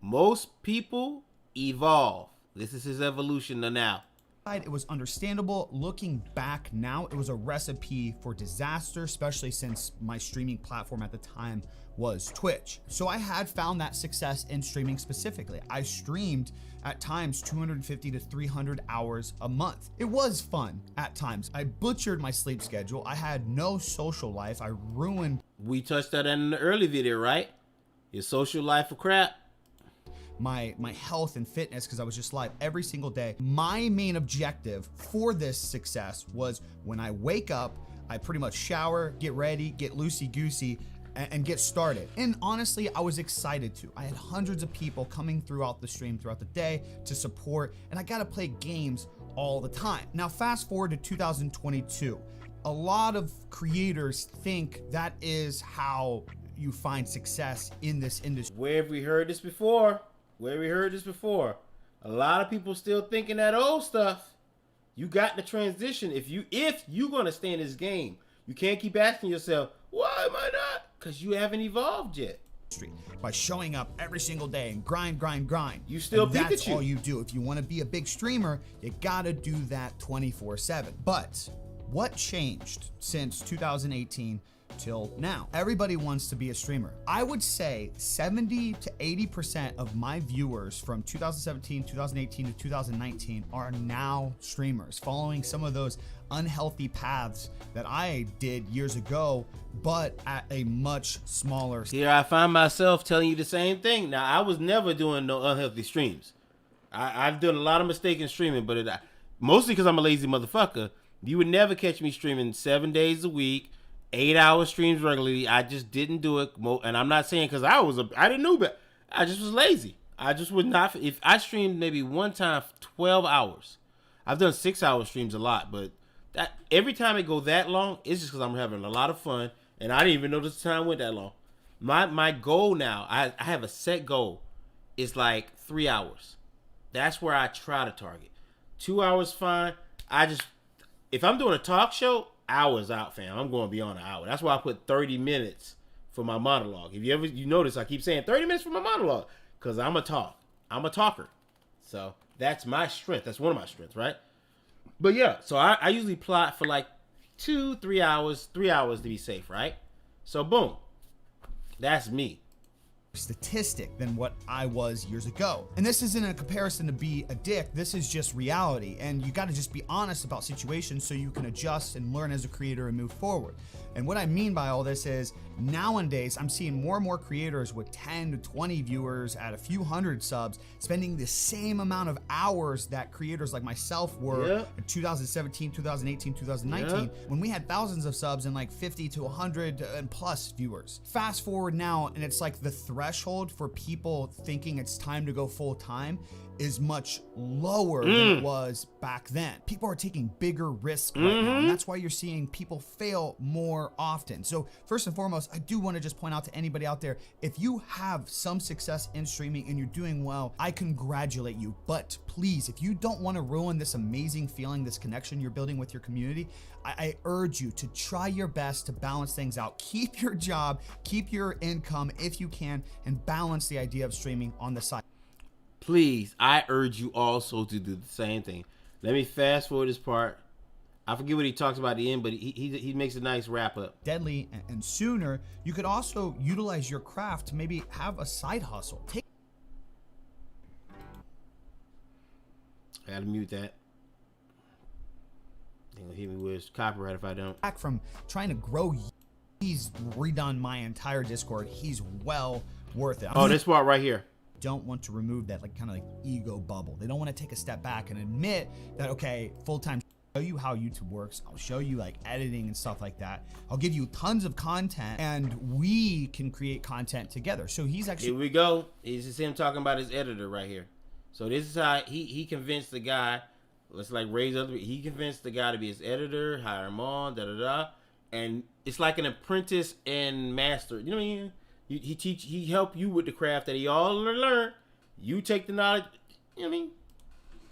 most people evolve. This is his evolution to now. It was understandable. Looking back now, it was a recipe for disaster, especially since my streaming platform at the time was Twitch. So I had found that success in streaming specifically. I streamed at times 250 to 300 hours a month. It was fun at times. I butchered my sleep schedule. I had no social life. I ruined. We touched that in the early video, right? Your social life of crap. My health and fitness, because I was just live every single day. My main objective for this success was when I wake up, I pretty much shower, get ready, get loosey-goosey, and get started. And honestly, I was excited to. I had hundreds of people coming throughout the stream throughout the day to support, and I got to play games all the time. Now, fast forward to 2022. A lot of creators think that is how you find success in this industry. Where have we heard this before? A lot of people still thinking that old stuff. You got to transition. If you gonna stay in this game, you can't keep asking yourself, why am I not? Because you haven't evolved yet. By showing up every single day and grind. You still and that's Pikachu. all you do. If you want to be a big streamer, you gotta do that 24/7. But what changed since 2018 till now? Everybody wants to be a streamer. I would say 70 to 80% of my viewers from 2017, 2018 to 2019 are now streamers, following some of those unhealthy paths that I did years ago, but at a much smaller scale. Here I find myself telling you the same thing. Now, I was never doing no unhealthy streams. I've done a lot of mistakes in streaming, but mostly because I'm a lazy motherfucker. You would never catch me streaming 7 days a week, 8-hour streams regularly. I just didn't do it. And I'm not saying because I didn't know, but I just was lazy. I just would not. If I streamed maybe one time 12 hours, I've done 6-hour streams a lot, but that every time it go that long, it's just because I'm having a lot of fun, and I didn't even know this time went that long. My goal now, I have a set goal, is like 3 hours. That's where I try to target. 2 hours fine. If I'm doing a talk show, hours out, fam. I'm going beyond an hour. That's why I put 30 minutes for my monologue. If you notice, I keep saying 30 minutes for my monologue because I'm a talker. So that's my strength. That's one of my strengths, right? But yeah, so I usually plot for like 2-3 hours, 3 hours to be safe, right? So boom, that's me. Statistic than what I was years ago. And this isn't a comparison to be a dick. This is just reality. And you got to just be honest about situations so you can adjust and learn as a creator and move forward. And what I mean by all this is nowadays I'm seeing more and more creators with 10 to 20 viewers at a few hundred subs spending the same amount of hours that creators like myself were in 2017, 2018, 2019 when we had thousands of subs and like 50 to 100 and plus viewers. Fast forward now and it's like the threshold for people thinking it's time to go full time is much lower than it was back then. People are taking bigger risks right now, and that's why you're seeing people fail more often. So first and foremost, I do want to just point out to anybody out there, if you have some success in streaming and you're doing well, I congratulate you. But please, if you don't want to ruin this amazing feeling, this connection you're building with your community, I urge you to try your best to balance things out. Keep your job, keep your income if you can, and balance the idea of streaming on the side. Please, I urge you also to do the same thing. Let me fast forward this part. I forget what he talks about at the end, but he makes a nice wrap up. Deadly and sooner, you could also utilize your craft to maybe have a side hustle. I gotta mute that. They're gonna hit me with copyright if I don't. Back from trying to grow, he's redone my entire Discord. He's well worth it. Oh, this part right here. Don't want to remove that kind of like ego bubble. They don't want to take a step back and admit that, okay, full-time, show you how YouTube works. I'll show you like editing and stuff like that. I'll give you tons of content and we can create content together. So he's actually, here we go. This is him talking about his editor right here. So this is how he convinced the guy, let's like raise other, he convinced the guy to be his editor, hire him on, and it's like an apprentice and master. You know what I mean? He help you with the craft that he all learned. You take the knowledge. You know what I mean?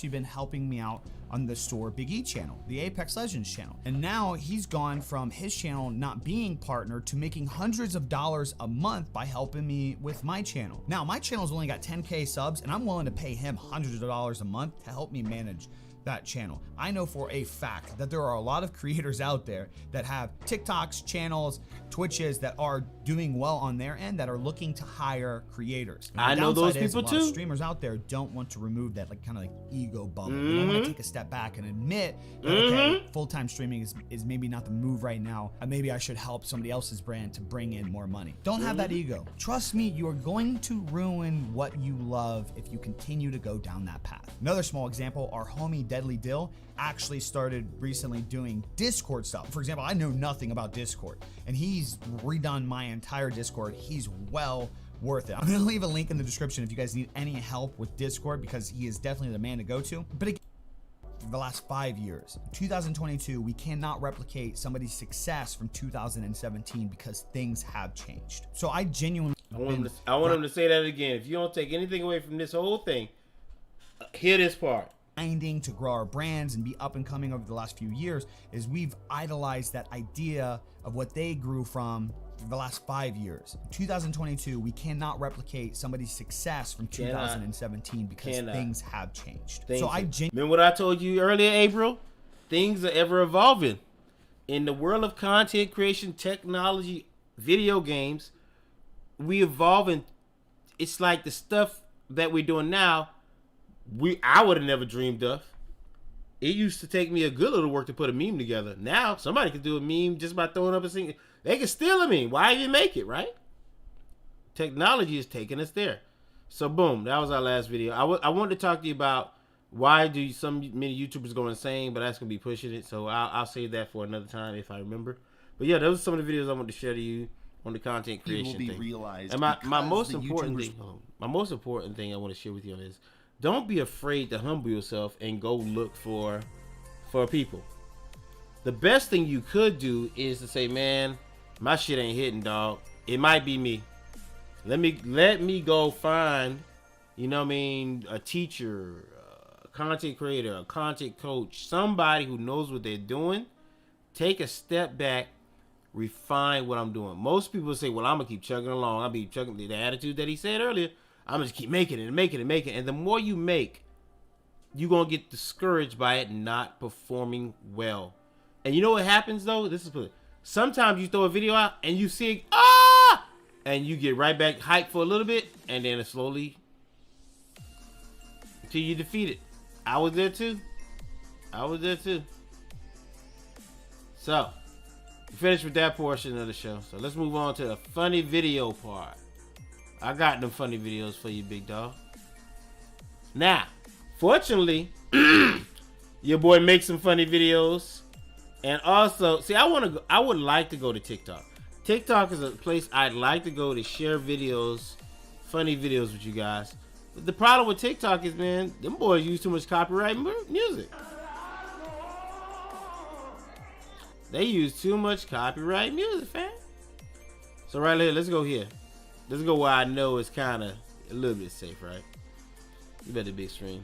You've been helping me out on the Store Big E channel, the Apex Legends channel. And now he's gone from his channel not being partnered to making hundreds of dollars a month by helping me with my channel. Now my channel's only got 10K subs and I'm willing to pay him hundreds of dollars a month to help me manage that channel. I know for a fact that there are a lot of creators out there that have TikToks, channels, Twitches that are doing well on their end that are looking to hire creators. I know those people a lot too. Of streamers out there don't want to remove that like kind of like ego bubble. They don't want to take a step back and admit that okay, full-time streaming is maybe not the move right now. And maybe I should help somebody else's brand to bring in more money. Don't have that ego. Trust me, you are going to ruin what you love if you continue to go down that path. Another small example, our homie Deadly Dill actually started recently doing Discord stuff. For example, I know nothing about Discord, and he's redone my entire Discord. He's well worth it. I'm gonna leave a link in the description if you guys need any help with Discord, because he is definitely the man to go to. But again, for the last 5 years, 2022, we cannot replicate somebody's success from 2017 because things have changed. So I genuinely I want him to say that again. If you don't take anything away from this whole thing, hear this part. Grinding to grow our brands and be up and coming over the last few years is we've idolized that idea of what they grew from for the last 5 years. 2022, we cannot replicate somebody's success from 2017 because things have changed. Remember what I told you earlier, April? Things are ever evolving. In the world of content creation, technology, video games, we evolving. It's like the stuff that we're doing now, I would have never dreamed of. It used to take me a good little work to put a meme together. Now somebody can do a meme just by throwing up a single. They can steal a meme. Why even make it, right? Technology is taking us there. So boom, that was our last video. I wanted to talk to you about why do many YouTubers go insane, but that's gonna be pushing it. So I'll save that for another time if I remember. But yeah, those are some of the videos I wanted to share to you on the content creation thing. And my most important thing I want to share with you on is, don't be afraid to humble yourself and go look for people. The best thing you could do is to say, man, my shit ain't hitting, dog. It might be me. Let me go find, you know what I mean, a teacher, a content creator, a content coach, somebody who knows what they're doing. Take a step back, refine what I'm doing. Most people say, well, I'm gonna keep chugging along. I'll be chugging the attitude that he said earlier. I'm just keep making it and making it and making it. And the more you make, you're going to get discouraged by it not performing well. And you know what happens, though? Sometimes you throw a video out and you see, and you get right back hyped for a little bit, and then it slowly, until you defeat it. I was there too. So, finished with that portion of the show. So let's move on to the funny video part. I got them funny videos for you, big dog. Now, fortunately, your boy makes some funny videos, and also, see, I would like to go to TikTok. TikTok is a place I'd like to go to share videos, funny videos with you guys. But the problem with TikTok is, man, them boys use too much copyright music. They use too much copyright music, fam. So right here, let's go here. Let's go where I know it's kind of a little bit safe, right? You better big stream.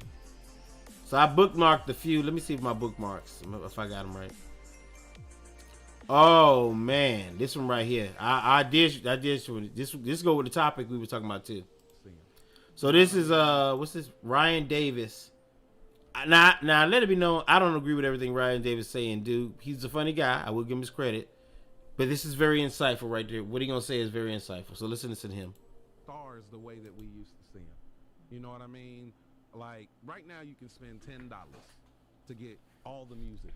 So I bookmarked a few. Let me see if my bookmarks, if I got them right. Oh man, this one right here. I did this go with the topic we were talking about too. So this is what's this? Ryan Davis. Now let it be known, I don't agree with everything Ryan Davis saying, dude. He's a funny guy. I will give him his credit. But this is very insightful right there. What he gonna say is very insightful. So listen to him. Stars the way that we used to see them. You know what I mean? Like right now, you can spend $10 to get all the music.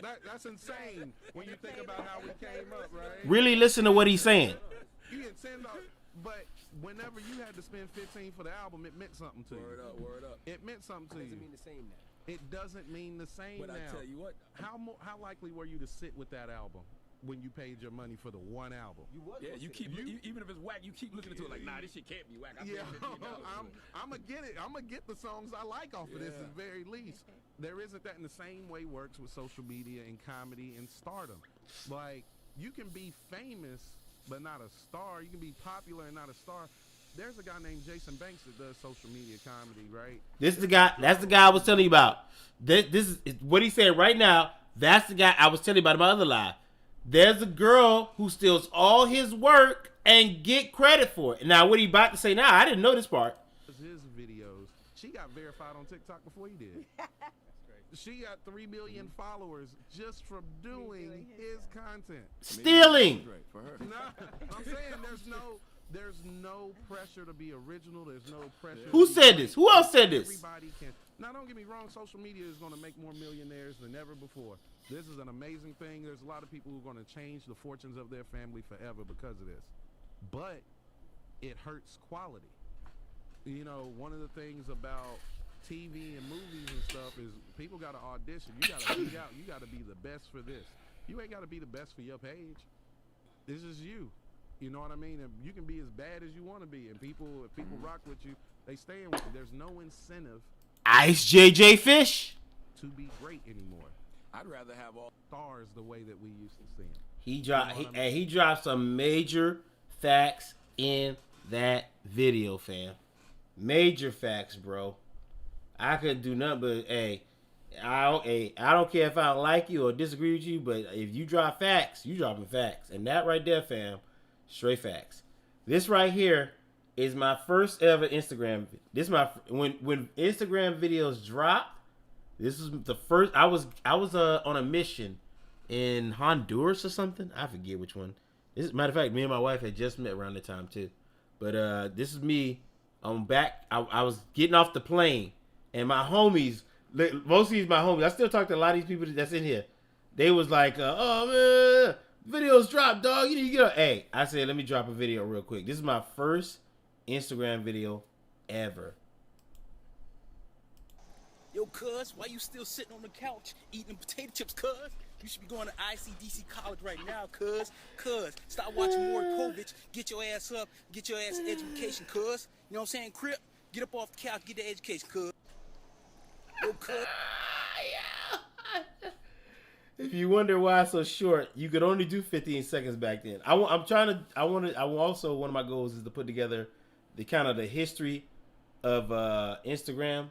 That's insane when you think about how we came up, right? Really listen to what he's saying. You get $10, but whenever you had to spend $15 for the album, it meant something to you. Word up. It meant something to you. Doesn't mean the same now. It doesn't mean the same But now. I tell you what, how likely were you to sit with that album when you paid your money for the one album? you keep even if it's whack, you keep looking into it like, nah, this shit can't be whack. I'm gonna get it. I'm gonna get the songs I like off of this at the very least. There isn't that in the same way works with social media and comedy and stardom. Like you can be famous but not a star. You can be popular and not a star. There's a guy named Jason Banks that does social media comedy, right? This is the guy. That's the guy I was telling you about. This is what he said right now. That's the guy I was telling you about in my other live. There's a girl who steals all his work and get credit for it. Now, what he about to say now, I didn't know this part. His videos, She got verified on TikTok before he did. She got 3 million followers just from doing his content. Stealing. For her. No, I'm saying there's no pressure to be original. There's no pressure. Who to be said great. this? Who else said this? Everybody can. Now, don't get me wrong. Social media is going to make more millionaires than ever before. This is an amazing thing. There's a lot of people who are going to change the fortunes of their family forever because of this. But it hurts quality. You know, one of the things about TV and movies and stuff is people got to audition. You got to beat out. You got to be the best for this. You ain't got to be the best for your page. This is you. You know what I mean? And you can be as bad as you want to be, and if people rock with you, they staying with you. There's no incentive. Ice JJ Fish. To be great anymore. I'd rather have all stars the way that we used to see them. He dropped. He dropped some major facts in that video, fam. Major facts, bro. I could do nothing but I don't care if I don't like you or disagree with you, but if you drop facts, you dropping facts. And that right there, fam, straight facts. This right here is my first ever Instagram. This is my when Instagram videos drop. This is the first. I was on a mission in Honduras or something. I forget which one. Matter of fact, me and my wife had just met around the time too. But this is me. I'm back. I was getting off the plane. And my homies, most of these my homies, I still talk to a lot of these people that's in here. They was like, oh man, videos drop, dog. You need to get up. Hey, I said, let me drop a video real quick. This is my first Instagram video ever. Yo, cuz, why you still sitting on the couch eating potato chips, cuz? You should be going to ICDC college right now, cuz. Cuz, stop watching Maury Povich. Get your ass up. Get your ass an education, cuz. You know what I'm saying? Crip, get up off the couch. Get the education, cuz. Yo, cuz. If you wonder why it's so short, you could only do 15 seconds back then. One of my goals is to put together the kind of the history of Instagram,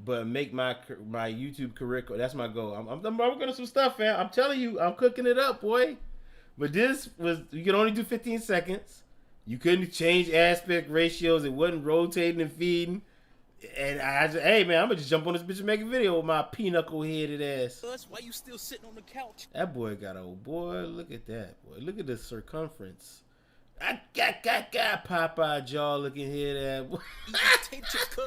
but make my YouTube career. That's my goal. I'm working on some stuff, man. I'm telling you, I'm cooking it up, boy. But this was, you could only do 15 seconds. You couldn't change aspect ratios. It wasn't rotating and feeding. And I just, hey man, I'm gonna just jump on this bitch and make a video with my pinochle headed ass. Cuz, why you still sitting on the couch? That boy got old, boy. Look at that, boy. Look at the circumference. I got Popeye jaw looking head, boy. Eating potato chips, cuz.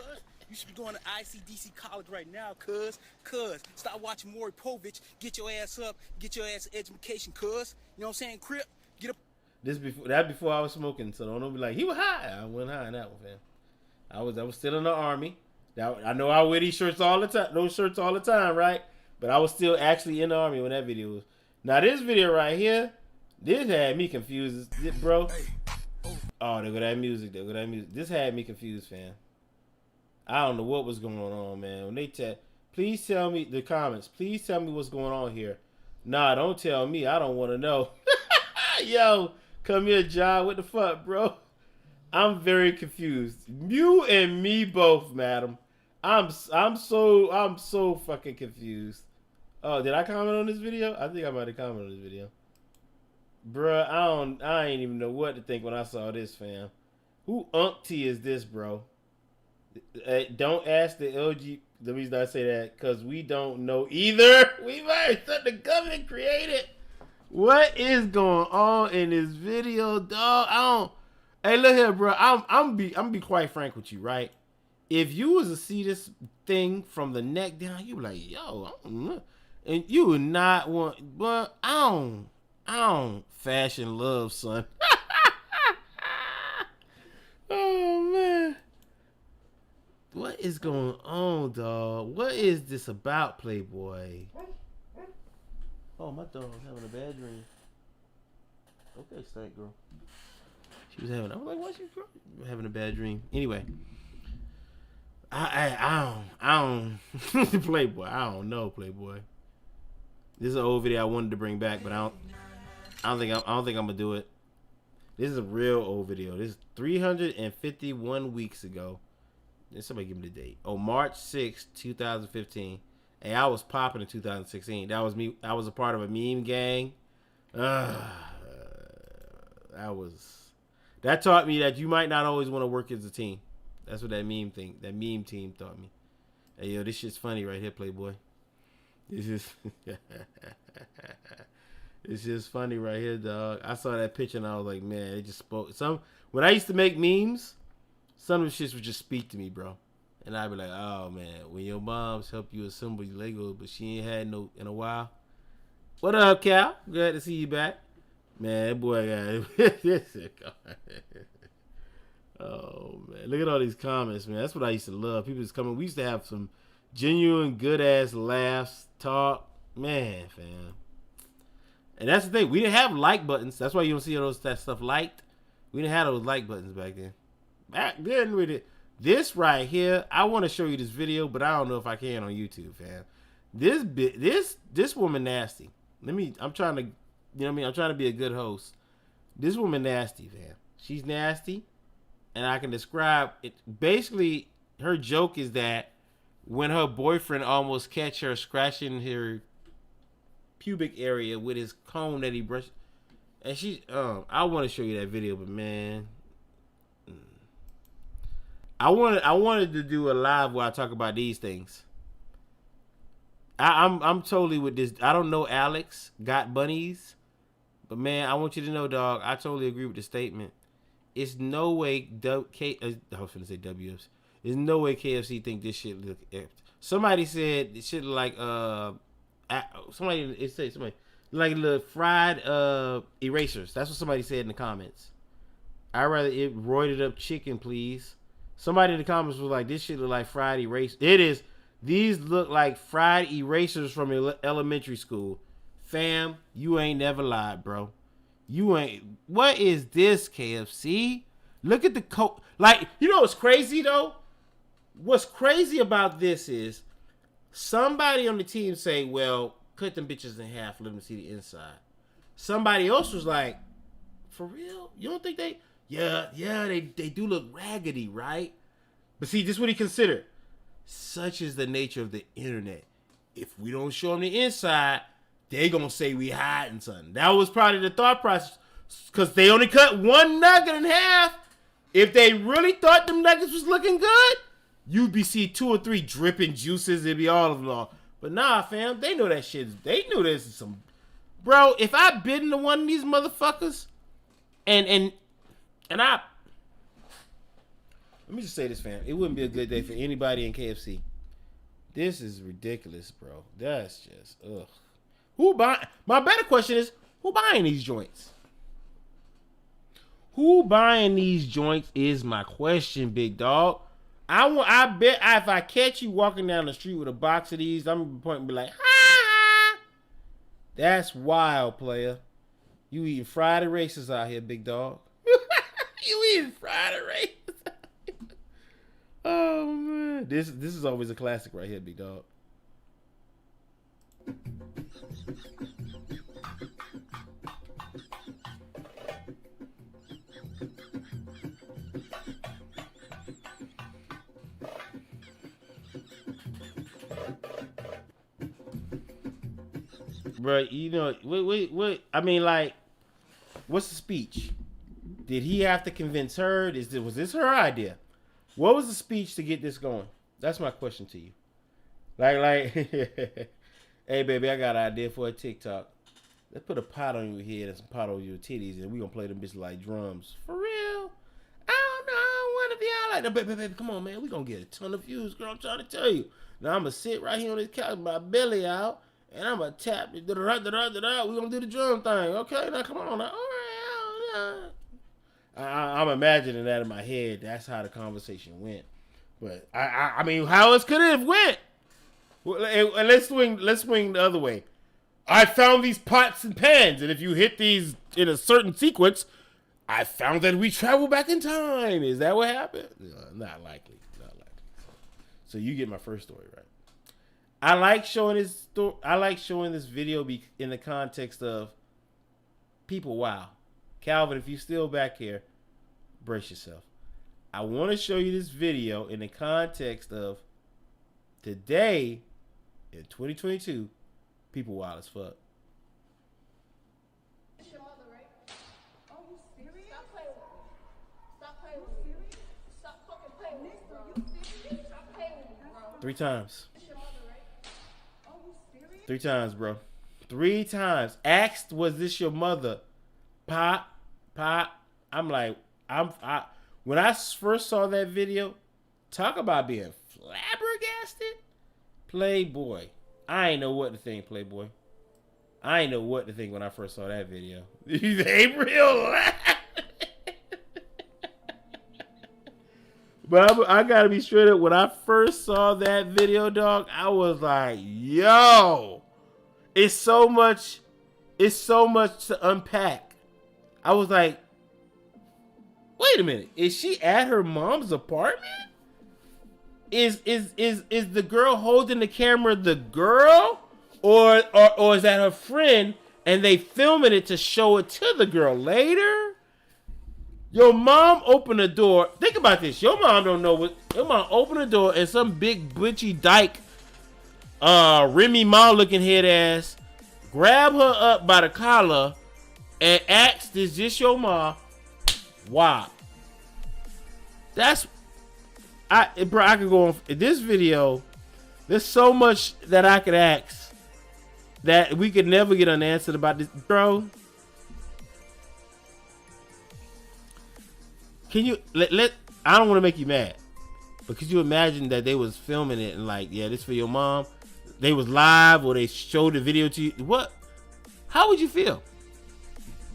You should be going to ICDC college right now, cuz. Cuz, stop watching Maury Povich. Get your ass up. Get your ass an education, cuz. You know what I'm saying? Crip, get up. Before I was smoking, so don't be like, he was high. I went high in that one, fam. I was still in the army. Now, I know I wear these shirts all the time, those shirts all the time, right? But I was still actually in the army when that video was. Now this video right here, this had me confused, bro. Oh, there go that music. This had me confused, fam. I don't know what was going on, man. When they please tell me the comments. Please tell me what's going on here. Nah, don't tell me. I don't want to know. Yo, come here, John. What the fuck, bro? I'm very confused. You and me both, madam. I'm so fucking confused. Oh, did I comment on this video? I think I might have commented on this video. Bruh, I ain't even know what to think when I saw this, fam. Who umpty is this, bro? Don't ask the LG. Let me not say that, because we don't know either. We might let the government create it. What is going on in this video, dog? Hey, look here, bro. I'm be quite frank with you, right? If you was to see this thing from the neck down, you be like, yo, I don't know. And you would not want, but I don't fashion love, son. Oh man, what is going on, dog? What is this about, Playboy? Oh, my dog was having a bad dream. Okay, stank girl. She was having. I was like, "Why she having a bad dream?" Anyway, I don't Playboy. I don't know, Playboy. This is an old video I wanted to bring back, but I don't think I'm gonna do it. This is a real old video. This is 351 weeks ago. Somebody give me the date. Oh, March 6, 2015. Hey, I was popping in 2016. That was me. I was a part of a meme gang. That taught me that you might not always want to work as a team. That's what that meme team taught me. Hey, yo, this shit's funny right here, Playboy. This is it's just funny right here, dog. I saw that picture and I was like, man, it just spoke. When I used to make memes, some of the shits would just speak to me, bro. And I'd be like, oh man, when your moms help you assemble your Legos, but she ain't had no in a while. What up, Cal? Glad to see you back. Man, that boy got it. Oh man, look at all these comments, man. That's what I used to love. People just coming. We used to have some genuine good ass laughs, talk, man, fam. And that's the thing. We didn't have like buttons. That's why you don't see all that stuff liked. We didn't have those like buttons back then. Back then with it. This right here, I want to show you this video, but I don't know if I can on YouTube, fam. This woman nasty. I'm trying to, you know what I mean? I'm trying to be a good host. This woman nasty, fam. She's nasty, and I can describe it. Basically, her joke is that when her boyfriend almost catch her scratching her pubic area with his comb that he brushed, and she, I want to show you that video, but man, I wanted to do a live where I talk about these things. I'm totally with this. I don't know Alex got bunnies, but man, I want you to know, dog. I totally agree with the statement. It's no way I was gonna say WFs. There's no way KFC think this shit look. Somebody said it should look like somebody like little fried erasers. That's what somebody said in the comments. I'd rather it roided up chicken, please. Somebody in the comments was like, this shit look like fried erasers. It is. These look like fried erasers from elementary school. Fam, you ain't never lied, bro. You ain't. What is this, KFC? Look at the coat. Like, you know what's crazy, though? What's crazy about this is somebody on the team say, well, cut them bitches in half, let them see the inside. Somebody else was like, for real? You don't think they... Yeah, they do look raggedy, right? But see, this is what he considered. Such is the nature of the internet. If we don't show them the inside, they gonna say we hiding something. That was probably the thought process, because they only cut one nugget in half. If they really thought them nuggets was looking good, you'd be see 2 or 3 dripping juices. It'd be all of them all. But nah, fam, they know that shit. They knew this is some... Bro, if I bit into one of these motherfuckers, and I... Let me just say this, fam. It wouldn't be a good day for anybody in KFC. This is ridiculous, bro. That's just, ugh. Who buy? My better question is, who buying these joints? Who buying these joints is my question, big dog. I bet if I catch you walking down the street with a box of these, I'm gonna point and be like, ha! That's wild, player. You eating fried erasers out here, big dog. You eating fried erasers. Oh man, this is always a classic right here, big dog. Bro, you know, wait. I mean, like, what's the speech? Did he have to convince her? Was this her idea? What was the speech to get this going? That's my question to you. Like, hey, baby, I got an idea for a TikTok. Let's put a pot on your head and some pot on your titties, and we gonna play them bitches like drums. For real? I don't know. One of y'all like, no, baby, come on, man. We gonna get a ton of views, girl. I'm trying to tell you. Now I'm gonna sit right here on this couch with my belly out, and I'm gonna tap. We gonna do the drum thing, okay? Now come on, now. All right. I'm imagining that in my head. That's how the conversation went. But I mean, how else could it have went? Well, let's swing the other way. I found these pots and pans, and if you hit these in a certain sequence, I found that we travel back in time. Is that what happened? Not likely. So you get my first story right. I like showing this video in the context of people. Wow. Calvin, if you're still back here, brace yourself. I want to show you this video in the context of today in 2022, people wild as fuck. Stop playing with me. Stop playing with me. Stop fucking playing with me. 3 times. 3 times, bro. 3 times. Asked, was this your mother? Pop. I'm like, when I first saw that video, talk about being flabbergasted. Playboy. I ain't know what to think, Playboy. I ain't know what to think when I first saw that video. April. But I gotta be straight up. When I first saw that video, dog, I was like, yo, it's so much to unpack. I was like, wait a minute, is she at her mom's apartment? Is the girl holding the camera the girl? Or is that her friend and they filming it to show it to the girl later? Your mom opened the door. Think about this. Your mom don't know what. Your mom opened the door and some big butchy dyke, Remy Ma looking head ass, grab her up by the collar and asked, "Is this your mom?" Wow. That's I could go on this video. There's so much that I could ask that we could never get unanswered about this, bro. Can you let I don't want to make you mad, but could you imagine that they was filming it and like, yeah, this for your mom? They was live or they showed the video to you. What? How would you feel?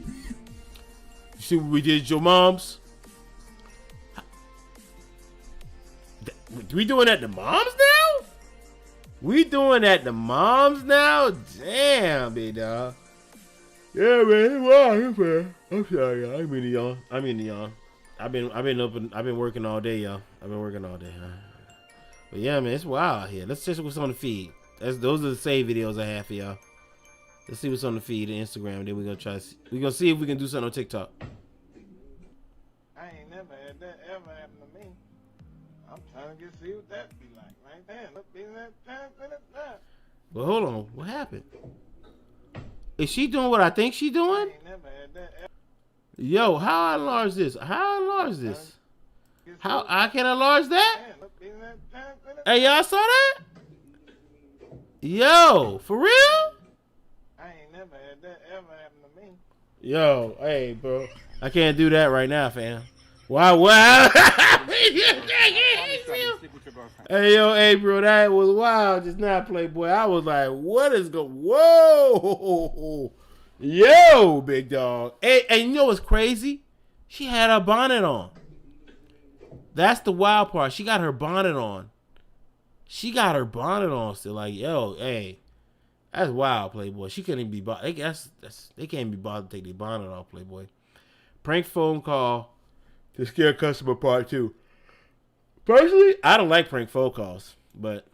You see what we did at your mom's? We doing that to moms now? We doing that to moms now? Damn, big dog. Yeah, man. Wow, man. I'm sorry, y'all. I'm in the yawn. I've been working all day, y'all. I've been working all day, huh? But yeah, man, it's wild out here. Let's check what's on the feed. Those are the save videos I have for y'all. Let's see what's on the feed and Instagram. Then we're gonna see if we can do something on TikTok. I ain't never had that ever happen to me. I'm trying to see what that be like. Right there. Look, be that time. But hold on, what happened? Is she doing what I think she doing? I ain't never had that ever. Yo, how I enlarge this? How I enlarge this? How I can enlarge that? Hey, y'all saw that? Yo, for real? I ain't never had that ever happen to me. Yo, hey, bro. I can't do that right now, fam. Wow. Hey, yo, hey, bro, that was wild just now, Playboy. I was like, what is going? Whoa. Yo, big dog. Hey, you know what's crazy? She had her bonnet on. That's the wild part. She got her bonnet on. She got her bonnet on still. Like, yo, hey, that's wild, Playboy. She couldn't even be bothered. They can't be bothered to take their bonnet off, Playboy. Prank phone call to scare customer part 2. Personally, I don't like prank phone calls, but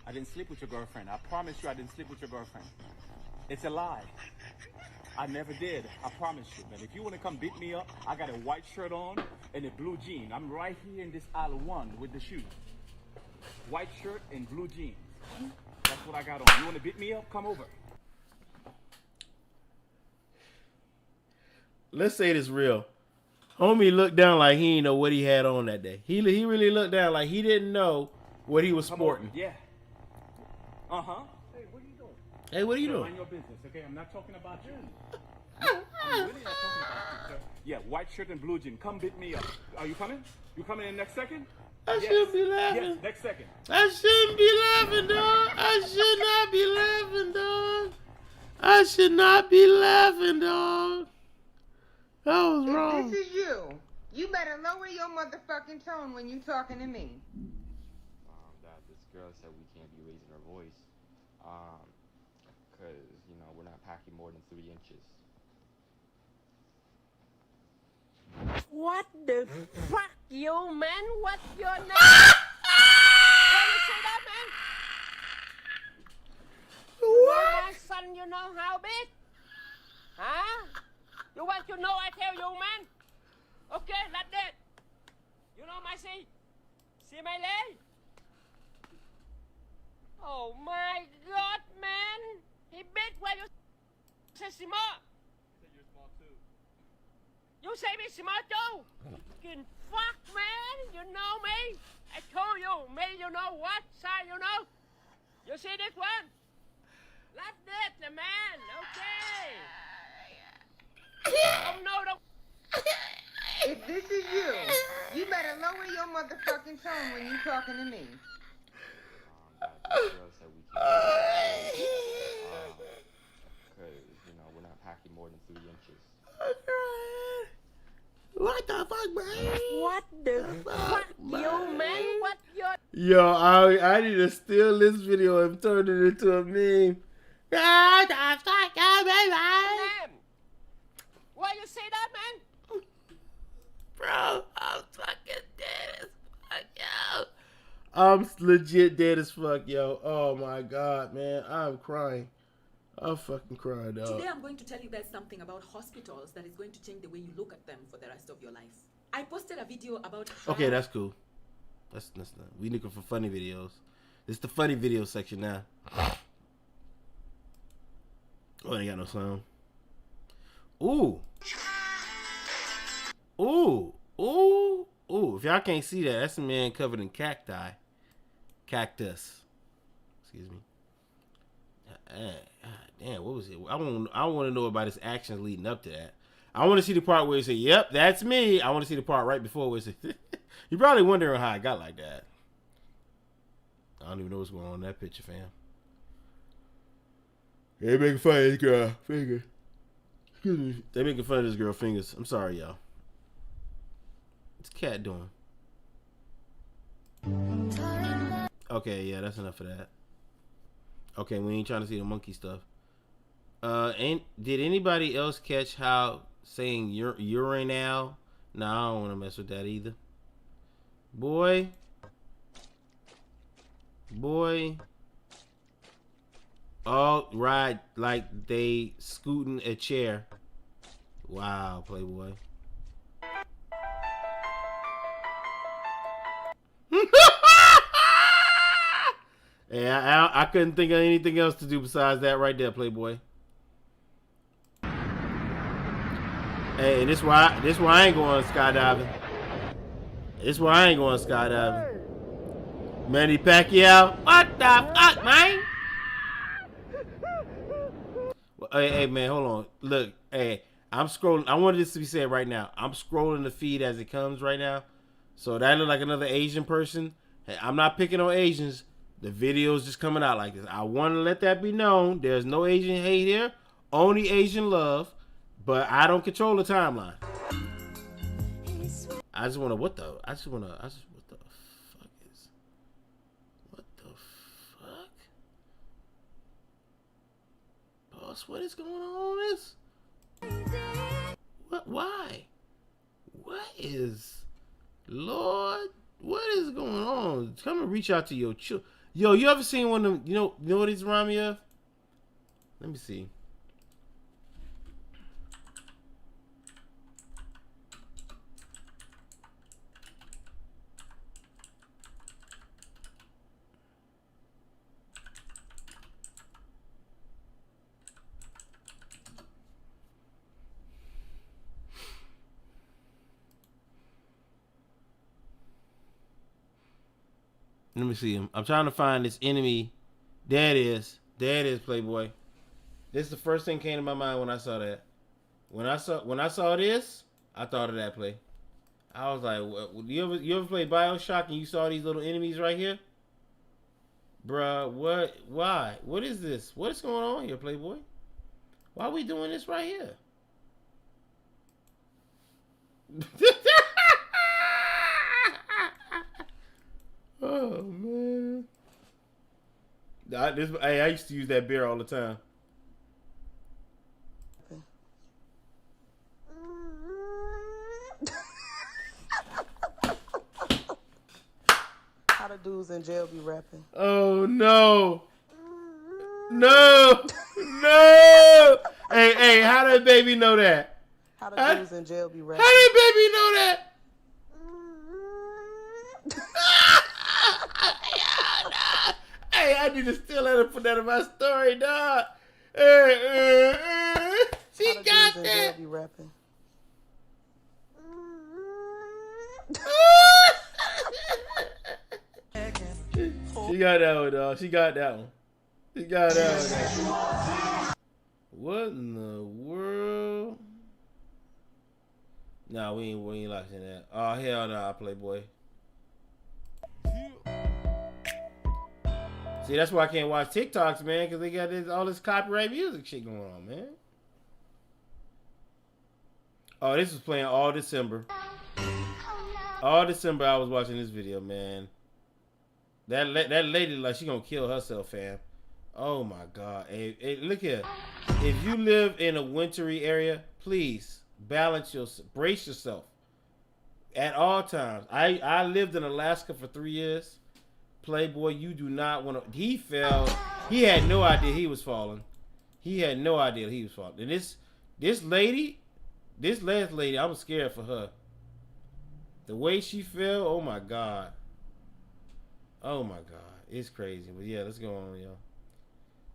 I didn't sleep with your girlfriend. I promise you I didn't sleep with your girlfriend. It's a lie. I never did. I promise you. But if you want to come beat me up, I got a white shirt on and a blue jean. I'm right here in this aisle 1 with the shoes. White shirt and blue jeans. That's what I got on. You want to beat me up? Come over. let's say this real. Homie looked down like he didn't know what he had on that day. He really looked down like he didn't know what he was sporting. Yeah. Uh-huh. Hey, what are you doing? Mind your business, okay? I'm not talking about you. I'm really not talking about you, sir. Yeah, white shirt and blue jean. Come beat me up. Are you coming? You coming in next second? I shouldn't be laughing. Yes, next second. I shouldn't be laughing, dog. I should not be laughing, dog. I should not be laughing, dog. That was wrong. If this is you better lower your motherfucking tone when you talking to me. That this girl said we can't be raising our voice, because, you know, we're not packing more than 3 inches. What the fuck, you man? What's your name? Why you say that, man? What? My son, you know how big? Huh? You want to know, I tell you, man? Okay, like that. You know my see? See my leg? Oh my God, man! He big where you say small. You say me small too? Fucking fuck, man! You know me? I told you, me, you know what? Side, you know? You see this one? Like this, the man, okay. Oh, no, don't. If this is you, you better lower your motherfucking tone when you talking to me. That this girl said we can't be because, you know, we're not packing more than 3 inches. What the fuck, man? What the fuck, you, man? What your... Yo, I need to steal this video and turn it into a meme. What the fuck, baby? Man, why you say that, man? Bro, I'm fucking dead as fuck, yo. I'm legit dead as fuck, yo. Oh my god, man. I'm crying. I'm fucking crying, dog. Today I'm going to tell you guys something about hospitals that is going to change the way you look at them for the rest of your life. I posted a video about how... Okay, that's cool. That's not. We looking for funny videos. It's the funny video section now. Oh, they got no sound. Ooh. Ooh. Ooh. Ooh. If y'all can't see that, that's a man covered in cacti. Cactus. Excuse me. Damn, what was it? I want to know about his actions leading up to that. I want to see the part where he said, "Yep, that's me." I want to see the part right before where he said, "You're probably wondering how I got like that." I don't even know what's going on in that picture, fam. They making fun of this girl finger. Excuse me. They making fun of this girl fingers. I'm sorry, y'all. What's Cat doing? Okay, yeah, that's enough of that. Okay, we ain't trying to see the monkey stuff. Did anybody else catch how saying urinal? Nah, I don't want to mess with that either. Boy. Oh, right, like they scooting a chair. Wow, Playboy. Yeah, I couldn't think of anything else to do besides that right there, Playboy. Hey, this why I ain't going skydiving. This why I ain't going skydiving. Manny Pacquiao, what the fuck, man? Hey, man, hold on. Look, hey, I'm scrolling. I wanted this to be said right now. I'm scrolling the feed as it comes right now. So that look like another Asian person. Hey, I'm not picking on Asians. The video's just coming out like this. I want to let that be known. There's no Asian hate here. Only Asian love. But I don't control the timeline. I just want to, what the fuck Boss, what is going on with this? What, why? What is, Lord, what is going on? Come and reach out to your children. Yo, you ever seen one of them, you know what these remind me of? Let me see. Let me see him. I'm trying to find this enemy. There it is. There it is, Playboy. This is the first thing came to my mind when I saw that. When I saw this, I thought of that play. I was like, you ever play BioShock and you saw these little enemies right here? Bruh, what? Why? What is this? What is going on here, Playboy? Why are we doing this right here? Oh man! I used to use that beer all the time. How the dudes in jail be rapping? Oh no! No! No! Hey! How did baby know that? How the dudes in jail be rapping? How did baby know that? Hey, I need to still let her put that in my story, dog. She got that. Be rapping? She got that one, dog. She got that one. She got that one. Dog. What in the world? Nah, we ain't watching that. Oh hell nah, Playboy. See, that's why I can't watch TikToks, man, because they got all this copyright music shit going on, man. Oh, this was playing all December. All December I was watching this video, man. That lady, like, she gonna kill herself, fam. Oh my God. Hey, look here. If you live in a wintry area, please brace yourself at all times. I lived in Alaska for 3 years. Playboy, you do not want to. He fell. He had no idea he was falling. He had no idea he was falling. And this last lady, I was scared for her. The way she fell, oh my God. Oh my God. It's crazy. But yeah, let's go on, y'all.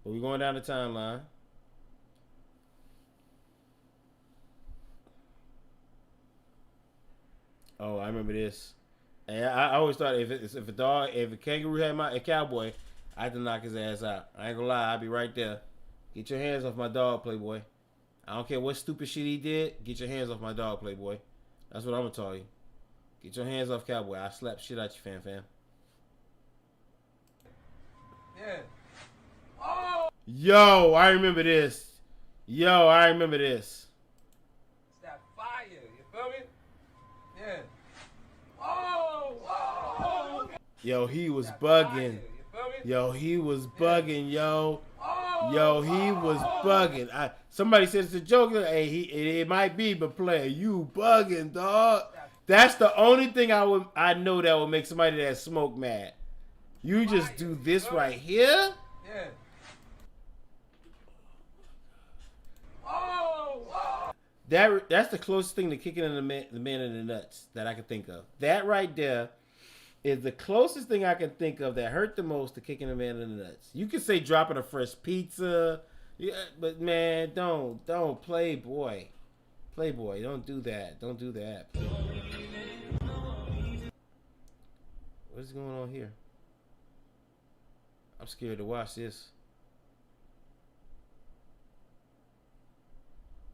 But we're going down the timeline. Oh, I remember this. And I always thought if a kangaroo had a cowboy, I had to knock his ass out. I ain't gonna lie, I'd be right there. Get your hands off my dog, Playboy. I don't care what stupid shit he did. Get your hands off my dog, Playboy. That's what I'm gonna tell you. Get your hands off Cowboy. I slap shit out you, fam. Yeah. Oh! Yo, I remember this. Yo, I remember this. It's that fire. You feel me? Yeah. Oh! Yo, he was bugging. Yo, he was bugging, yo. Yo, he was bugging. Somebody said it's a joke. Hey, it might be, but player, you bugging, dog. That's the only thing I know that would make somebody that smoke mad. You just do this right here. Yeah. Oh! That's the closest thing to kicking in the man in the nuts that I can think of. That right there is the closest thing I can think of that hurt the most to kicking a man in the nuts. You could say dropping a fresh pizza, yeah, but man, don't Playboy, don't do that. Don't do that. What is going on here? I'm scared to watch this.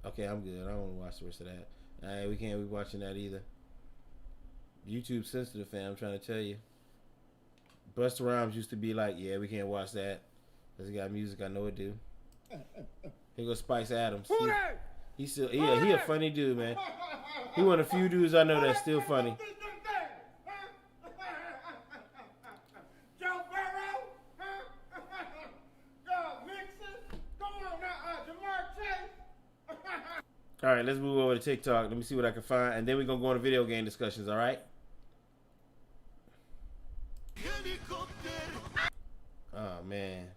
Okay, I'm good. I don't want to watch the rest of that. Alright, we can't be watching that either. YouTube sensitive, fam. I'm trying to tell you. Busta Rhymes used to be like, yeah, we can't watch that because he got music. I know it do. Here goes Spice Adams. He's still, he a funny dude, man. He one of the few dudes I know that's still funny. All right, let's move over to TikTok. Let me see what I can find, and then we're gonna go into video game discussions. All right. Oh man,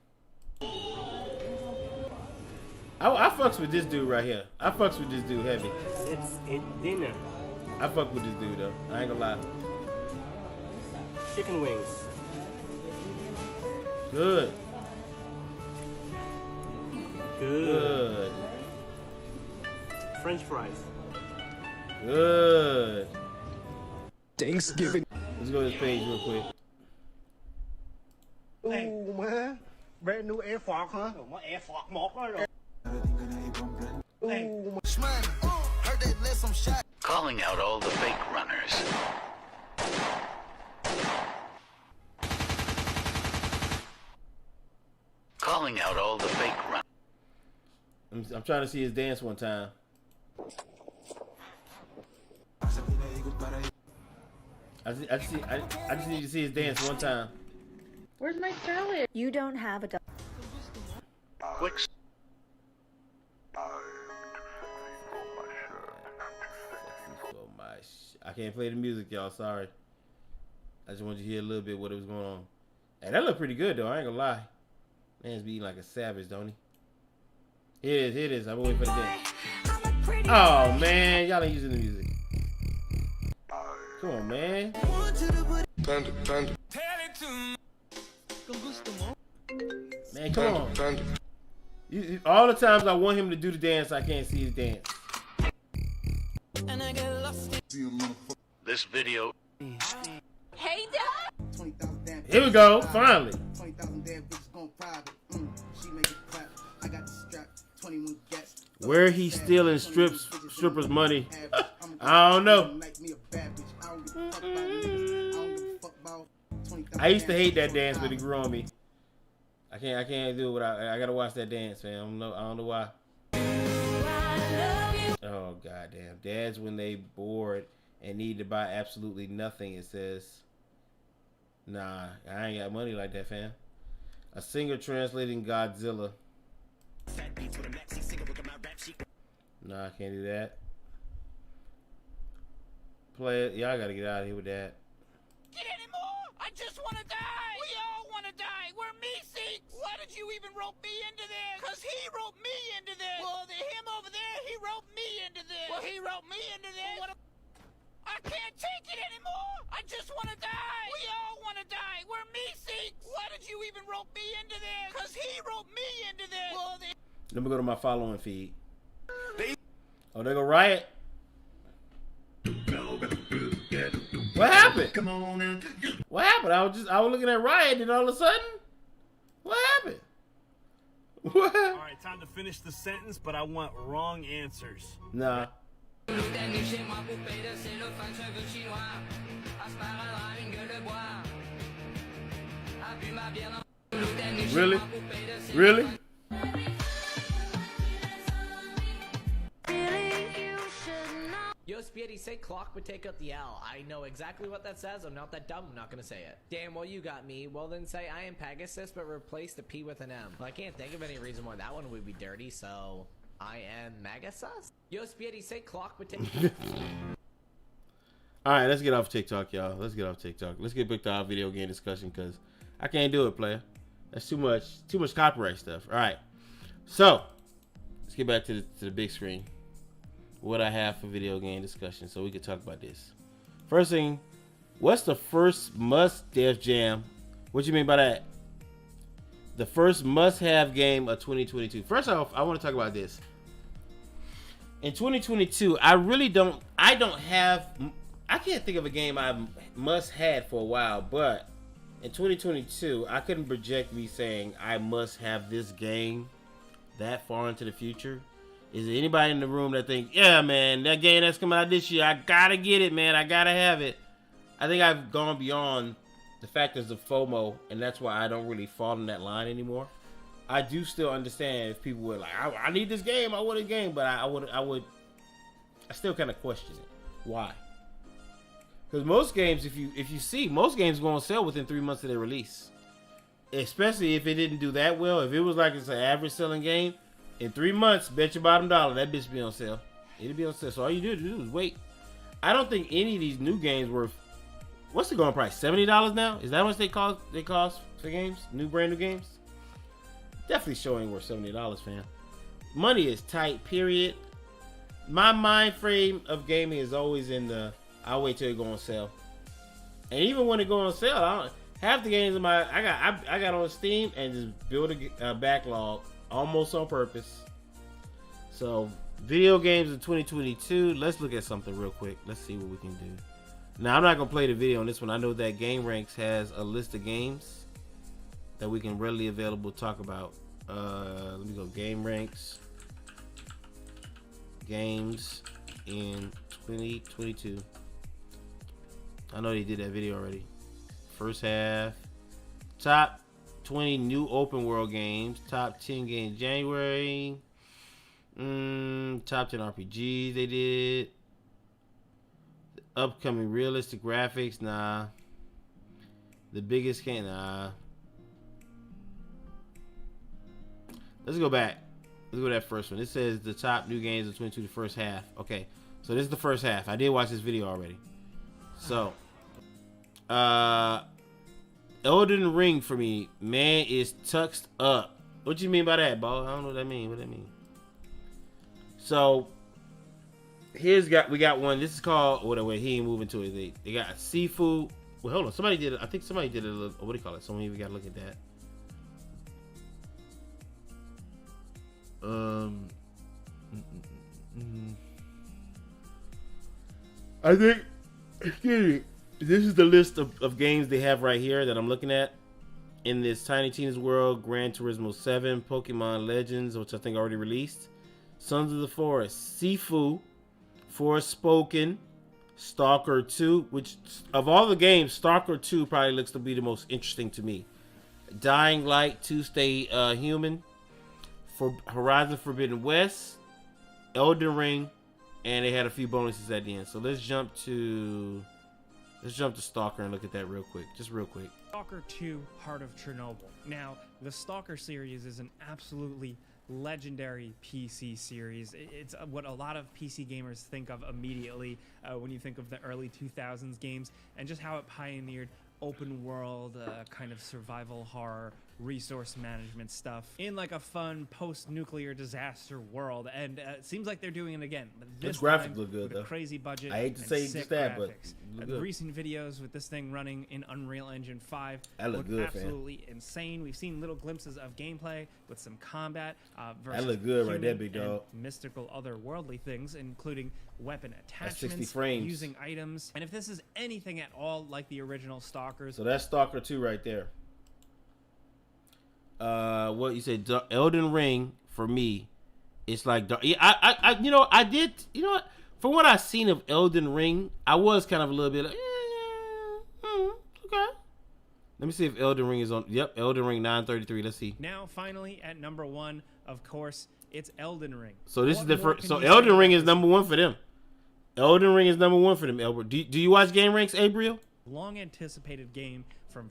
I fucks with this dude right here. I fucks with this dude heavy. It's dinner. I fuck with this dude though. I ain't gonna lie. Chicken wings. Good. Good. French fries. Good. Thanksgiving. Let's go to this page real quick. Ooh, man. Brand new air fork, huh? My air fork mock. Ooh, Calling out all the fake runners. Calling out all the fake runners. I'm trying to see his dance one time. I just need to see his dance one time. Where's my salad? You don't have a dog. Quick. I can't play the music, y'all. Sorry. I just wanted you to hear a little bit what was going on. Hey, that looked pretty good, though. I ain't gonna lie. Man's beating like a savage, don't he? Here it is. I'm waiting for the dance. Oh, man. Y'all ain't using the music. Come on, man. Man, come on. All the times I want him to do the dance, I can't see his dance. This video. Hey, Dad. Here we go, finally. 20,000 dead bitches going private. She make it clap. I got the strap. 21 gats. Where he stealing strippers' money? I don't know. I used to hate that dance, but it grew on me. I can't do it without. I gotta watch that dance, man. I don't know why. Oh goddamn! Dads when they bored and need to buy absolutely nothing. It says, "Nah, I ain't got money like that, fam." A singer translating Godzilla. Nah, I can't do that. Play it. Y'all gotta get out of here with that. Get anymore? I just want to die. We all want to die. We're me seeks. Why did you even rope me into this? Because he roped me into this. Well, him over there, he roped me into this. Well, he roped me into this. I can't take it anymore. I just want to die. We all want to die. We're me seeks. Why did you even rope me into this? Because he roped me into this. Well, Let me go to my following feed. Oh, they go Riot. What happened? Come on in. What happened? I was looking at Riot, and all of a sudden, what happened? What? All right, time to finish the sentence, but I want wrong answers. Nah. Really? Really? Yo, Speedy, say clock would take out the L. I know exactly what that says. I'm not that dumb. I'm not gonna say it. Damn, well, you got me. Well, then say I am Pegasus, but replace the P with an M. Well, I can't think of any reason why that one would be dirty, so I am Magasus? Yo, Speedy, say clock would take... Alright, let's get off TikTok, y'all. Let's get off TikTok. Let's get back to our video game discussion, because I can't do it, player. That's too much copyright stuff. Alright. So, let's get back to the big screen. What I have for video game discussion, so we can talk about this. First thing, what's the first must Def Jam? What you mean by that? The first must-have game of 2022. First off, I want to talk about this. In 2022, I can't think of a game I must had for a while, but in 2022, I couldn't project me saying I must have this game that far into the future. Is there anybody in the room that think, yeah, man, that game that's coming out this year, I gotta get it, man, I gotta have it? I think I've gone beyond the factors of FOMO, and that's why I don't really fall in that line anymore. I do still understand if people were like, I need this game, I want a game, but I still kind of question it. Why? Because most games, if you see, most games go on sale within 3 months of their release. Especially if it didn't do that well. If it was like it's an average selling game, in 3 months, bet your bottom dollar that bitch be on sale. It'll be on sale. So all you do is wait. I don't think any of these new games worth. What's the going price? $70 now? Is that what they cost for games? Brand new games? Definitely showing worth $70, fam. Money is tight. Period. My mind frame of gaming is always in the I'll wait till it go on sale. And even when it go on sale, half the games I got on Steam and just build a backlog. Almost on purpose. So, video games in 2022. Let's look at something real quick. Let's see what we can do. Now, I'm not going to play the video on this one. I know that GameRanks has a list of games that we can readily available talk about. Let me go GameRanks. Games in 2022. I know they did that video already. First half. Top 20 new open world games. Top 10 games January. Top 10 RPGs they did. The upcoming realistic graphics. Nah. The biggest game. Nah. Let's go back. Let's go to that first one. It says the top new games of 22, the first half. Okay. So this is the first half. I did watch this video already. So. Elden Ring for me, man, is tucked up. What you mean by that, ball? I don't know what that mean. What that mean? So we got one. This is called. Wait, he ain't moving to it. They got seafood. Well, hold on. Somebody did it. I think somebody did it. What do you call it? Someone even got to look at that. I think. Excuse me. This is the list of games they have right here that I'm looking at. In this Tiny Tina's World, Gran Turismo 7, Pokemon Legends, which I think already released, Sons of the Forest, Sifu, Forspoken, Stalker 2, which of all the games, Stalker 2 probably looks to be the most interesting to me. Dying Light 2 Stay Human, for Horizon Forbidden West, Elden Ring, and they had a few bonuses at the end. So let's jump to Stalker and look at that real quick. Just real quick. Stalker 2 Heart of Chernobyl. Now, the Stalker series is an absolutely legendary PC series. It's what a lot of PC gamers think of immediately when you think of the early 2000s games, and just how it pioneered open world kind of survival horror resource management stuff in like a fun post-nuclear disaster world, and it seems like they're doing it again. This graphics look good with though. A crazy budget. I hate to and say sick just that, graphics. but The recent videos with this thing running in Unreal Engine 5 that look good, absolutely insane. We've seen little glimpses of gameplay with some combat versus that look good right there, human big dog. and mystical otherworldly things, including weapon That's 60 attachments, frames. using items, and if this is anything at all like the original Stalkers. So that's Stalker 2 right there. What you said, Elden Ring for me, it's like I you know, I did, you know what, from what I've seen of Elden Ring, I was kind of a little bit like okay. Let me see if Elden Ring is on. Yep, Elden Ring 933. Let's see. Now finally at number 1, of course, it's Elden Ring. So this What is the more first. can So you Elden say Ring about is this number 1 for them. Elden Ring is number 1 for them. Albert, do you watch Game Ranks, Abriel? long anticipated game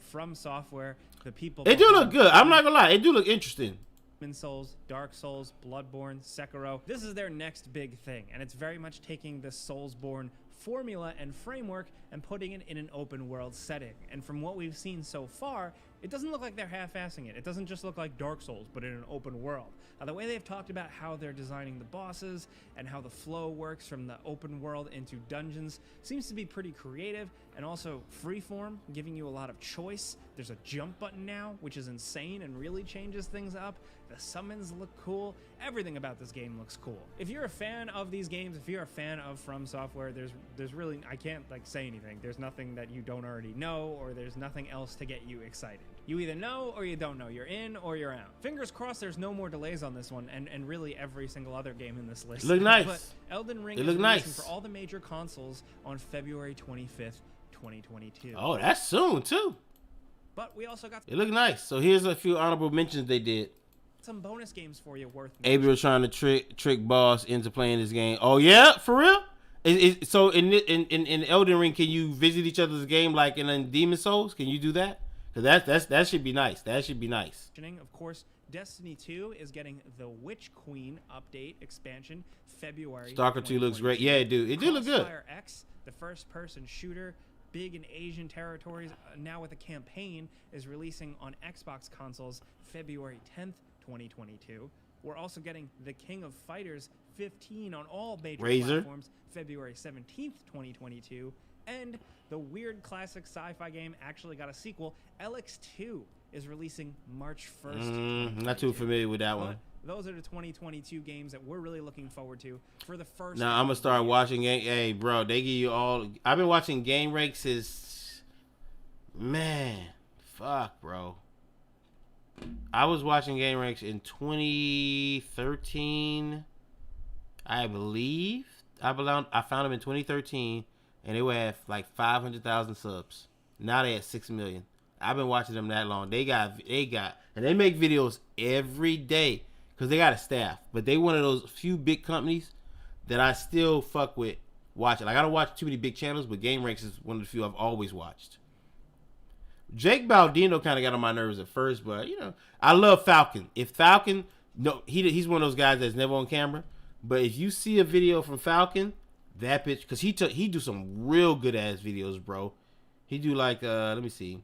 from Software, the people. They do look good. I'm not gonna lie. They do look interesting. Demon's Souls, Dark Souls, Bloodborne, Sekiro. This is their next big thing, and it's very much taking the Soulsborne formula and framework and putting it in an open world setting. And from what we've seen so far, it doesn't look like they're half-assing it. It doesn't just look like Dark Souls, but in an open world. The way they've talked about how they're designing the bosses and how the flow works from the open world into dungeons seems to be pretty creative and also freeform, giving you a lot of choice. There's a jump button now, which is insane and really changes things up. The summons look cool. Everything about this game looks cool. If you're a fan of these games, if you're a fan of From Software, there's really, I can't like say anything. There's nothing that you don't already know, or there's nothing else to get you excited. You either know or you don't know. You're in or you're out. Fingers crossed there's no more delays on this one, and really every single other game in this list. Look nice. But Elden Ring They is look releasing nice. for all the major consoles on February 25th, 2022. Oh, that's soon too. But we also got It look nice. So here's a few honorable mentions they did. some bonus games for you worth Abriel trying to trick Boss into playing this game. Oh yeah, for real? So in Elden Ring, can you visit each other's game like in Demon Souls? Can you do that? Because that should be nice. That should be nice. Of course, Destiny 2 is getting the Witch Queen update expansion February. Stalker 2 looks great. Yeah, it do. It do look good. Crossfire X, the first-person shooter, big in Asian territories, now with a campaign, is releasing on Xbox consoles February 10th, 2022. We're also getting The King of Fighters 15 on all major Razer. platforms February 17th, 2022. And the weird classic sci-fi game actually got a sequel. Alex 2 is releasing March 1st. Not too familiar with that one. Those are the 2022 games that we're really looking forward to for the first. Now I'm gonna start watching game. Hey, bro, they give you all. I've been watching Game Ranks since. Man, fuck, bro. I was watching Game Ranks in 2013, I believe. I found them in 2013, and they were at like 500,000 subs. Now they at 6 million. I've been watching them that long. They got, and they make videos every day because they got a staff. But they one of those few big companies that I still fuck with watching. Like I don't watch too many big channels, but Game Ranks is one of the few I've always watched. Jake Baldino kind of got on my nerves at first, but you know, I love Falcon. If Falcon, no, he's one of those guys that's never on camera. But if you see a video from Falcon, that bitch, because he do some real good ass videos, bro. He do like let me see,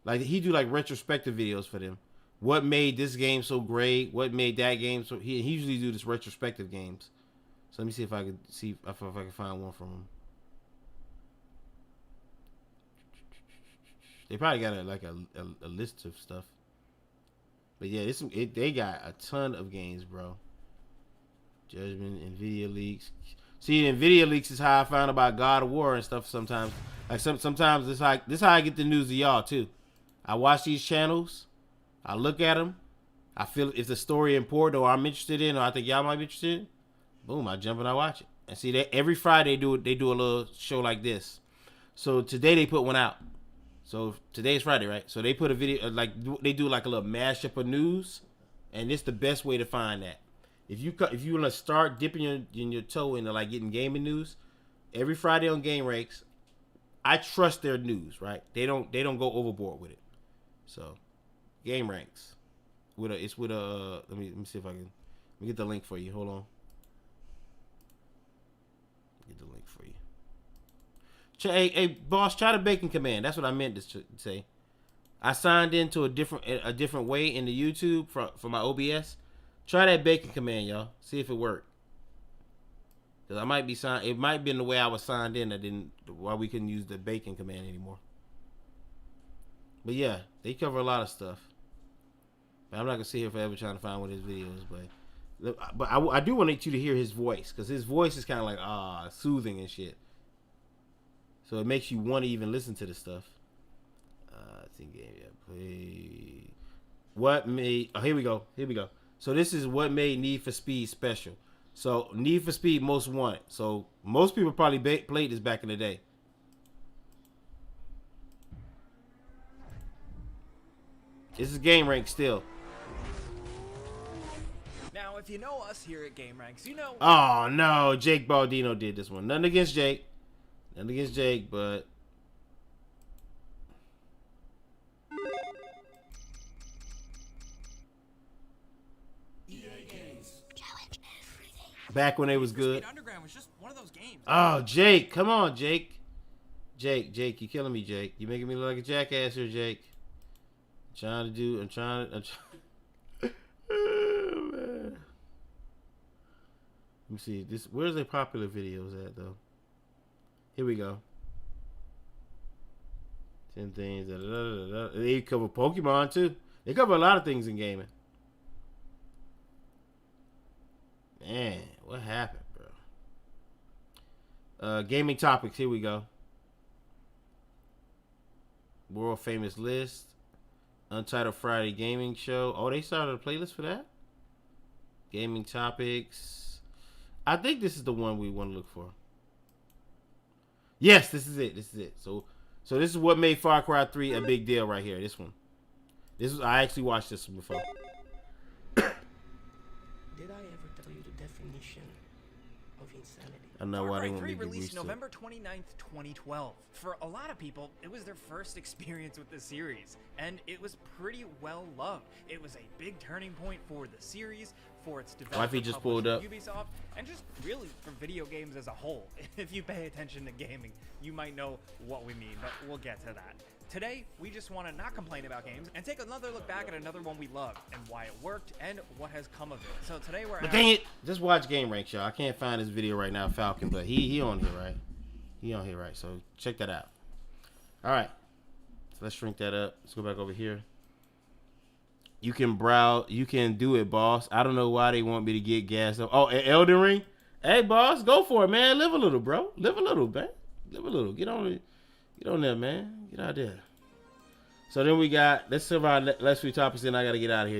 like he do like retrospective videos for them. What made this game so great? What made that game so? He usually do this retrospective games. So let me see if I can find one from him. They probably got a list of stuff. But yeah, they got a ton of games, bro. Judgment, Nvidia leaks. See, Nvidia leaks is how I found about God of War and stuff. Sometimes, like sometimes it's like this is how I get the news to y'all too. I watch these channels, I look at them, I feel if the story important or I'm interested in, or I think y'all might be interested in, boom, I jump and I watch it. And see, that every Friday they do a little show like this. So today they put one out. So today is Friday, right? So they put a video like they do like a little mashup of news, and it's the best way to find that. If you want to start dipping your toe into like getting gaming news, every Friday on Game Ranks, I trust their news, right? They don't go overboard with it. So, Game Ranks, let me see if I can get the link for you. Hold on, get the link for you. Hey, boss, try the bacon command. That's what I meant to say. I signed into a different way in the YouTube for my OBS. Try that bacon command, y'all. See if it worked. Cause I might be signed. It might be in the way I was signed in. Why we couldn't use the bacon command anymore. But yeah, they cover a lot of stuff. But I'm not gonna sit here forever trying to find one of his videos. But I do want you to hear his voice, cause his voice is kind of like soothing and shit. So it makes you want to even listen to the stuff. I think play. What made? Oh, here we go. So this is what made Need for Speed special. So Need for Speed Most Wanted. So most people probably played this back in the day. This is Game Rank still. Now, if you know us here at Game Ranks, you know. Oh no, Jake Baldino did this one. Nothing against Jake. But back when it was good. Underground was just one of those games. Oh, Jake, come on, Jake, you killing me, Jake. You making me look like a jackass here, Jake. I'm trying. Oh, man. Let me see this. Where's the popular videos at though? Here we go. 10 things. They cover Pokemon too. They cover a lot of things in gaming. Man, what happened, bro? Gaming topics. Here we go. World famous list. Untitled Friday gaming show. Oh, they started a playlist for that? Gaming topics. I think this is the one we want to look for. Yes, this is it. So this is what made Far Cry 3 a big deal right here. This one. I actually watched this one before. Did I ever tell you the definition of insanity? I know why they want me to released November 29th, 2012. For a lot of people, it was their first experience with the series, and it was pretty well loved. It was a big turning point for the series, for its development, just pulled up. Ubisoft, and just really for video games as a whole. If you pay attention to gaming, you might know what we mean, but we'll get to that. Today, we just want to not complain about games and take another look back at another one we loved and why it worked and what has come of it. So today we're dang it, just watch Game Ranks, y'all. I can't find this video right now, Falcon, but he on here, right? He on here, right? So check that out. All right, so let's shrink that up. Let's go back over here. You can browse. You can do it, boss. I don't know why they want me to get gassed up. Oh, Elden Ring. Hey, boss, go for it, man. Live a little, bro. Live a little, man. Live a little. Get on it. Get on there, man. Get out there. So then we got, let's survive last few topics, then I got to get out of here,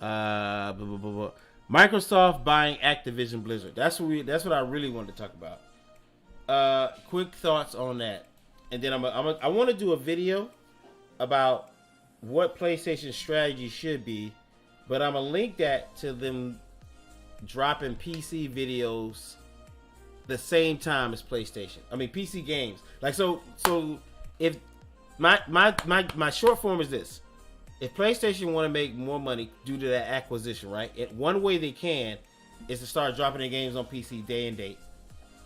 y'all. Microsoft buying Activision Blizzard. That's what I really wanted to talk about. Quick thoughts on that. And then I want to do a video about what PlayStation strategy should be, but I'm going to link that to them dropping PC videos the same time as PlayStation. I mean PC games. Like so if my short form is this. If PlayStation want to make more money due to that acquisition, right? One way they can is to start dropping their games on PC day and date.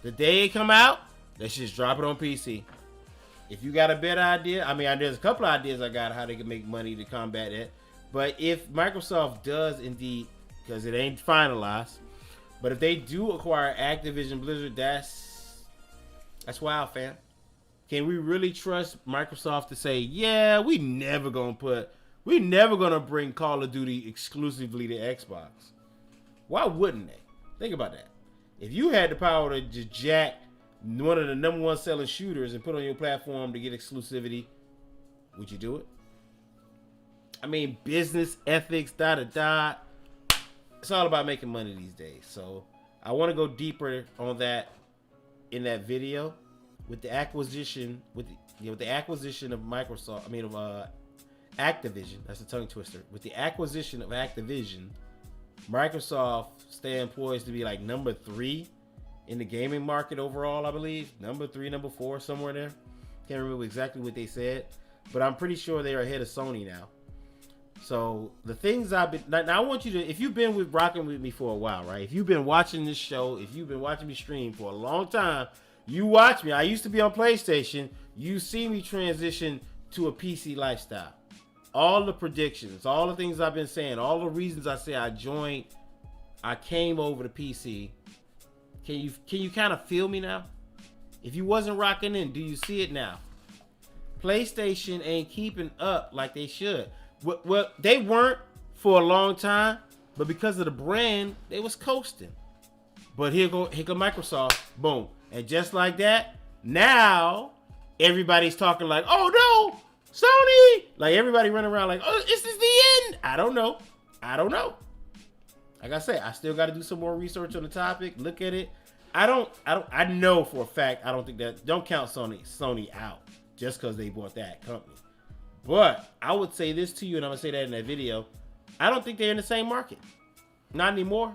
The day they come out, they should just drop it on PC. If you got a better idea, I mean, there's a couple of ideas I got how they can make money to combat that. But if Microsoft does indeed, because it ain't finalized, but if they do acquire Activision Blizzard, that's wild, fam. Can we really trust Microsoft to say, yeah, we never gonna bring Call of Duty exclusively to Xbox? Why wouldn't they? Think about that. If you had the power to just jack one of the #1 selling shooters and put on your platform to get exclusivity, would you do it? I mean, business ethics, It's all about making money these days. So I want to go deeper on that in that video with the acquisition the acquisition of Activision. That's a tongue twister. With the acquisition of Activision, Microsoft stand poised to be like number 3 in the gaming market overall, I believe. Number 3, number 4, somewhere there. Can't remember exactly what they said, but I'm pretty sure they are ahead of Sony now. So the things I've been now, I want you to, if you've been rocking with me for a while, right? If you've been watching this show, if you've been watching me stream for a long time, you watch me. I used to be on PlayStation. You see me transition to a PC lifestyle. All the predictions, all the things I've been saying, all the reasons I say I came over to PC. Can you kind of feel me now? If you wasn't rocking in, do you see it now? PlayStation ain't keeping up like they should. Well, they weren't for a long time, but because of the brand, they was coasting. But here go Microsoft, boom. And just like that, now everybody's talking like, oh no, Sony! Like everybody running around like, oh, this is the end. I don't know. Like I said, I still got to do some more research on the topic, look at it. I know for a fact, don't count Sony out just because they bought that company. But I would say this to you, and I'm going to say that in that video. I don't think they're in the same market. Not anymore.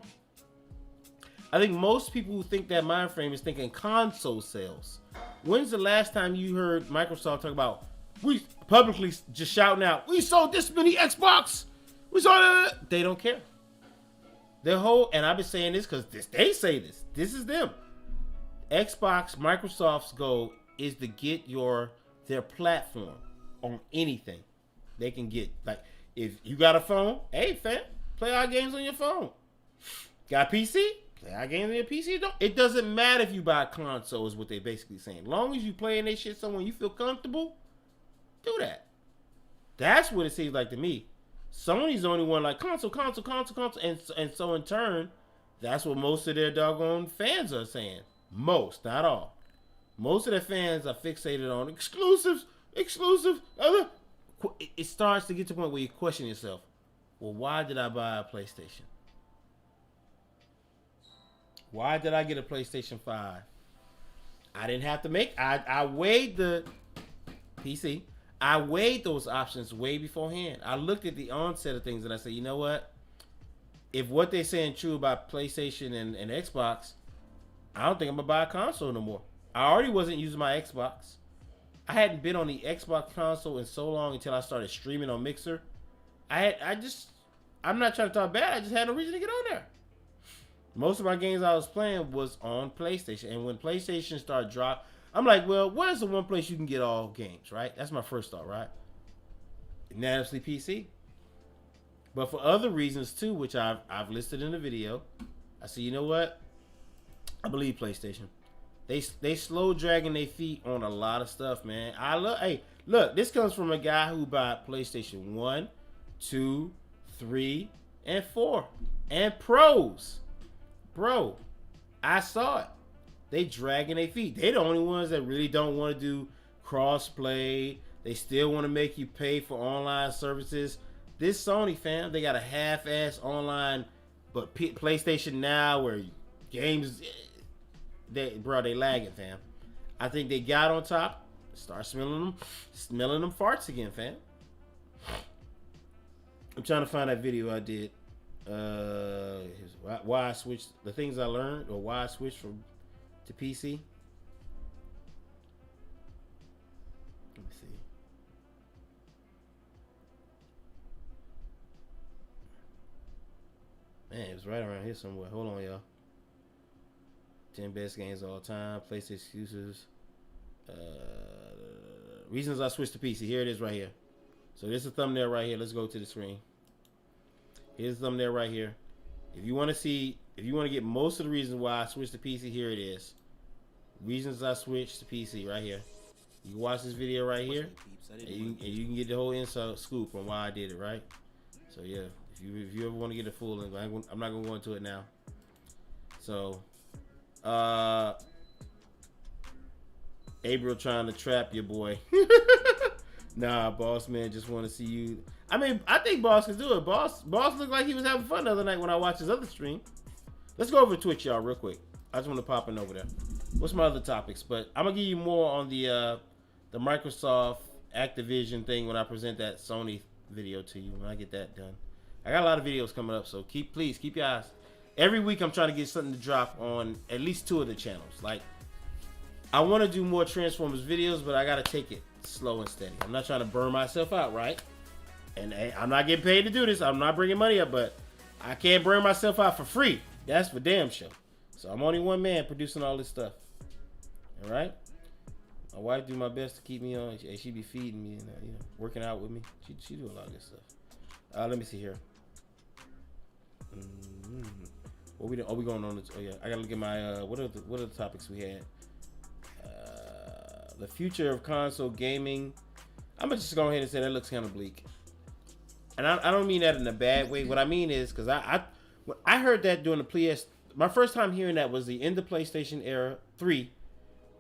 I think most people who think that mind frame is thinking console sales. When's the last time you heard Microsoft talk about, we publicly just shouting out, we sold this many Xbox. We sold that. They don't care. Their whole, and I've been saying this because they say this. This is them. Xbox, Microsoft's goal is to get their platform on anything they can get. Like, if you got a phone, hey fam, play our games on your phone. Got a PC? Play our games on your PC. It doesn't matter if you buy a console, is what they basically saying. Long as you playing that shit somewhere you feel comfortable, do that. That's what it seems like to me. Sony's the only one like console, and so in turn, that's what most of their doggone fans are saying. Most, not all. Most of their fans are fixated on exclusives. It starts to get to the point where you question yourself. Well, why did I buy a PlayStation? Why did I get a PlayStation 5? I didn't have to make. I weighed the PC. I weighed those options way beforehand. I looked at the onset of things and I said, you know what? If what they're saying true about PlayStation and Xbox, I don't think I'm gonna buy a console no more. I already wasn't using my Xbox. I hadn't been on the Xbox console in so long until I started streaming on Mixer. I'm not trying to talk bad. I just had no reason to get on there. Most of my games I was playing was on PlayStation. And when PlayStation started dropping, I'm like, well, where's the one place you can get all games, right? That's my first thought, right? Unanimously PC. But for other reasons too, which I've listed in the video, I said, you know what? I believe PlayStation. They slow dragging their feet on a lot of stuff, man. Hey, look, this comes from a guy who bought PlayStation 1, 2, 3, and 4. And Pros. Bro, I saw it. They dragging their feet. They the only ones that really don't want to do cross-play. They still want to make you pay for online services. This Sony, fam, they got a half-ass online, but PlayStation Now where games, they lagging, fam. I think they got on top. Start smelling them farts again, fam. I'm trying to find that video I did. Why I switched, the things I learned, or why I switched from to PC. Let me see. Man, it was right around here somewhere. Hold on, y'all. 10 best games of all time. PlayStation exclusives. Reasons I switched to PC. Here it is right here. So this is a thumbnail right here. Let's go to the screen. Here's the thumbnail right here. If you want to get most of the reasons why I switched to PC, here it is. Reasons I switched to PC right here. You can watch this video right here, and you can get the whole inside scoop on why I did it, right? So yeah, if you ever want to get a full, I'm not gonna go into it now. So April trying to trap your boy. Nah, boss man, just want to see you. I mean, I think boss can do it. Boss looked like he was having fun the other night when I watched his other stream. Let's go over to Twitch, y'all, real quick. I just want to pop in over there. What's my other topics? But I'm gonna give you more on the Microsoft Activision thing when I present that Sony video to you when I get that done. I got a lot of videos coming up, so please keep your eyes. Every week I'm trying to get something to drop on at least 2 of the channels. Like, I want to do more Transformers videos, but I gotta take it slow and steady. I'm not trying to burn myself out, right? And I'm not getting paid to do this. I'm not bringing money up, but I can't burn myself out for free. That's for damn sure. So I'm only one man producing all this stuff. All right. My wife do my best to keep me on. She be feeding me and working out with me. She do a lot of this stuff. Let me see here. What we going on? Oh yeah, I gotta look at my what are the topics we had? The future of console gaming. I'm gonna just go ahead and say that looks kind of bleak. And I don't mean that in a bad way. What I mean is because I heard that during the PS. My first time hearing that was the end of PlayStation era 3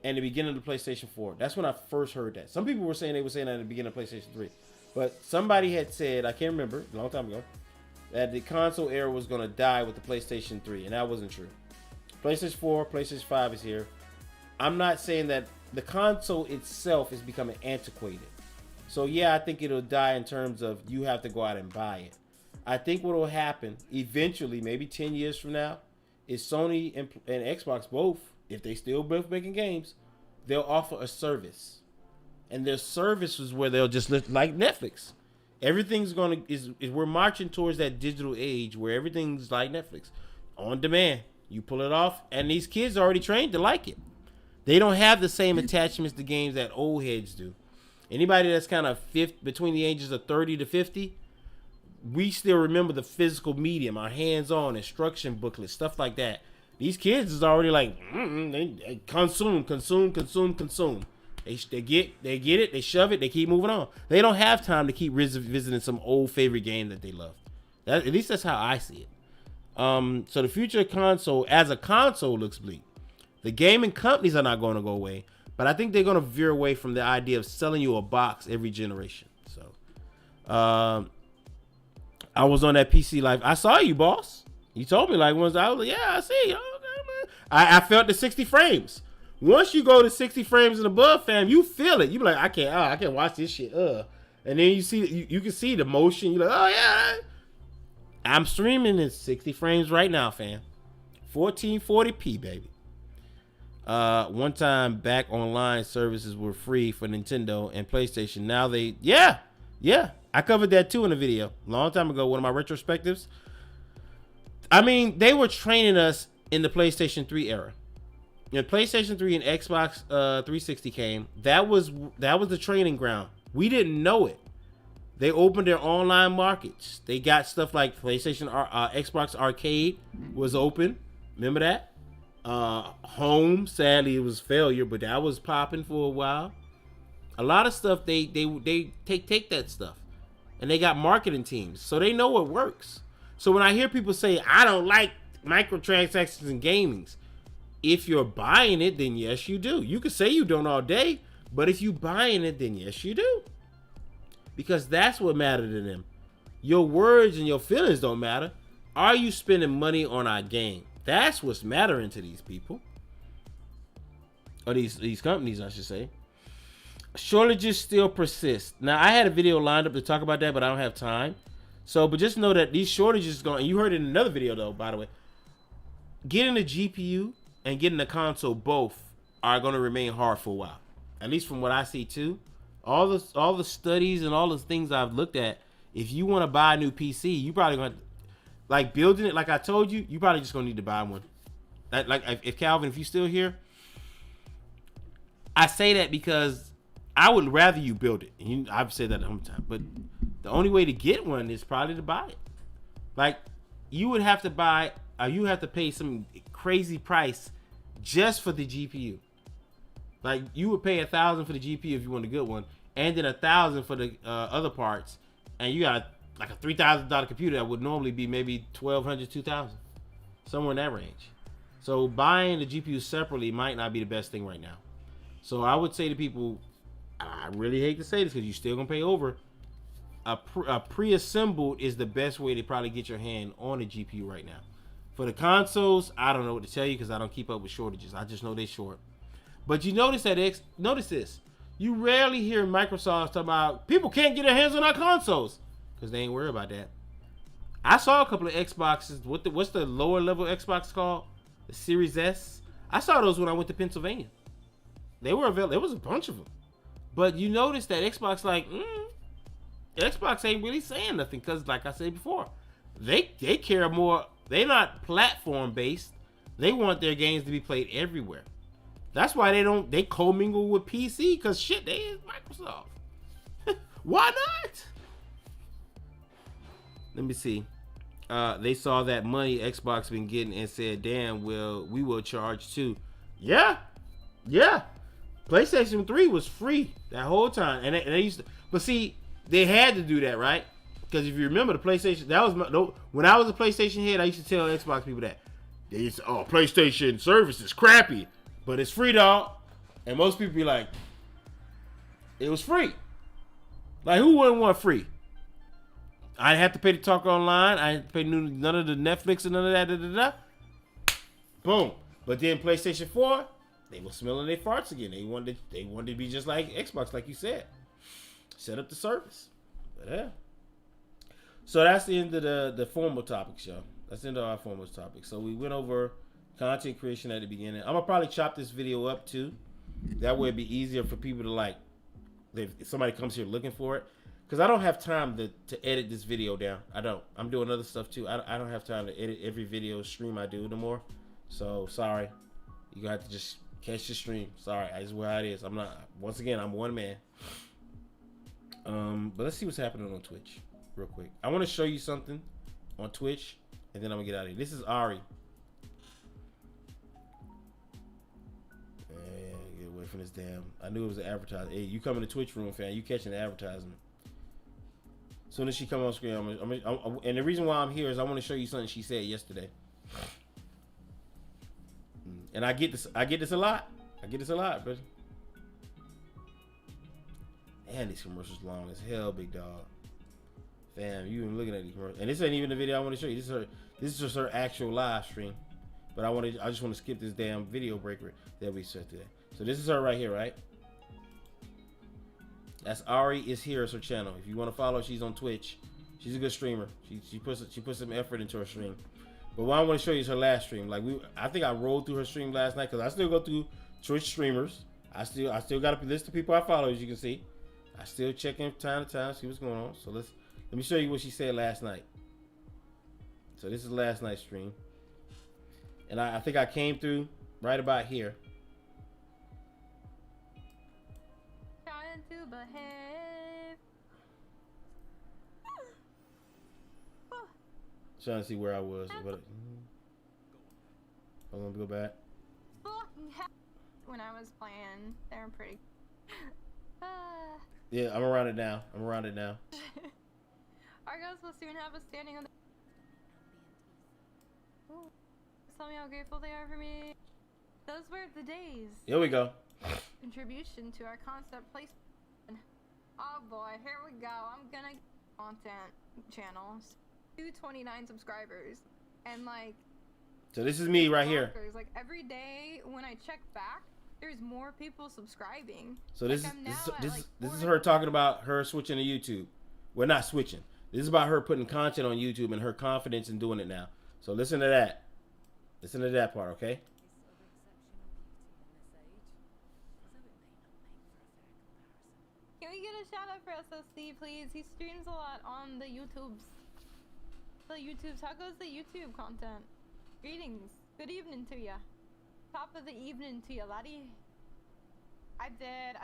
and the beginning of the PlayStation 4. That's when I first heard that. Some people were saying that at the beginning of PlayStation 3. But somebody had said, I can't remember, a long time ago, that the console era was going to die with the PlayStation 3. And that wasn't true. PlayStation 4, PlayStation 5 is here. I'm not saying that the console itself is becoming antiquated. So yeah, I think it'll die in terms of you have to go out and buy it. I think what will happen eventually, maybe 10 years from now, is Sony and Xbox both, if they still both making games, they'll offer a service. And their service is where they'll just look like Netflix. Everything's we're marching towards that digital age where everything's like Netflix. On demand. You pull it off, and these kids are already trained to like it. They don't have the same attachments to games that old heads do. Anybody that's kind of between the ages of 30 to 50, we still remember the physical medium, our hands-on instruction booklets, stuff like that. These kids is already like, they consume. They get it, they shove it, they keep moving on. They don't have time to keep visiting some old favorite game that they love. At least that's how I see it. So the future console, as a console, looks bleak. The gaming companies are not going to go away, but I think they're going to veer away from the idea of selling you a box every generation. So, I was on that PC Live. I saw you, boss. You told me like once. I was like, yeah, I see. Okay, man. I felt the 60 frames. Once you go to 60 frames and above, fam, you feel it. You be like, I can't watch this shit. And then you see, you can see the motion. You're like, oh yeah. I'm streaming in 60 frames right now, fam. 1440p, baby. One time back online services were free for Nintendo and PlayStation. Now they, yeah. I covered that too in a video a long time ago, one of my retrospectives. I mean, they were training us in the PlayStation 3 era. When PlayStation 3 and Xbox 360 came, that was the training ground. We didn't know it. They opened their online markets. They got stuff like PlayStation, Xbox Arcade was open. Remember that? Home, sadly, it was failure, but that was popping for a while. A lot of stuff they take that stuff, and they got marketing teams, so they know what works. So when I hear people say I don't like microtransactions in gamings, if you're buying it, then yes you do. You could say you don't all day, but if you buying it, then yes you do, because that's what matters to them. Your words and your feelings don't matter. Are you spending money on our game? That's what's mattering to these people, or these companies, I should say. Shortages still persist. Now, I had a video lined up to talk about that, but I don't have time. So, but just know that these shortages going, and you heard it in another video though, by the way, getting a GPU and getting a console both are going to remain hard for a while. At least from what I see too. All the studies and all the things I've looked at, if you want to buy a new PC, you probably going to, like building it, like I told you, you probably just going to need to buy one. Like if Calvin, if you're still here, I say that because I would rather you build it. And I've said that a hundred times, but the only way to get one is probably to buy it. Like you would have to buy, or you have to pay some crazy price just for the GPU. Like you would pay $1,000 for the GPU if you want a good one, and then $1,000 for the other parts, and you got like a $3,000 computer that would normally be maybe $1,200, $2,000, somewhere in that range. So buying the GPU separately might not be the best thing right now. So I would say to people, I really hate to say this because you're still gonna pay over. A pre-assembled is the best way to probably get your hand on a GPU right now. For the consoles, I don't know what to tell you because I don't keep up with shortages. I just know they're short. But you notice that notice this. You rarely hear Microsoft talk about people can't get their hands on our consoles because they ain't worried about that. I saw a couple of Xboxes. What's the lower level Xbox called? The Series S. I saw those when I went to Pennsylvania. They were available. There was a bunch of them. But you notice that Xbox Xbox ain't really saying nothing because, like I said before, they care more. They're not platform based. They want their games to be played everywhere. That's why they commingle with PC because shit, they is Microsoft. Why not? Let me see. They saw that money Xbox been getting and said, damn, well, we will charge too. Yeah. PlayStation 3 was free that whole time. And they used to, but see, they had to do that, right? Because if you remember the PlayStation, when I was a PlayStation head, I used to tell Xbox people that. They used to, PlayStation service is crappy, but it's free, dog. And most people be like, it was free. Like, who wouldn't want free? I didn't have to pay to talk online. I didn't pay none of the Netflix and none of that. Boom. But then PlayStation 4, they were smelling their farts again. They wanted to be just like Xbox, like you said. Set up the service. But yeah. So that's the end of the formal topics, y'all. That's the end of our formal topics. So we went over content creation at the beginning. I'm gonna probably chop this video up too. That way it'd be easier for people to like, if somebody comes here looking for it. Because I don't have time to edit this video down. I don't. I'm doing other stuff too. I don't have time to edit every video stream I do no more. So sorry. You're gonna have to just catch the stream. Sorry. That's where it is. I'm not, once again, I'm one man. But let's see what's happening on Twitch real quick. I want to show you something on Twitch and then I'm gonna get out of here. This is Ari. Get away from this damn. I knew it was an advertisement. Hey, you come in the Twitch room, fan. You catching the advertisement. As soon as she come on screen, and the reason why I'm here is I want to show you something she said yesterday. And I get this a lot. But man, these commercials long as hell, big dog. Fam, you been looking at these commercials, and this ain't even the video I want to show you. This is just her actual live stream. But I just want to skip this damn video breaker that we set today. So this is her right here, right? That's Ari is here as her channel. If you want to follow her, she's on Twitch. She's a good streamer. She puts some effort into her stream. But what I want to show you is her last stream. Like I think I rolled through her stream last night because I still go through Twitch streamers. I still got a list of people I follow, as you can see. I still check in time to time, see what's going on. So let me show you what she said last night. So this is last night's stream. And I think I came through right about here. Trying to behave. Trying to see where I was. Hold on, go back. When I was playing, they were pretty. Yeah, I'm around it now. Argos will soon have us standing on the. Ooh. Tell me how grateful they are for me. Those were the days. Here we go. Contribution to our concept placement. Oh boy, here we go. I'm gonna content channels. 229 subscribers. And like. So this is me right here. Like every day when I check back, there's more people subscribing. So this is her talking about her switching to YouTube. We're not switching. This is about her putting content on YouTube and her confidence in doing it now. So listen to that. Listen to that part, okay? Can we get a shout out for SSD, please? He streams a lot on the YouTubes. How goes the YouTube content? Greetings. Good evening to ya. Top of the evening to ya, laddie. I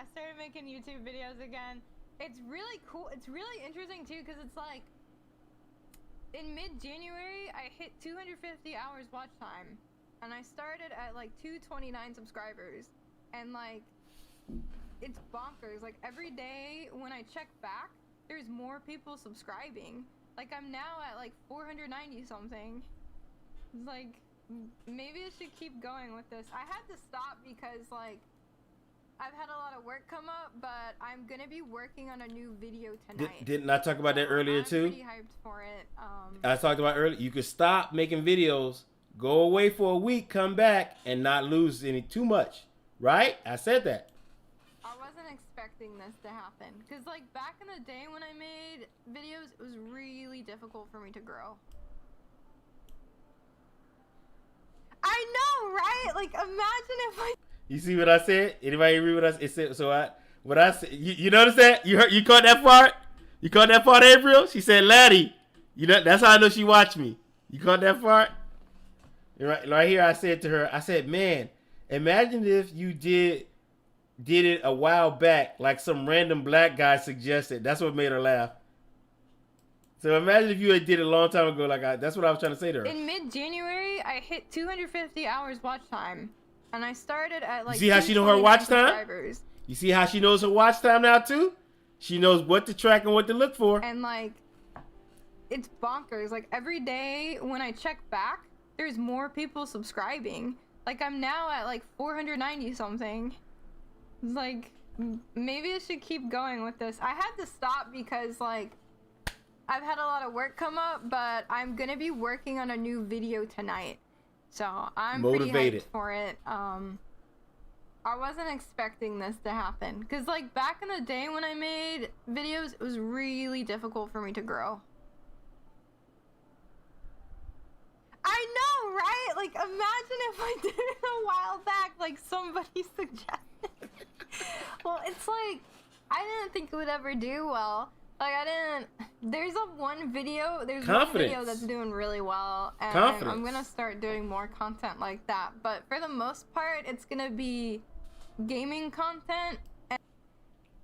started making YouTube videos again. It's really cool. It's really interesting too, because it's like in mid-January I hit 250 hours watch time, and I started at like 229 subscribers, and like it's bonkers. Like every day when I check back, there's more people subscribing. Like I'm now at like 490 something. It's like maybe I should keep going with this. I had to stop because, like, I've had a lot of work come up, but I'm gonna be working on a new video tonight. Didn't I talk about that earlier too? I'm pretty hyped for it. I talked about earlier. You could stop making videos, go away for a week, come back, and not lose any too much. Right? I said that. I wasn't expecting this to happen because, like, back in the day when I made videos, it was really difficult for me to grow. I know, right? Like, imagine if I. You see what I said? Anybody read what I said? So what I said. You notice that? You caught that part? You caught that part, April? She said, "Laddie." You know, that's how I know she watched me. You caught that part? Right here, I said to her, I said, "Man, imagine if you did it a while back, like some random black guy suggested." That's what made her laugh. So imagine if you had did it a long time ago. That's what I was trying to say to her. In mid-January, I hit 250 hours watch time. And I started at like. You see how she know her watch time? You see how she knows her watch time now too? She knows what to track and what to look for. And like, it's bonkers. Like every day when I check back, there's more people subscribing. Like I'm now at like 490 something. It's like, maybe I should keep going with this. I had to stop because like, I've had a lot of work come up, but I'm gonna be working on a new video tonight. So I'm motivated. Pretty hyped for it. I wasn't expecting this to happen because, like, back in the day when I made videos, it was really difficult for me to grow. I know, right? Like, imagine if I did it a while back, like somebody suggested. Well, it's like I didn't think it would ever do well. Like there's one video that's doing really well, and I'm gonna start doing more content like that. But for the most part, it's gonna be gaming content.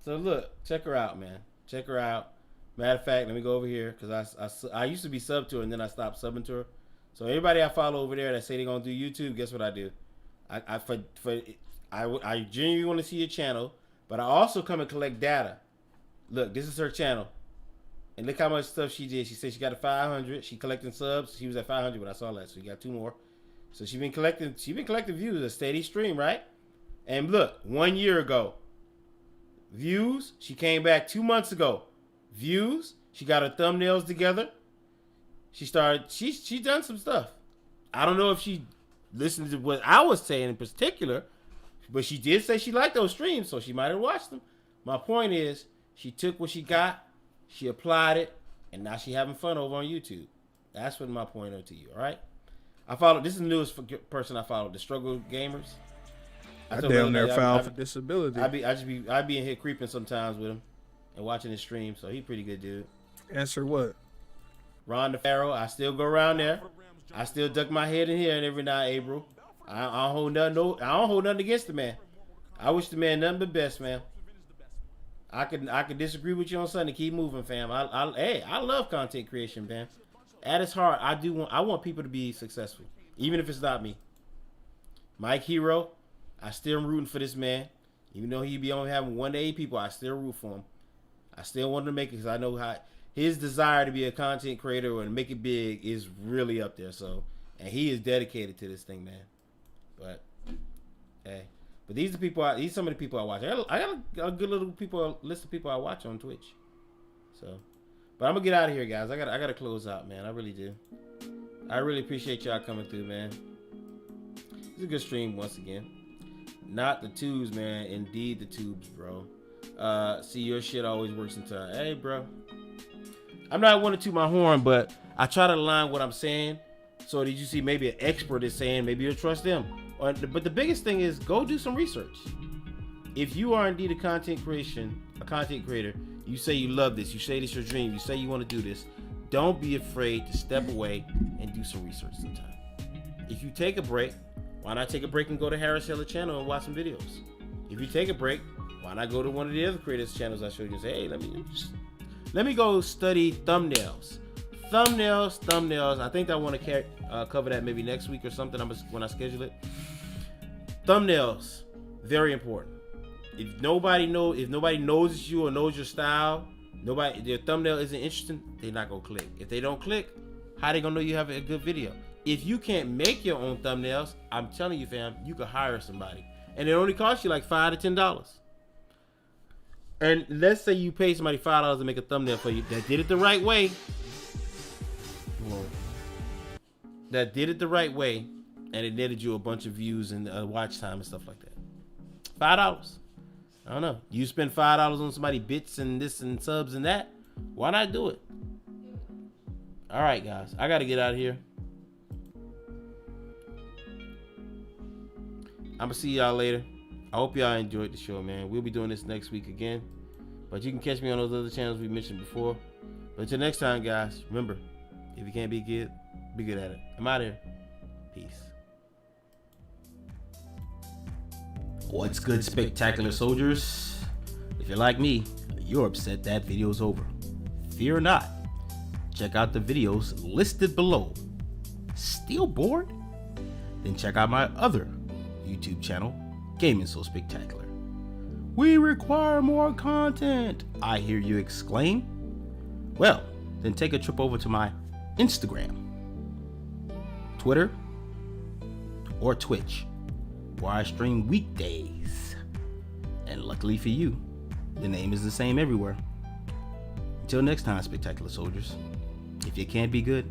So look, check her out, man. Check her out. Matter of fact, let me go over here because I used to be sub to her and then I stopped subbing to her. So everybody I follow over there that say they're gonna do YouTube, guess what I do? I genuinely want to see your channel, but I also come and collect data. Look, this is her channel. And look how much stuff she did. She said she got to 500. She collecting subs. She was at 500 when I saw that. So you got 2 more. So she been collecting views, a steady stream, right? And look, 1 year ago, views. She came back 2 months ago. Views. She got her thumbnails together. She done some stuff. I don't know if she listened to what I was saying in particular, but she did say she liked those streams, so she might have watched them. My point is, she took what she got, she applied it, and now she having fun over on YouTube. That's what my point to you, all right? This is the newest person I follow, the Struggle Gamers. I damn near filed for disability. I be in here creeping sometimes with him and watching his stream, so he pretty good dude. Answer what? Ron the Pharaoh. I still go around there. I still duck my head in here and every now, April. I don't hold nothing against the man. I wish the man nothing but best, man. I could disagree with you on something. Keep moving, fam. I love content creation, man. At its heart, I want people to be successful, even if it's not me. Mike Hero, I still am rooting for this man. Even though he be only having 1 to 8 people, I still root for him. I still want him to make it because I know how his desire to be a content creator and make it big is really up there. So, and he is dedicated to this thing, man. But hey, but these are some of the people I watch. I got a good little list of people I watch on Twitch. So, but I'm gonna get out of here, guys. I gotta close out, man. I really do. I really appreciate y'all coming through, man. It's a good stream once again. Not the tubes, man. Indeed the tubes, bro. See, your shit always works in time. Hey, bro. I'm not one to toot my horn, but I try to align what I'm saying. So did you see maybe an expert is saying, maybe you'll trust them. But the biggest thing is go do some research. If you are indeed a content creator, you say you love this, you say this is your dream, you say you want to do this, don't be afraid to step away and do some research sometime. If you take a break, why not take a break and go to Harris Heller channel and watch some videos? If you take a break, why not go to one of the other creators' channels I showed you and say, hey, let me go study thumbnails. Thumbnails. I think I want to cover that maybe next week or something when I schedule it. Thumbnails, very important. If nobody knows it's you or knows your style, their thumbnail isn't interesting, they're not gonna click. If they don't click, how they gonna know you have a good video? if you can't make your own thumbnails, I'm telling you, fam, you could hire somebody. And it only costs you like $5 to $10. And let's say you pay somebody $5 to make a thumbnail for you that did it the right way. That did it the right way, and it netted you a bunch of views and watch time and stuff like that. $5. I don't know. You spend $5 on somebody bits and this and subs and that. Why not do it? All right, guys. I got to get out of here. I'm going to see y'all later. I hope y'all enjoyed the show, man. We'll be doing this next week again. But you can catch me on those other channels we mentioned before. But until next time, guys, remember, if you can't be good at it. I'm out of here. Peace. What's good, spectacular soldiers? If you're like me, you're upset that video's over. Fear not. Check out the videos listed below. Still bored? Then check out my other YouTube channel, Gaming So Spectacular. We require more content, I hear you exclaim. Well, then take a trip over to my Instagram, Twitter, or Twitch, where I stream weekdays. And luckily for you, the name is the same everywhere. Until next time, spectacular soldiers, if you can't be good,